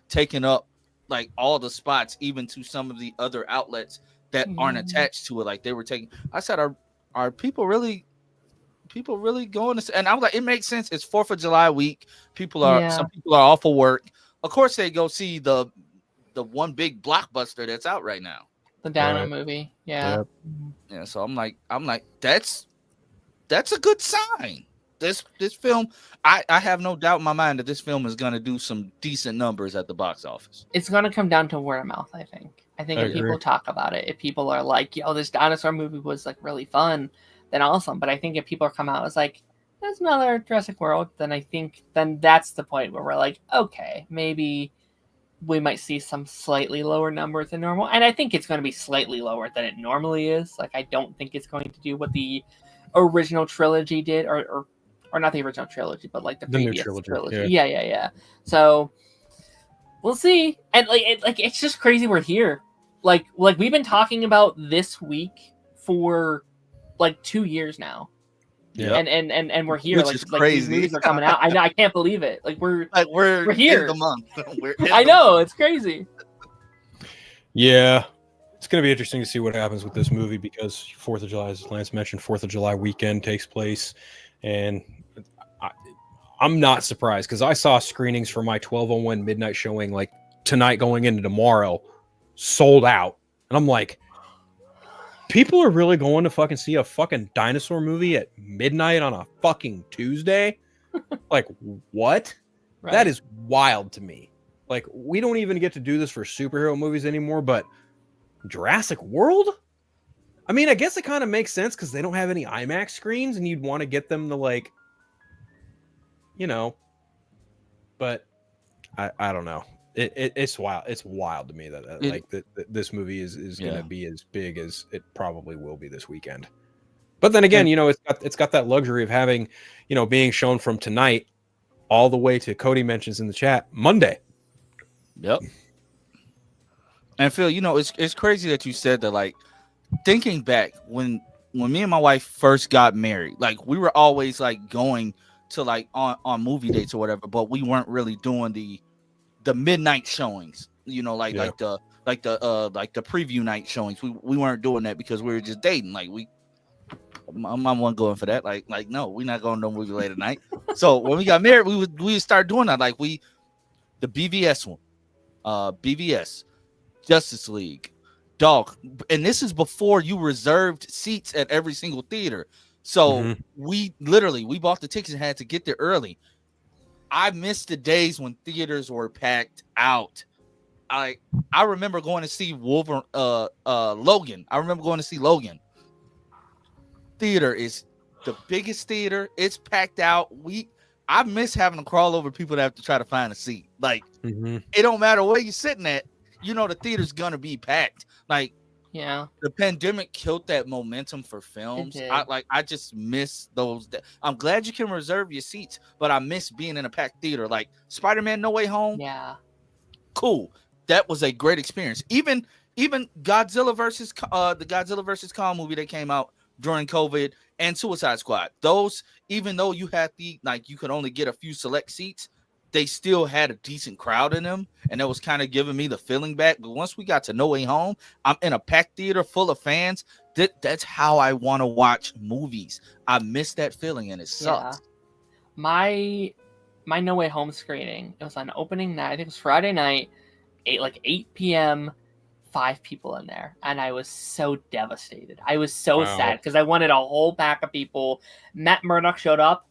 taking up like all the spots, even to some of the other outlets that aren't attached to it. Like they were taking. I said, are people really going to? And I was like, it makes sense. It's 4th of July week. Some people are off of work. Of course, they go see the one big blockbuster that's out right now. The Dino movie. Yeah. Yeah. So I'm like, that's a good sign. This film, I have no doubt in my mind that this film is going to do some decent numbers at the box office. It's going to come down to word of mouth, I think. I think if people talk about it, if people are like, yo, this dinosaur movie was like really fun, then awesome. But I think if people come out as like, there's another Jurassic World, then that's the point where we're like, okay, maybe we might see some slightly lower numbers than normal. And I think it's going to be slightly lower than it normally is. Like, I don't think it's going to do what the original trilogy did, or not the original trilogy, but like the previous trilogy. Yeah. So we'll see. And it's just crazy we're here. Like we've been talking about this week for like 2 years now. Yeah. And we're here. Which is crazy. These movies are coming out. I can't believe it. We're here. In the month. I know, it's crazy. Yeah. It's going to be interesting to see what happens with this movie because 4th of July, as Lance mentioned, 4th of July weekend takes place. And I'm not surprised because I saw screenings for my 12:01 midnight showing like tonight going into tomorrow sold out. And I'm like, people are really going to fucking see a fucking dinosaur movie at midnight on a fucking Tuesday? Like, what? Right. That is wild to me. Like, we don't even get to do this for superhero movies anymore, but Jurassic World? I mean, I guess it kind of makes sense because they don't have any IMAX screens and you'd want to get them to, like, you know, but I don't know. It's wild. It's wild to me that this movie is going to be as big as it probably will be this weekend. But then again, you know, it's got that luxury of having, you know, being shown from tonight all the way to Cody mentions in the chat Monday. Yep. And Phil, you know, it's crazy that you said that. Like, thinking back when me and my wife first got married, like we were always like going to like on movie dates or whatever, but we weren't really doing the midnight showings, you know, like the preview night showings. We weren't doing that because we were just dating. Like my mom wasn't going for that. Like no, we're not going to no movie late at night. So when we got married, we would start doing that. Like the BVS one, BVS, Justice League, Dog, and this is before you reserved seats at every single theater. So we bought the tickets and had to get there early. I missed the days when theaters were packed out. I remember going to see Logan. I remember going to see Logan. Theater is the biggest theater. It's packed out. I miss having to crawl over people that have to try to find a seat. Like it don't matter where you're sitting at. You know the theater's gonna be packed. Like, yeah, the pandemic killed that momentum for films. I just miss those. I'm glad you can reserve your seats, but I miss being in a packed theater. Like Spider-Man: No Way Home. Yeah, cool. That was a great experience. Even Godzilla versus the Godzilla versus Kong movie that came out during COVID and Suicide Squad. Those, even though you had you could only get a few select seats, they still had a decent crowd in them, and that was kind of giving me the feeling back. But once we got to No Way Home, I'm in a packed theater full of fans. That's how I want to watch movies. I miss that feeling, and it sucks. Yeah. My No Way Home screening, it was on opening night. I think it was Friday night, 8 p.m., 5 people in there, and I was so devastated. I was so sad because I wanted a whole pack of people. Matt Murdock showed up.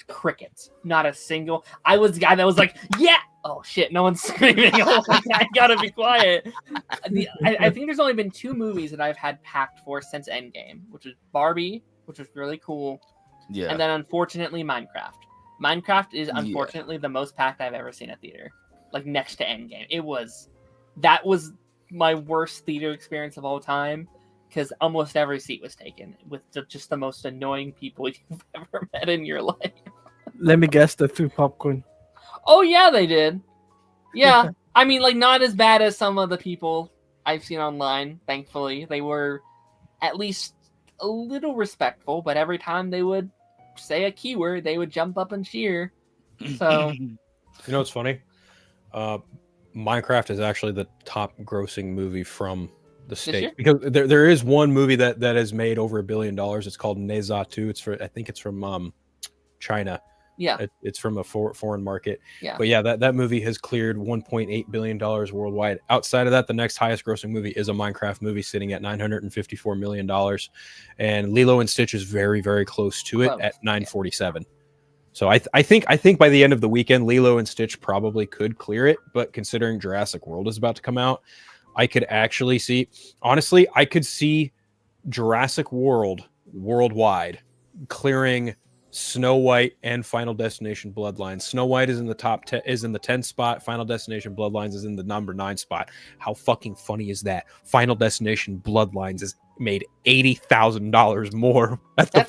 Crickets, not a single. I was the guy that was like, yeah, oh shit, no one's screaming. I gotta be quiet. I think there's only been 2 movies that I've had packed for since Endgame, which was Barbie, which was really cool, and then unfortunately Minecraft is unfortunately the most packed I've ever seen a theater, like next to Endgame. That was my worst theater experience of all time, because almost every seat was taken with just the most annoying people you've ever met in your life. Let me guess, they threw popcorn. Oh, yeah, they did. Yeah. I mean, like, not as bad as some of the people I've seen online, thankfully. They were at least a little respectful, but every time they would say a keyword, they would jump up and cheer. So, you know what's funny? Minecraft is actually the top grossing movie from the state, because there is one movie that has made over $1 billion. It's called Neza 2. I think it's from China. Yeah, it's from a foreign market. Yeah, but yeah, that movie has cleared $1.8 billion worldwide. Outside of that, the next highest grossing movie is a Minecraft movie, sitting at $954 million, and Lilo and Stitch is very, very close to it at 947. So I think by the end of the weekend, Lilo and Stitch probably could clear it. But considering Jurassic World is about to come out, I could actually see, honestly, I could see Jurassic World worldwide clearing Snow White and Final Destination Bloodlines. Snow White is in the top 10, is in the 10th spot. Final Destination Bloodlines is in the number 9 spot. How fucking funny is that? Final Destination Bloodlines is made $80,000 more at the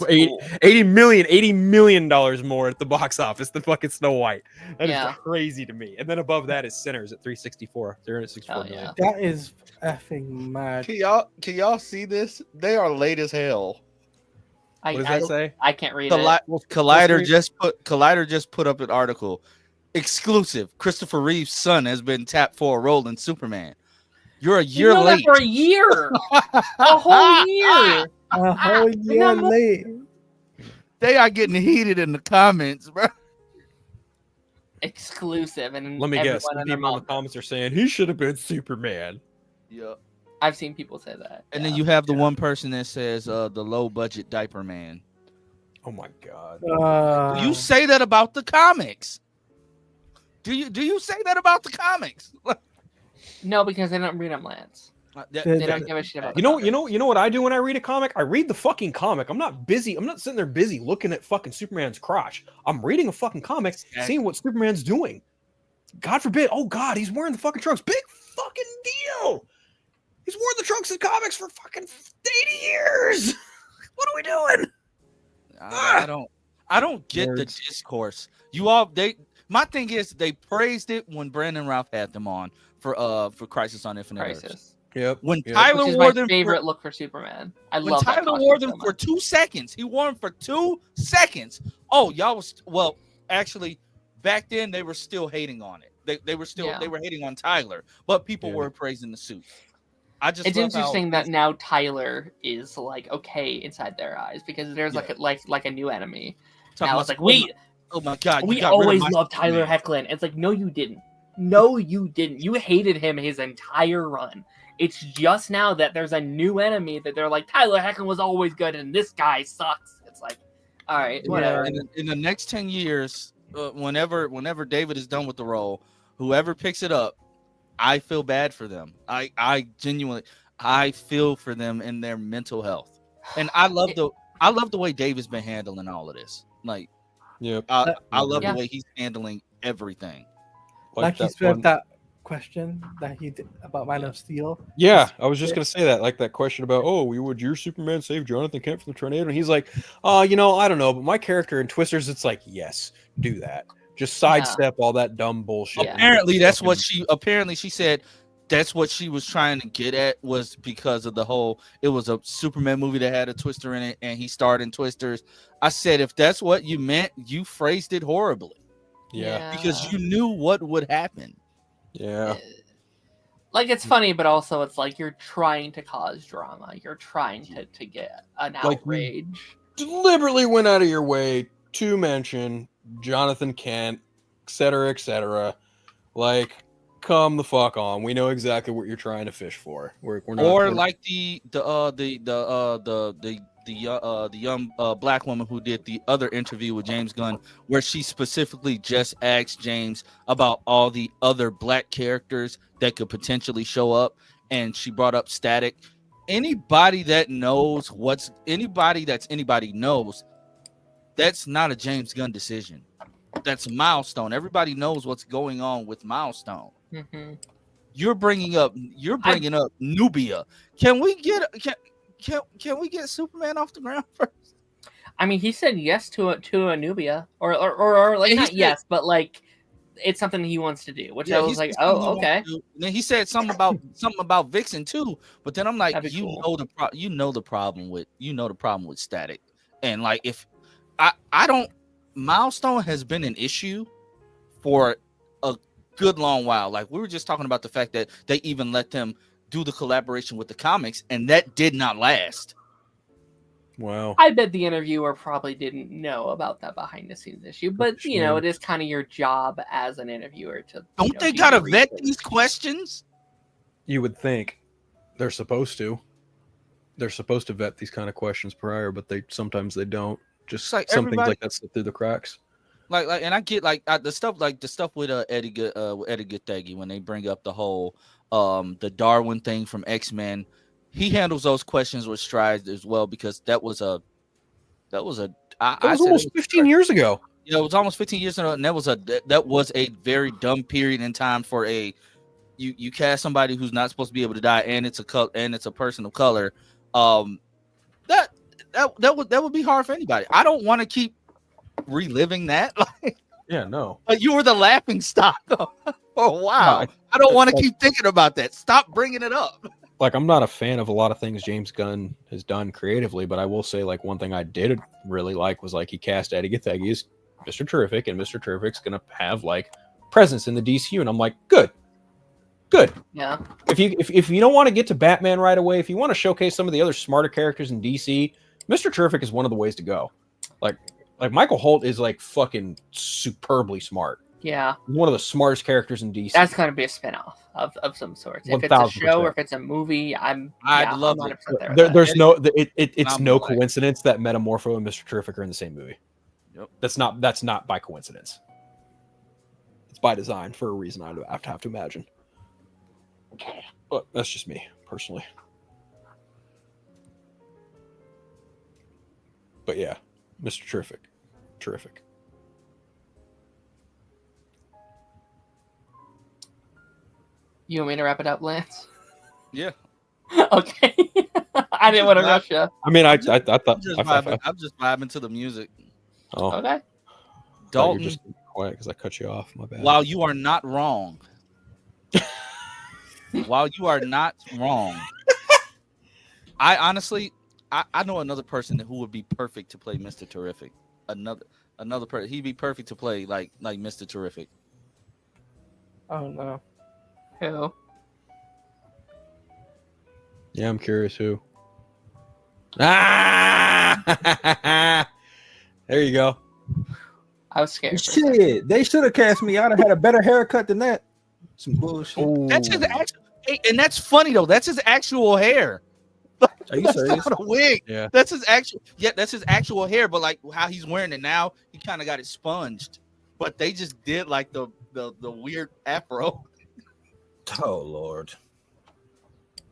$80 million more at the box office than fucking Snow White. That is crazy to me. And then above that is Sinners at 364 million. That is effing mad. Can y'all see this? They are late as hell. What does that say? I can't read it. Collider just put up an article. Exclusive. Christopher Reeve's son has been tapped for a role in Superman. You're a year late. For a year. A whole year. A whole year late. They are getting heated in the comments, bro. Exclusive. And let me guess. People in the comments are saying he should have been Superman. Yeah. I've seen people say that. And then you have the one person that says the low budget diaper man. Oh my god. Do you say that about the comics? Do you say that about the comics? No, because they don't read them, Lance. They don't give a shit about you know what I do when I read a comic? I read the fucking comic. I'm not sitting there busy looking at fucking Superman's crotch. I'm reading a fucking comic, seeing what Superman's doing. God forbid. Oh god, he's wearing the fucking trunks. Big fucking deal. He's worn the trunks in comics for fucking 80 years. What are we doing? I don't get the discourse. My thing is they praised it when Brandon Routh had them on for Crisis on Infinite Earths. Yep. When Tyler wore them, favorite look for Superman. When Tyler wore them for 2 seconds, he wore them for 2 seconds. Oh, y'all was actually back then they were still hating on it. They were hating on Tyler, but people were praising the suit. It's interesting that now Tyler is like okay inside their eyes because there's like a new enemy. Now it's like oh my god, we always loved Tyler Hoechlin. It's like no, you didn't. No, you didn't. You hated him his entire run. It's just now that there's a new enemy that they're like Tyler Hoechlin was always good and this guy sucks. It's like, all right, whatever. In the next 10 years, whenever David is done with the role, whoever picks it up, I feel bad for them. I genuinely feel for them in their mental health, and I love the way David's been handling all of this. Like, I love the way he's handling everything. Like he said that question that he did about Man of Steel. Yeah, I was just gonna say that. Like that question about, would your Superman save Jonathan Kent from the tornado? And he's like, I don't know, but my character in Twisters, it's like, yes, do that. Just sidestep all that dumb bullshit. Yeah. Apparently, that's what she said. That's what she was trying to get at, was because of the whole. It was a Superman movie that had a Twister in it, and he starred in Twisters. I said, if that's what you meant, you phrased it horribly. Yeah, because you knew what would happen. Yeah. Like it's funny, but also it's like you're trying to cause drama. You're trying to get an outrage. Deliberately went out of your way to mention Jonathan Kent, etc., etc. Like, come the fuck on. We know exactly what you're trying to fish for. We're not, like the young black woman who did the other interview with James Gunn, where she specifically just asked James about all the other black characters that could potentially show up, and she brought up Static. Anybody knows, that's not a James Gunn decision. That's Milestone. Everybody knows what's going on with Milestone. Mm-hmm. You're bringing up Nubia. Can we get Superman off the ground first? I mean, he said yes to a Nubia, or like not yes, but like it's something he wants to do. Which I was like, oh, okay. And then he said something about Vixen too. But then I'm like, you know the problem with Static, and like if I don't, Milestone has been an issue for good long while. Like we were just talking about the fact that they even let them do the collaboration with the comics, and that did not last. Wow. I bet the interviewer probably didn't know about that behind the scenes issue, but you know, it is kind of your job as an interviewer to. Don't they gotta vet these questions? You would think they're supposed to. They're supposed to vet these kind of questions prior, but sometimes they don't. Just like some things like that slip through the cracks. Like, and I get the stuff with Eddie Goodthegi when they bring up the whole the Darwin thing from X-Men. He handles those questions with strides as well, because that was almost 15 years ago. Yeah, it was almost 15 years ago, and that was a very dumb period in time for you cast somebody who's not supposed to be able to die, and it's a person of color. That would be hard for anybody. I don't want to keep reliving that. Yeah, no. But you were the laughing stock for a while. No, I don't want to keep thinking about that. Stop bringing it up. Like, I'm not a fan of a lot of things James Gunn has done creatively, but I will say, like, one thing I did really like was, like, he cast Eddie Goodthegi as Mr. Terrific, and Mr. Terrific's gonna have, like, presence in the DCU, and I'm like, good. Yeah. If you don't want to get to Batman right away, if you want to showcase some of the other smarter characters in DC, Mr. Terrific is one of the ways to go. Like Michael Holt is like fucking superbly smart. Yeah. He's one of the smartest characters in DC. That's going to be a spinoff of some sort. If it's a show or if it's a movie, I'd love it. There's it's no coincidence that Metamorpho and Mr. Terrific are in the same movie. Yep. That's not by coincidence. It's by design for a reason. I have to imagine. But that's just me personally. But yeah, Mr. Terrific. You want me to wrap it up, Lance? Yeah. Okay. I didn't want to rush you. I mean, I thought I'm just vibing to the music. Oh, okay. Dalton, you're just quiet because I cut you off. My bad. While you are not wrong. I honestly, I know another person who would be perfect to play Mr. Terrific. Another person, he'd be perfect to play like Mr. Terrific. Oh no. Who? Yeah, I'm curious who. Ah! There you go. I was scared. Shit, they should have cast me. I'd have had a better haircut than that. Some bullshit. Ooh. That's his actual, and that's funny though. That's his actual hair. Are you serious? Not a wig. Yeah. That's his actual hair. But like how he's wearing it now, he kind of got it sponged. But they just did like the weird afro. Oh Lord.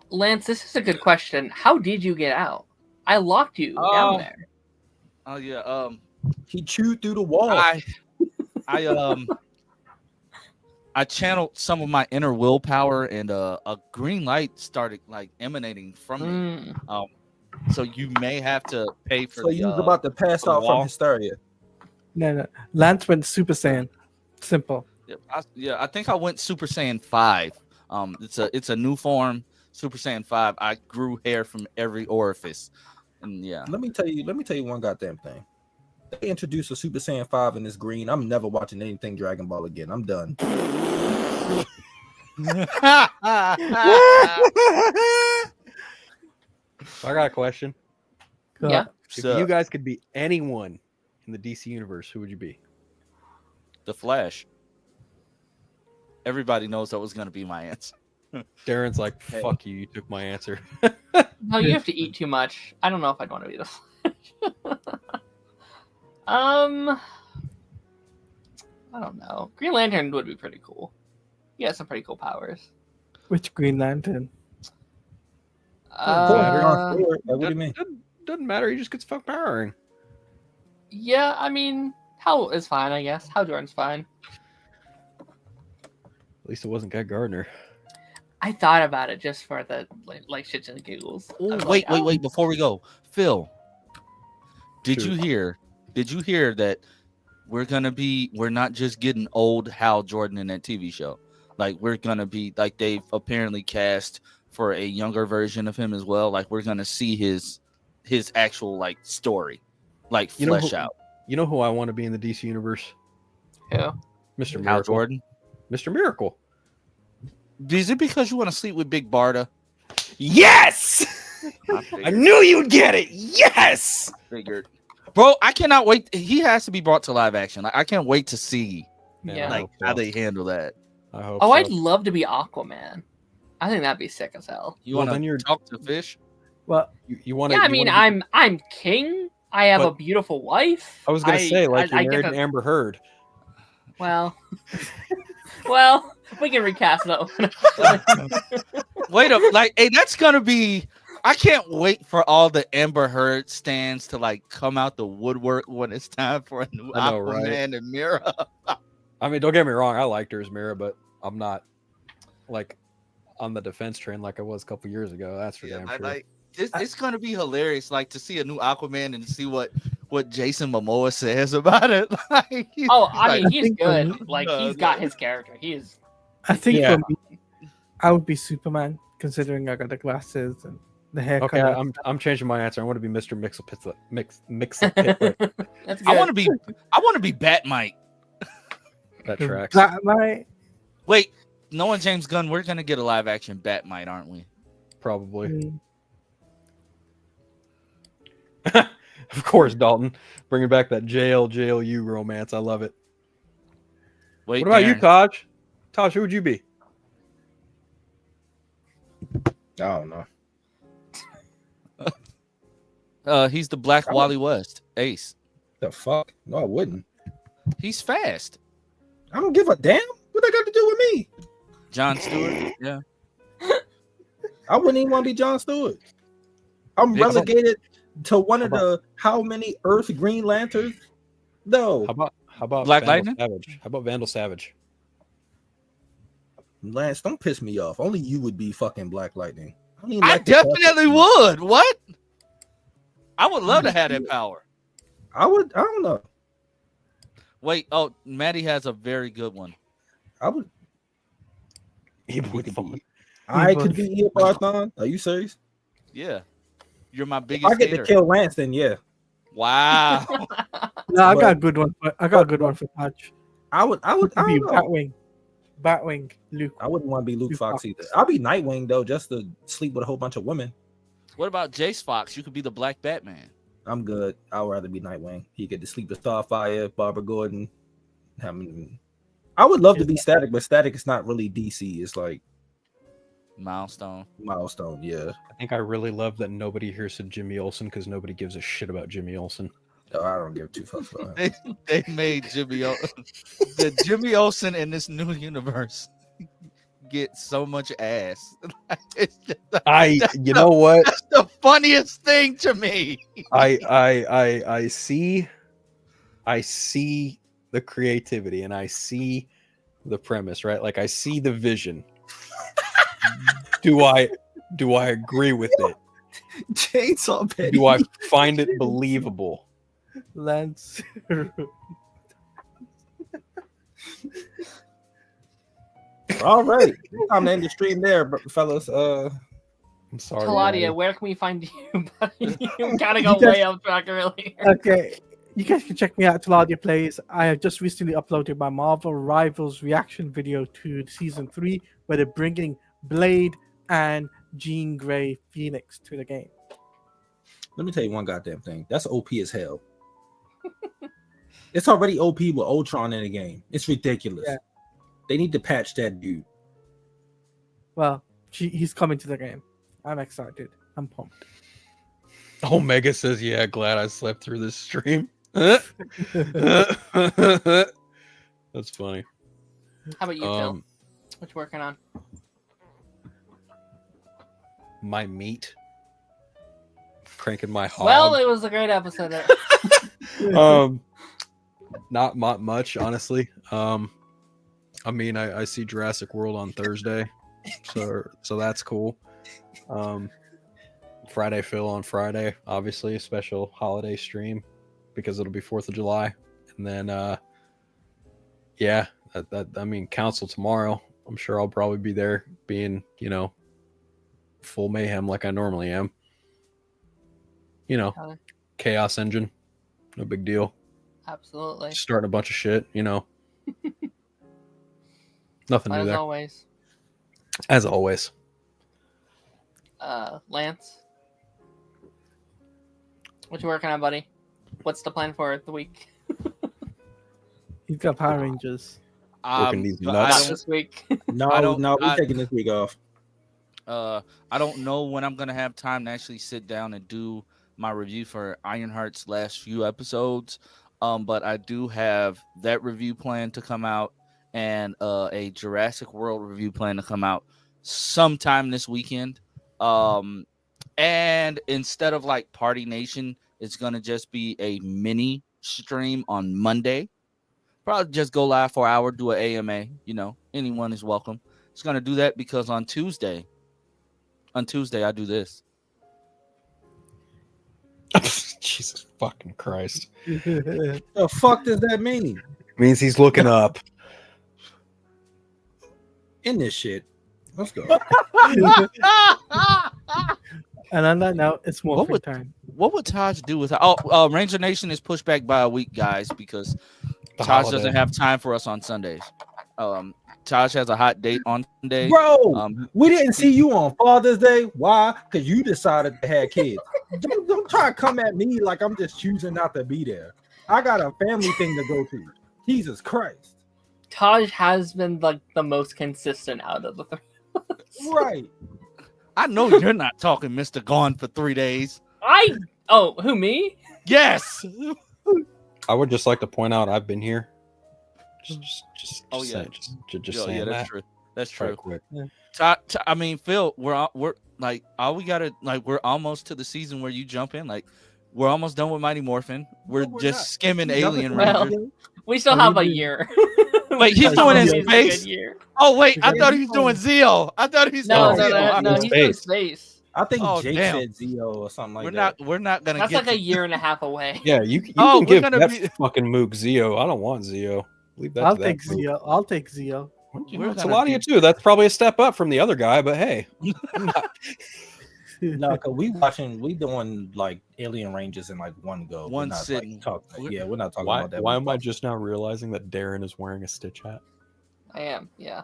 Lance, this is a good question. How did you get out? I locked you down there. Oh yeah. He chewed through the wall. I channeled some of my inner willpower, and a green light started like emanating from me. So you may have to pay for. So you was about to pass out from hysteria. No. Lance went Super Saiyan. Simple. I think I went Super Saiyan 5. It's a new form, Super Saiyan 5. I grew hair from every orifice, and yeah. Let me tell you one goddamn thing. They introduced a Super Saiyan 5 in this green. I'm never watching anything Dragon Ball again. I'm done. So I got a question. Yeah. If you guys could be anyone in the DC universe, who would you be? The Flash. Everybody knows that was going to be my answer. Darren's like, fuck you. You took my answer. No, you have to eat too much. I don't know if I'd want to be the Flash. I don't know. Green Lantern would be pretty cool. He has some pretty cool powers. Which Green Lantern? What do you mean? Doesn't matter. He just gets fuck powering. Yeah, I mean, Hal is fine, I guess. Hal Jordan's fine. At least it wasn't Guy Gardner. I thought about it just for the like shits and giggles. Ooh, wait. Before we go, Phil, did you hear that we're not just getting old Hal Jordan in that TV show? Like we're gonna be like they've apparently cast for a younger version of him as well. Like we're gonna see his actual like story, like flesh out. You know who I want to be in the DC universe? Who? Mr. Miracle. Hal Jordan. Mr. Miracle. Is it because you want to sleep with Big Barda? Yes! I knew you'd get it. Yes! Figured. Bro, I cannot wait. He has to be brought to live action. Like, I can't wait to see how they handle that. I hope so. I'd love to be Aquaman. I think that'd be sick as hell. You want to talk to fish? Well, you want to. Yeah, I mean, I'm king. I have a beautiful wife. I was gonna say, like, you're married to Amber Heard. Well, well, we can recast that one. Wait up, like, hey, that's gonna be. I can't wait for all the Amber Heard stands to like come out the woodwork when it's time for a new Aquaman and Mira. I mean, don't get me wrong, I liked her as Mira, but I'm not like on the defense train like I was a couple years ago. That's for damn sure. Like, it's gonna be hilarious, like to see a new Aquaman and see what Jason Momoa says about it. Like, I mean, he's good. Like, he's got his character. He is. I think for me, I would be Superman, considering I got the glasses and the haircut. Okay, I'm changing my answer. I want to be Mr. Mix-a-Pitler. I want to be Batmite. That tracks. Batmite. Wait, knowing James Gunn, we're gonna get a live action Batmite, aren't we? Probably. Of course, Dalton, bringing back that JLU romance. I love it. Wait, what about you, Taj? Taj, who would you be? I don't know. He's the Black Wally West, Ace. The fuck? No, I wouldn't. He's fast. I don't give a damn. What they got to do with me? Jon Stewart. Yeah. I wouldn't even want to be Jon Stewart. I'm relegated to one of the how many Earth Green Lanterns? No. How about Black Vandal Lightning? Savage? How about Vandal Savage? Lance, don't piss me off. Only you would be fucking Black Lightning. I definitely would. What? I would love to have that power. I don't know. Wait, Maddie has a very good one. I would. He would be. I could be Eobard. Are you serious? Yeah. You're my biggest. If I get to kill Lance, then yeah. Wow. No, I got a good one. I got a good one for Patch. I would be Batwing, Luke. I wouldn't want to be Luke Fox either. I'll be Nightwing though, just to sleep with a whole bunch of women. What about Jace Fox? You could be the Black Batman. I'm good. I'd rather be Nightwing. He get to sleep with Starfire, Barbara Gordon. I would love to be Static, but Static is not really DC. It's like Milestone, yeah. I think I really love that nobody here said Jimmy Olsen because nobody gives a shit about Jimmy Olsen. No, I don't give two fucks about him. They made Jimmy Olsen. The Jimmy Olsen in this new universe get so much ass. You know what? That's the funniest thing to me. I see the creativity and I see the premise, right? Like I see the vision. Do I agree with it? Chainsaw Petty. Do I find it believable? Lance. All right. I'm to end the stream there, fellas. I'm sorry. Claudia, where can we find you? You gotta go way off track earlier. Okay. You guys can check me out, Claudia Plays. I have just recently uploaded my Marvel Rivals reaction video to season 3, where they're bringing Blade and Jean Grey Phoenix to the game. Let me tell you one goddamn thing. That's OP as hell. It's already OP with Ultron in the game. It's ridiculous. Yeah. They need to patch that dude. Well, he's coming to the game. I'm excited. I'm pumped. Omega says, yeah, glad I slept through this stream. That's funny. How about you, Phil? What you working on? My meat. Cranking my hog. Well, it was a great episode. Not much, honestly. I mean, I see Jurassic World on Thursday, so that's cool. Friday Phil on Friday, obviously a special holiday stream because it'll be 4th of July, and then I mean, Council tomorrow. I'm sure I'll probably be there, being full mayhem like I normally am. Chaos Engine, no big deal. Absolutely. Starting a bunch of shit, Nothing new As there. always. As always. Lance, what you working on, buddy? What's the plan for the week? He's got Power Rangers. Working these but nuts. Not this week. We're taking this week off. I don't know when I'm gonna have time to actually sit down and do my review for Ironheart's last few episodes. But I do have that review plan to come out and a Jurassic World review plan to come out sometime this weekend. And instead of like Party Nation, it's gonna just be a mini stream on Monday. Probably just go live for an hour, do an AMA. You know, anyone is welcome. It's gonna do that because on Tuesday I do this. Jesus fucking Christ. The fuck does that mean? Means he's looking up. In this shit. Let's go. And on that note, it's morphing time. What would Taj do with Ranger Nation is pushed back by a week, guys, because Taj doesn't have time for us on Sundays. Taj has a hot date on Sunday. Bro, we didn't see you on Father's Day. Why? Because you decided to have kids. Don't try to come at me like I'm just choosing not to be there. I got a family thing to go to. Jesus Christ. Taj has been like the most consistent out of the three. Right. I know you're not talking Mr. Gone for 3 days. Who, me? Yes. I would just like to point out I've been here. Just saying that's that. true. That's true. Quick. I mean, Phil, we're like all we gotta we're almost to the season where you jump in. Like we're almost done with Mighty Morphin. We're just skimming Alien Rangers. We still have a year. Wait, he's doing in space. Oh wait, I thought he was doing Zeo. I thought he's doing Zeo. No, he's doing space. I think Jake said Zeo or something like that. We're not gonna. That's like a year and a half away. Yeah, you can give that fucking Mook Zeo. I don't want Zeo. Leave that. I'll take Zeo. I'll take Zeo. It's a lot of you too. That's probably a step up from the other guy, but hey. No, cause we doing like Alien Rangers in like one go. One sitting. We're not talking about that. Why am I just now realizing that Darren is wearing a Stitch hat? I am, yeah.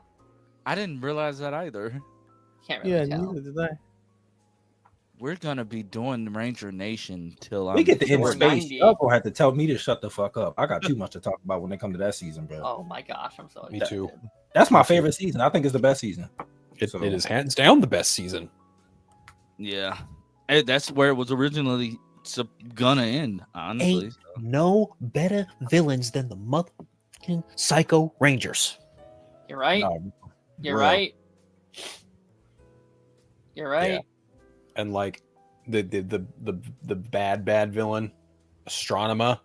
I didn't realize that either. Can't really tell. Neither did I. We're gonna be doing Ranger Nation till we get to end space. Y'all gonna have to tell me to shut the fuck up. I got too much to talk about when they come to that season, bro. Oh my gosh, I'm so excited. Me too. That's my favorite season. I think it's the best season. It is hands down the best season. Yeah, that's where it was originally gonna end. Honestly, Ain't no better villains than the motherfucking Psycho Rangers. You're right. You're right. You're right. Yeah. And like the bad villain, Astronema,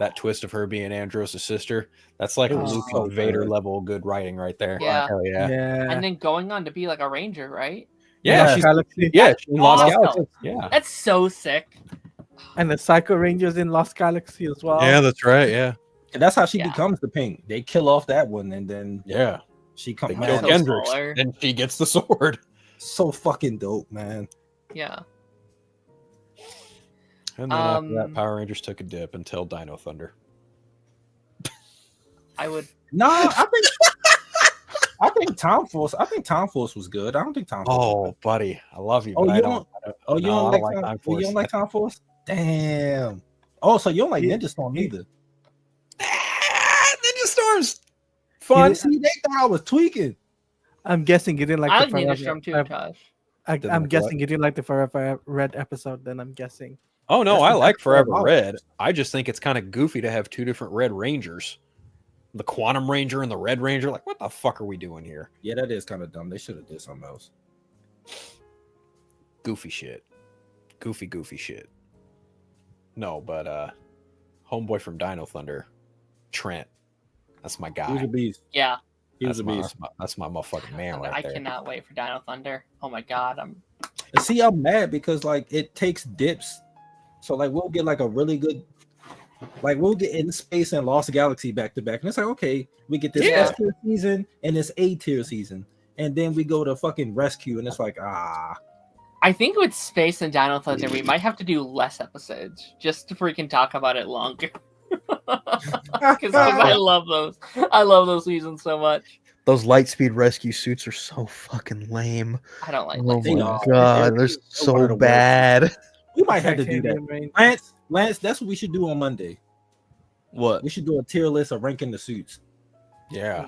that twist of her being Andros' sister, that's like a Luke and Vader level good writing right there. Yeah. Hell yeah. And then going on to be like a ranger, right? Yeah, she's in Lost Galaxy. Yeah. That's so sick. And the Psycho Rangers in Lost Galaxy as well. Yeah, that's right. Yeah. And that's how she becomes the Pink. They kill off that one and then she comes back. Kendricks, and she gets the sword. So fucking dope, man. Yeah. And then after that, Power Rangers took a dip until Dino Thunder. I would. No, I think Tom Force. I think Tom Force was good. I don't think Tom Force. Oh, buddy, I love you. Oh, but you don't like Time Force? You don't like Tom Force? Damn. Oh, so you don't like Ninja Storm either? Ninja Storm's fun. See, they thought I was tweaking. I'm guessing you didn't like. I like Ninja Storm too, Tosh. I'm guessing you didn't like the Forever Red episode. Then I'm guessing. Oh no, I like Forever Red. I just think it's kind of goofy to have two different Red Rangers. The Quantum Ranger and the Red Ranger. Like, what the fuck are we doing here? Yeah, that is kind of dumb. They should have did something else. Goofy shit. Goofy shit. No, but homeboy from Dino Thunder, Trent. That's my guy. He was a beast. Yeah. He was a beast. That's my motherfucking man right there. I cannot wait for Dino Thunder. Oh my god, See, I'm mad because like it takes dips. So like we'll get like a really good, like we'll get In Space and Lost Galaxy back to back, and it's like okay, we get this S tier season and this A tier season, and then we go to fucking Rescue, and it's like I think with Space and Dino Thunder, we might have to do less episodes just to freaking talk about it longer. Because I love those. I love those seasons so much. Those Lightspeed rescue suits are so fucking lame. I don't like. Oh Lightspeed. my god, they're so bad. We might have to do that. Lance, that's what we should do on Monday. What? We should do a tier list of ranking the suits. Yeah.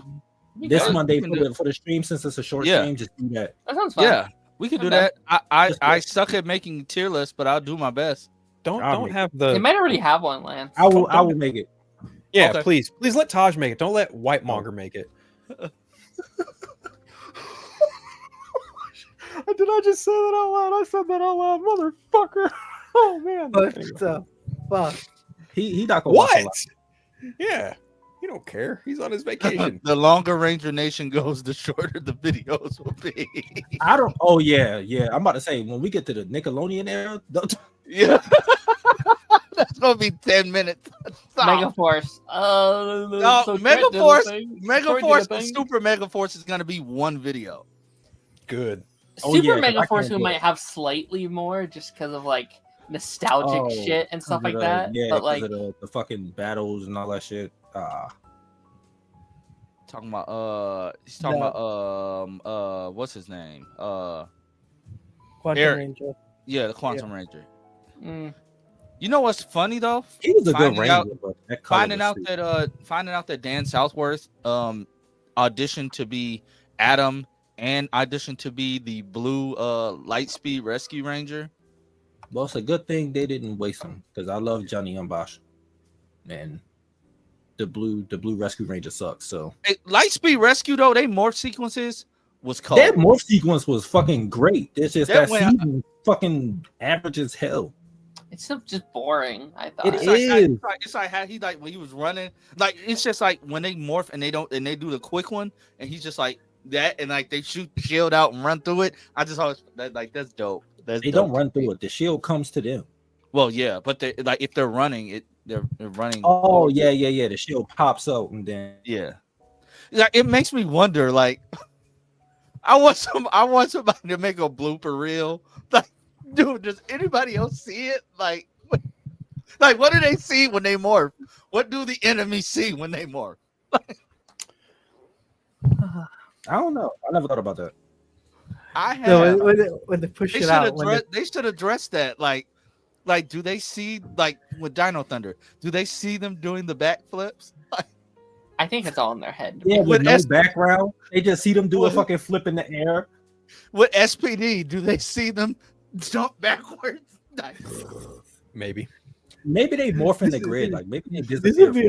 This Monday for the stream, since it's a short stream, just do that. That sounds fun. Yeah, we could do that. I suck at making tier lists, but I'll do my best. Don't have the. They might already have one, Lance. I will make it. Yeah, Okay. please let Taj make it. Don't let White Monger make it. Did I just say that out loud? I said that out loud, motherfucker. Oh man. Fuck. He not gonna watch a lot. Yeah. He don't care. He's on his vacation. The longer Ranger Nation goes, the shorter the videos will be. I don't. Oh yeah. I'm about to say when we get to the Nickelodeon era. Yeah. That's gonna be 10 minutes. Megaforce. No, so Megaforce and Super Megaforce is gonna be one video. Good. Super Megaforce, we might have slightly more just because of like nostalgic shit and stuff like that. Yeah, but like the fucking battles and all that shit. Talking about he's talking about what's his name? Quantum Ranger. Yeah, the Quantum Ranger. Mm. You know what's funny though? He was a good Ranger. Finding out that Dan Southworth auditioned to be Adam and auditioned to be the blue Lightspeed Rescue Ranger. Well, it's a good thing they didn't waste him because I love Johnny Umbosh, and the blue Rescue Ranger sucks. So hey, Lightspeed Rescue though, they morph sequences was cold. That morph sequence was fucking great. It's just that season fucking average as hell. It's just boring. I thought It's like how he like when he was running. Like it's just like when they morph and they do the quick one, and he's just like that, and like they shoot the shield out and run through it. I just always that's dope. They don't run through it. The shield comes to them. Well, yeah, but they like if they're running, they're running. Oh yeah. The shield pops out and then like it makes me wonder. Like I want somebody to make a blooper reel. Like, dude, does anybody else see it? Like what do they see when they morph? What do the enemy see when they morph? I don't know. I never thought about that. I have. When they push it out, they should address that. Like, do they see like with Dino Thunder? Do they see them doing the backflips? I think it's all in their head. Yeah, with no background, they just see them do a fucking flip in the air. With SPD, do they see them jump backwards? Maybe they morph in the grid. Like maybe they This would be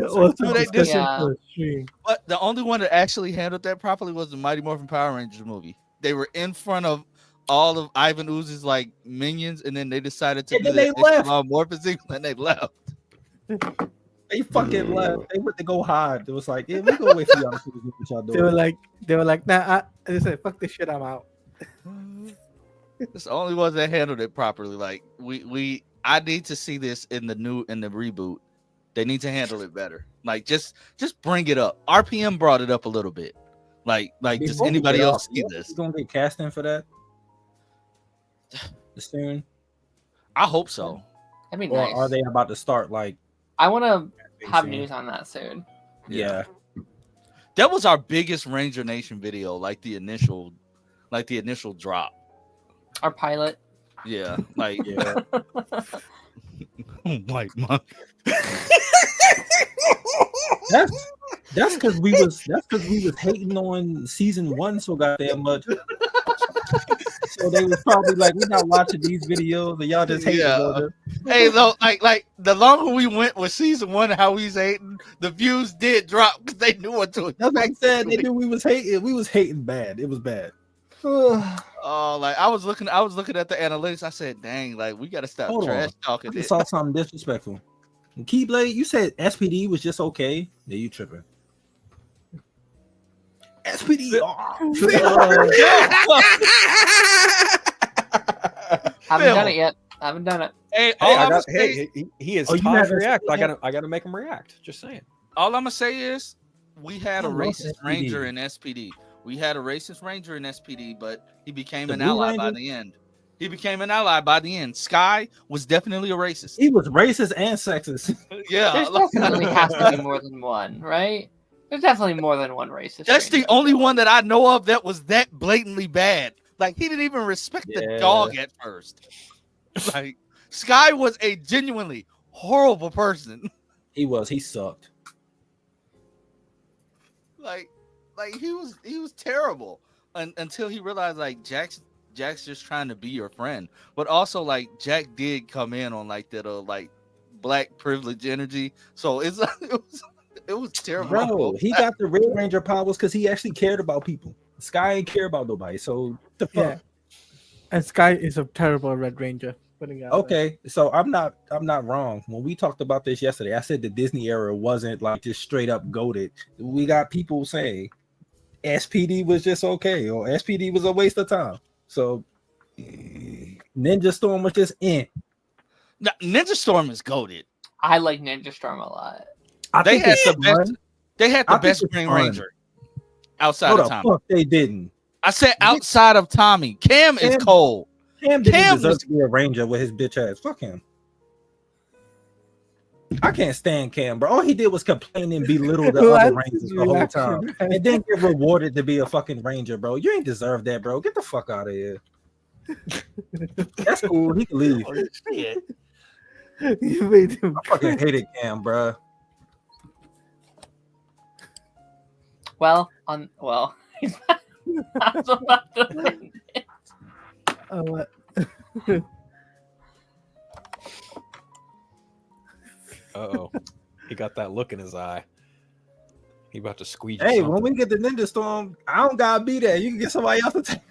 But the only one that actually handled that properly was the Mighty Morphin Power Rangers movie. They were in front of all of Ivan Ooze's like minions, and then they decided to do that morphism, and they left. They fucking left. They went to go hide. It was like, yeah, we go wait for y'all to see what y'all doing. They were like, nah. They said, fuck this shit, I'm out. It's the only ones that handled it properly. Like I need to see this in the reboot. They need to handle it better. Like just bring it up. RPM brought it up a little bit. Like does anybody else see this? You gonna get cast in for that soon? I hope so. I mean, or are they about to start like? I want to have news on that soon. Yeah, that was our biggest Ranger Nation video. Like the initial drop. Our pilot. Yeah, like yeah. White monk. That's because we was hating on season 1 so goddamn much. So they was probably like, we're not watching these videos, and y'all just hating on them. Hey, though, like the longer we went with season 1, how we was hating, the views did drop because they knew what to expect. That's what I said. They knew we was hating. We was hating bad. It was bad. Oh, like I was looking at the analytics. I said, "Dang, like we gotta stop trash talking." I saw something disrespectful. Keyblade, you said SPD was just okay. Yeah, you tripping? SPD. Haven't done it yet. Haven't done it. Hey, he is Taj react. I gotta make him react. Just saying. All I'm gonna say is we had a racist ranger in SPD. We had a racist ranger in SPD, but he became an ally by the end. Sky was definitely a racist. He was racist and sexist. Yeah. There definitely has to be more than one, right? There's definitely more than one racist. That's the only one that I know of that was that blatantly bad. Like, he didn't even respect the dog at first. Like, Sky was a genuinely horrible person. He was. He sucked. Like he was terrible until he realized like Jack's just trying to be your friend. But also like Jack did come in on like that like black privilege energy. So it was terrible. Bro, he got the Red Ranger powers because he actually cared about people. Sky ain't care about nobody. So the fuck. Yeah. And Sky is a terrible Red Ranger. Okay, so I'm not wrong. When we talked about this yesterday, I said the Disney era wasn't like just straight up goated. We got people saying SPD was just okay, or SPD was a waste of time. So Ninja Storm was just in. No, Ninja Storm is goated. I like Ninja Storm a lot. They had the best Green Ranger outside of Tommy. Fuck, they didn't. I said outside of Tommy. Cam is cold. Cam didn't deserve to be a Ranger with his bitch ass. Fuck him. I can't stand Cam, bro. All he did was complain and belittle the other Rangers the whole time, and then get rewarded to be a fucking Ranger, bro. You ain't deserve that, bro. Get the fuck out of here. That's cool. He can leave. You made him. I fucking hated Cam, bro. Well, I was about to think it. What? Uh-oh. He got that look in his eye. He about to squeeze. Hey, when we get the Ninja Storm, I don't gotta be there. You can get somebody else to take.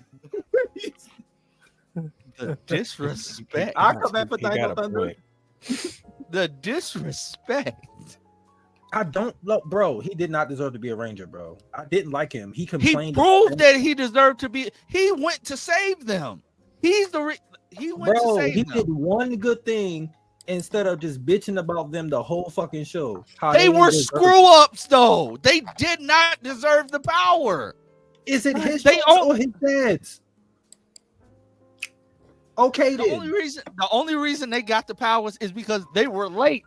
The disrespect. I'll come back for Dino Thunder. The disrespect. I don't look, bro. He did not deserve to be a Ranger, bro. I didn't like him. He complained. He proved that he deserved to be. He went to save them. He's the. He went to save them. He did one good thing instead of just bitching about them the whole fucking show. They were screw ups, though. They did not deserve the power. Is it his fault or his dad's? Okay, the only reason they got the powers is because they were late.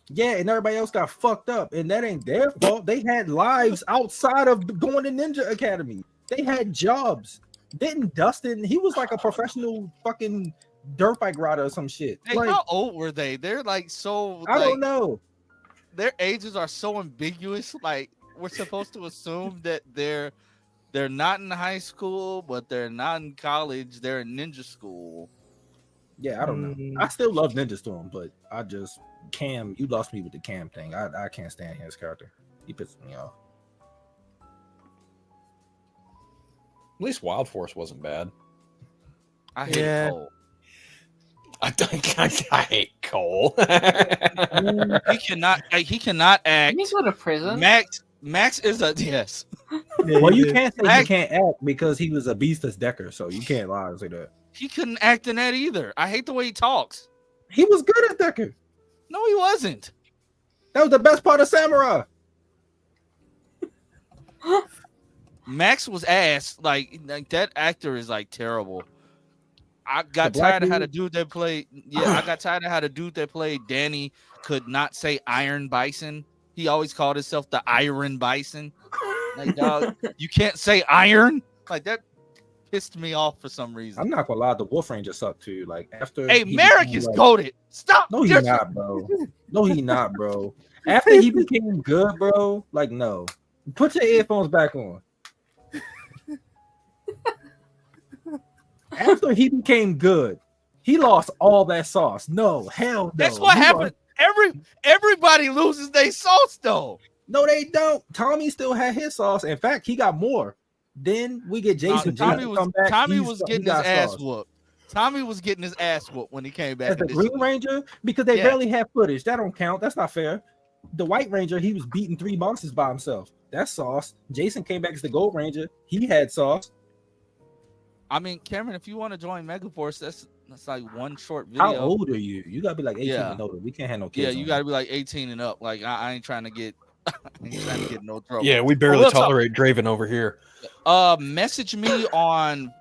Yeah, and everybody else got fucked up, and that ain't their fault. They had lives outside of going to Ninja Academy. They had jobs. Didn't Dustin? He was like a professional fucking dirt bike rider or some shit. Hey, like, how old were they? They're like so. I don't know. Their ages are so ambiguous. Like we're supposed to assume that they're not in high school, but they're not in college. They're in ninja school. Yeah, I don't know. I still love Ninja Storm, but I just Cam. You lost me with the Cam thing. I can't stand his character. He pisses me off. At least Wild Force wasn't bad. I hate Cole. I hate Cole. He cannot act. He's go to prison. Max is a yes. Well, you can't say he can't act because he was a beast as Decker, so you can't lie and say that. He couldn't act in that either. I hate the way he talks. He was good as Decker. No, he wasn't. That was the best part of Samurai. Max was ass. Like that actor is like terrible. I got tired of how the dude that played. Yeah, I got tired of how the dude that played Danny could not say Iron Bison. He always called himself the Iron Bison. Like, dog, you can't say iron. Like that pissed me off for some reason. I'm not gonna lie, the Wolf Ranger sucked too. Like after Merrick is goated. Stop. No, he's not, bro. No, he's not, bro. After he became good, bro. Like, no. Put your earphones back on. After he became good, he lost all that sauce. No, hell no. That's what happened. Everybody loses their sauce though. No, they don't. Tommy still had his sauce. In fact, he got more. Then we get Jason. Tommy was getting his ass whooped. Tommy was getting his ass whooped when he came back. As the Green Ranger, because they barely had footage. That don't count. That's not fair. The White Ranger, he was beating 3 monsters by himself. That's sauce. Jason came back as the Gold Ranger. He had sauce. I mean, Cameron, if you want to join Megaforce, that's like one short video. How old are you? You gotta be like 18 and older. We can't have no kids. Yeah, you gotta be like 18 and up. Like I ain't trying to get no trouble. Yeah, we barely tolerate Draven over here. Message me on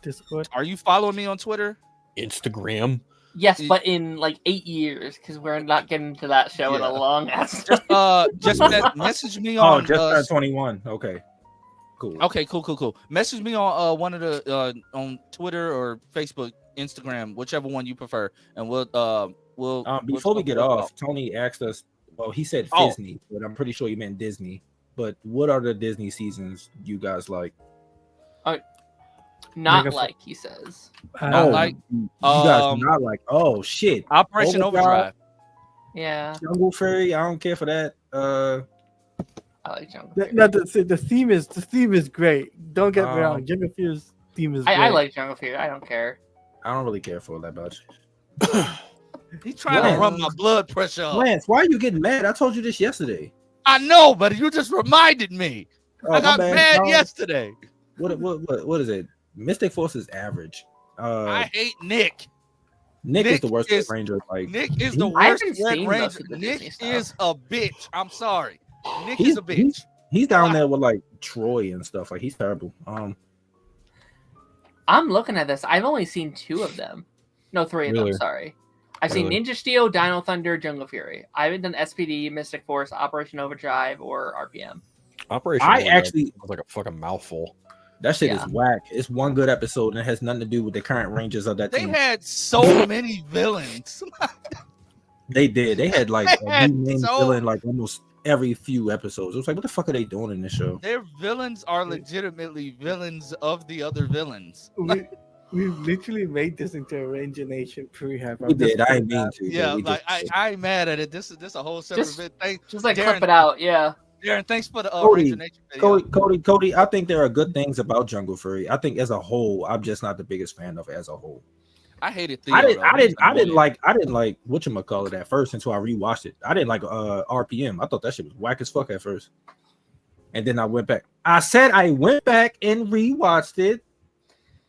Discord. Are you following me on Twitter? Instagram. Yes, but in like 8 years, because we're not getting to that show in a long ass. Just message me on. Oh, just turned 21. Okay, cool. Okay, cool. Message me on one of the on Twitter or Facebook, Instagram, whichever one you prefer, and we'll before we get off, Tony asked us. Well, he said Disney, but I'm pretty sure he meant Disney. But what are the Disney seasons you guys like? Not like he says. Not like you guys not like. Oh shit! Operation Overdrive. Yeah. Jungle Fairy. I don't care for that. I like Jungle Fairy. No, the theme is great. Don't get me wrong. Jungle Fairy's theme is great. I like Jungle Fairy. I don't care. I don't really care for that much. He's trying to run my blood pressure up. Lance, why are you getting mad? I told you this yesterday. I know, but you just reminded me. I got mad yesterday. What is it? Mystic Force is average. I hate Nick. Nick is the worst Red Ranger. Like Nick is the worst Red Ranger. Nick is a bitch. I'm sorry. Nick is a bitch. He's down there with like Troy and stuff. Like he's terrible. I'm looking at this. I've only seen 2 of them. No, 3 of them. Sorry. I've seen Ninja Steel, Dino Thunder, Jungle Fury. I haven't done SPD, Mystic Force, Operation Overdrive, or RPM. Operation Overdrive was like a fucking mouthful. That shit is whack. It's one good episode and it has nothing to do with the current Rangers of that team. They had so many villains. They did. They had like a new named villain like almost every few episodes. It was like, what the fuck are they doing in this show? Their villains are legitimately villains of the other villains. We literally made this into a Ranger Nation prehab. We did. I didn't mean to. Yeah, like I ain't mad at it. This is a whole separate bit. Thanks, just like Darren, clip it out. Yeah. Darren, thanks for the Ranger Nation video. Cody. I think there are good things about Jungle Fury. I think as a whole, I'm just not the biggest fan of it as a whole. I hated Theo. I didn't like whatchamacallit at first until I rewatched it. I didn't like RPM. I thought that shit was whack as fuck at first. And then I went back. I said I went back and rewatched it.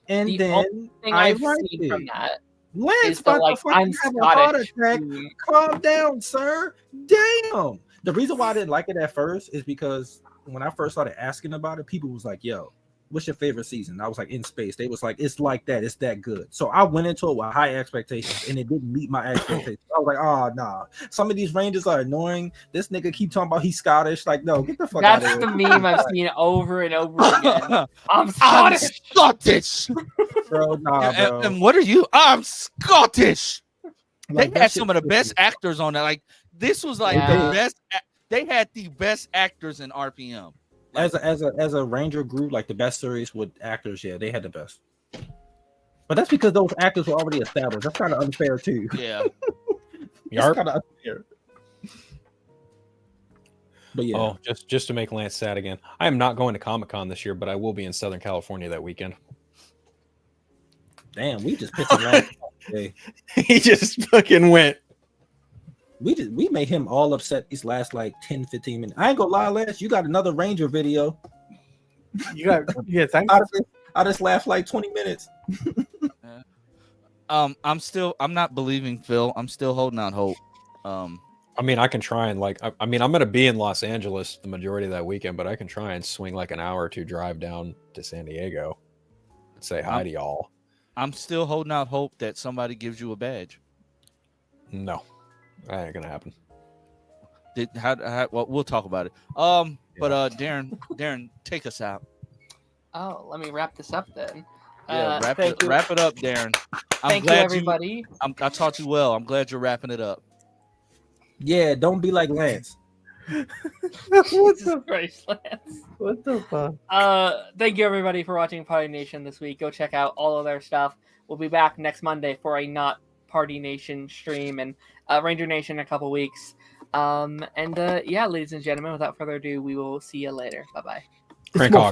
And the then I've seen from that Lance about to fucking have a heart attack. Calm down, sir. Damn. The reason why I didn't like it at first is because when I first started asking about it, people was like, yo, what's your favorite season? I was like, In Space. They was like, it's like that. It's that good. So I went into it with high expectations and it didn't meet my expectations. I was like, oh, nah. Some of these Rangers are annoying. This nigga keep talking about he's Scottish. Like, no, get the fuck out of here. That's the meme I've seen over and over again. I'm Scottish. Bro, nah, bro. And what are you? I'm Scottish. Like, they had some of the best actors on that. Like, this was like the best. They had the best actors in RPM. As a Ranger group, like the best series with actors, yeah, they had the best. But that's because those actors were already established. That's kind of unfair too. Yeah, it's kind of unfair. But yeah. Oh, just to make Lance sad again, I am not going to Comic-Con this year, but I will be in Southern California that weekend. Damn, we just picked Lance today. He just fucking went. We made him all upset these last like 10-15 minutes. I ain't gonna lie, Lance, you got another Ranger video. Thanks. I just laughed like 20 minutes. I'm not believing Phil. I'm still holding out hope. I mean, I can try and I'm gonna be in Los Angeles the majority of that weekend, but I can try and swing like an hour or two drive down to San Diego and say hi to y'all. I'm still holding out hope that somebody gives you a badge. No. That ain't gonna happen. Well, we'll talk about it. But Darren, take us out. Oh, let me wrap this up then. Yeah, wrap it up, Darren. Thank you, everybody. I taught you well. I'm glad you're wrapping it up. Yeah, don't be like Lance. What the fuck? Thank you, everybody, for watching Party Nation this week. Go check out all of their stuff. We'll be back next Monday for a Not Party Nation stream and Ranger Nation in a couple weeks. Yeah, ladies and gentlemen, without further ado, we will see you later. Bye-bye. Crank off.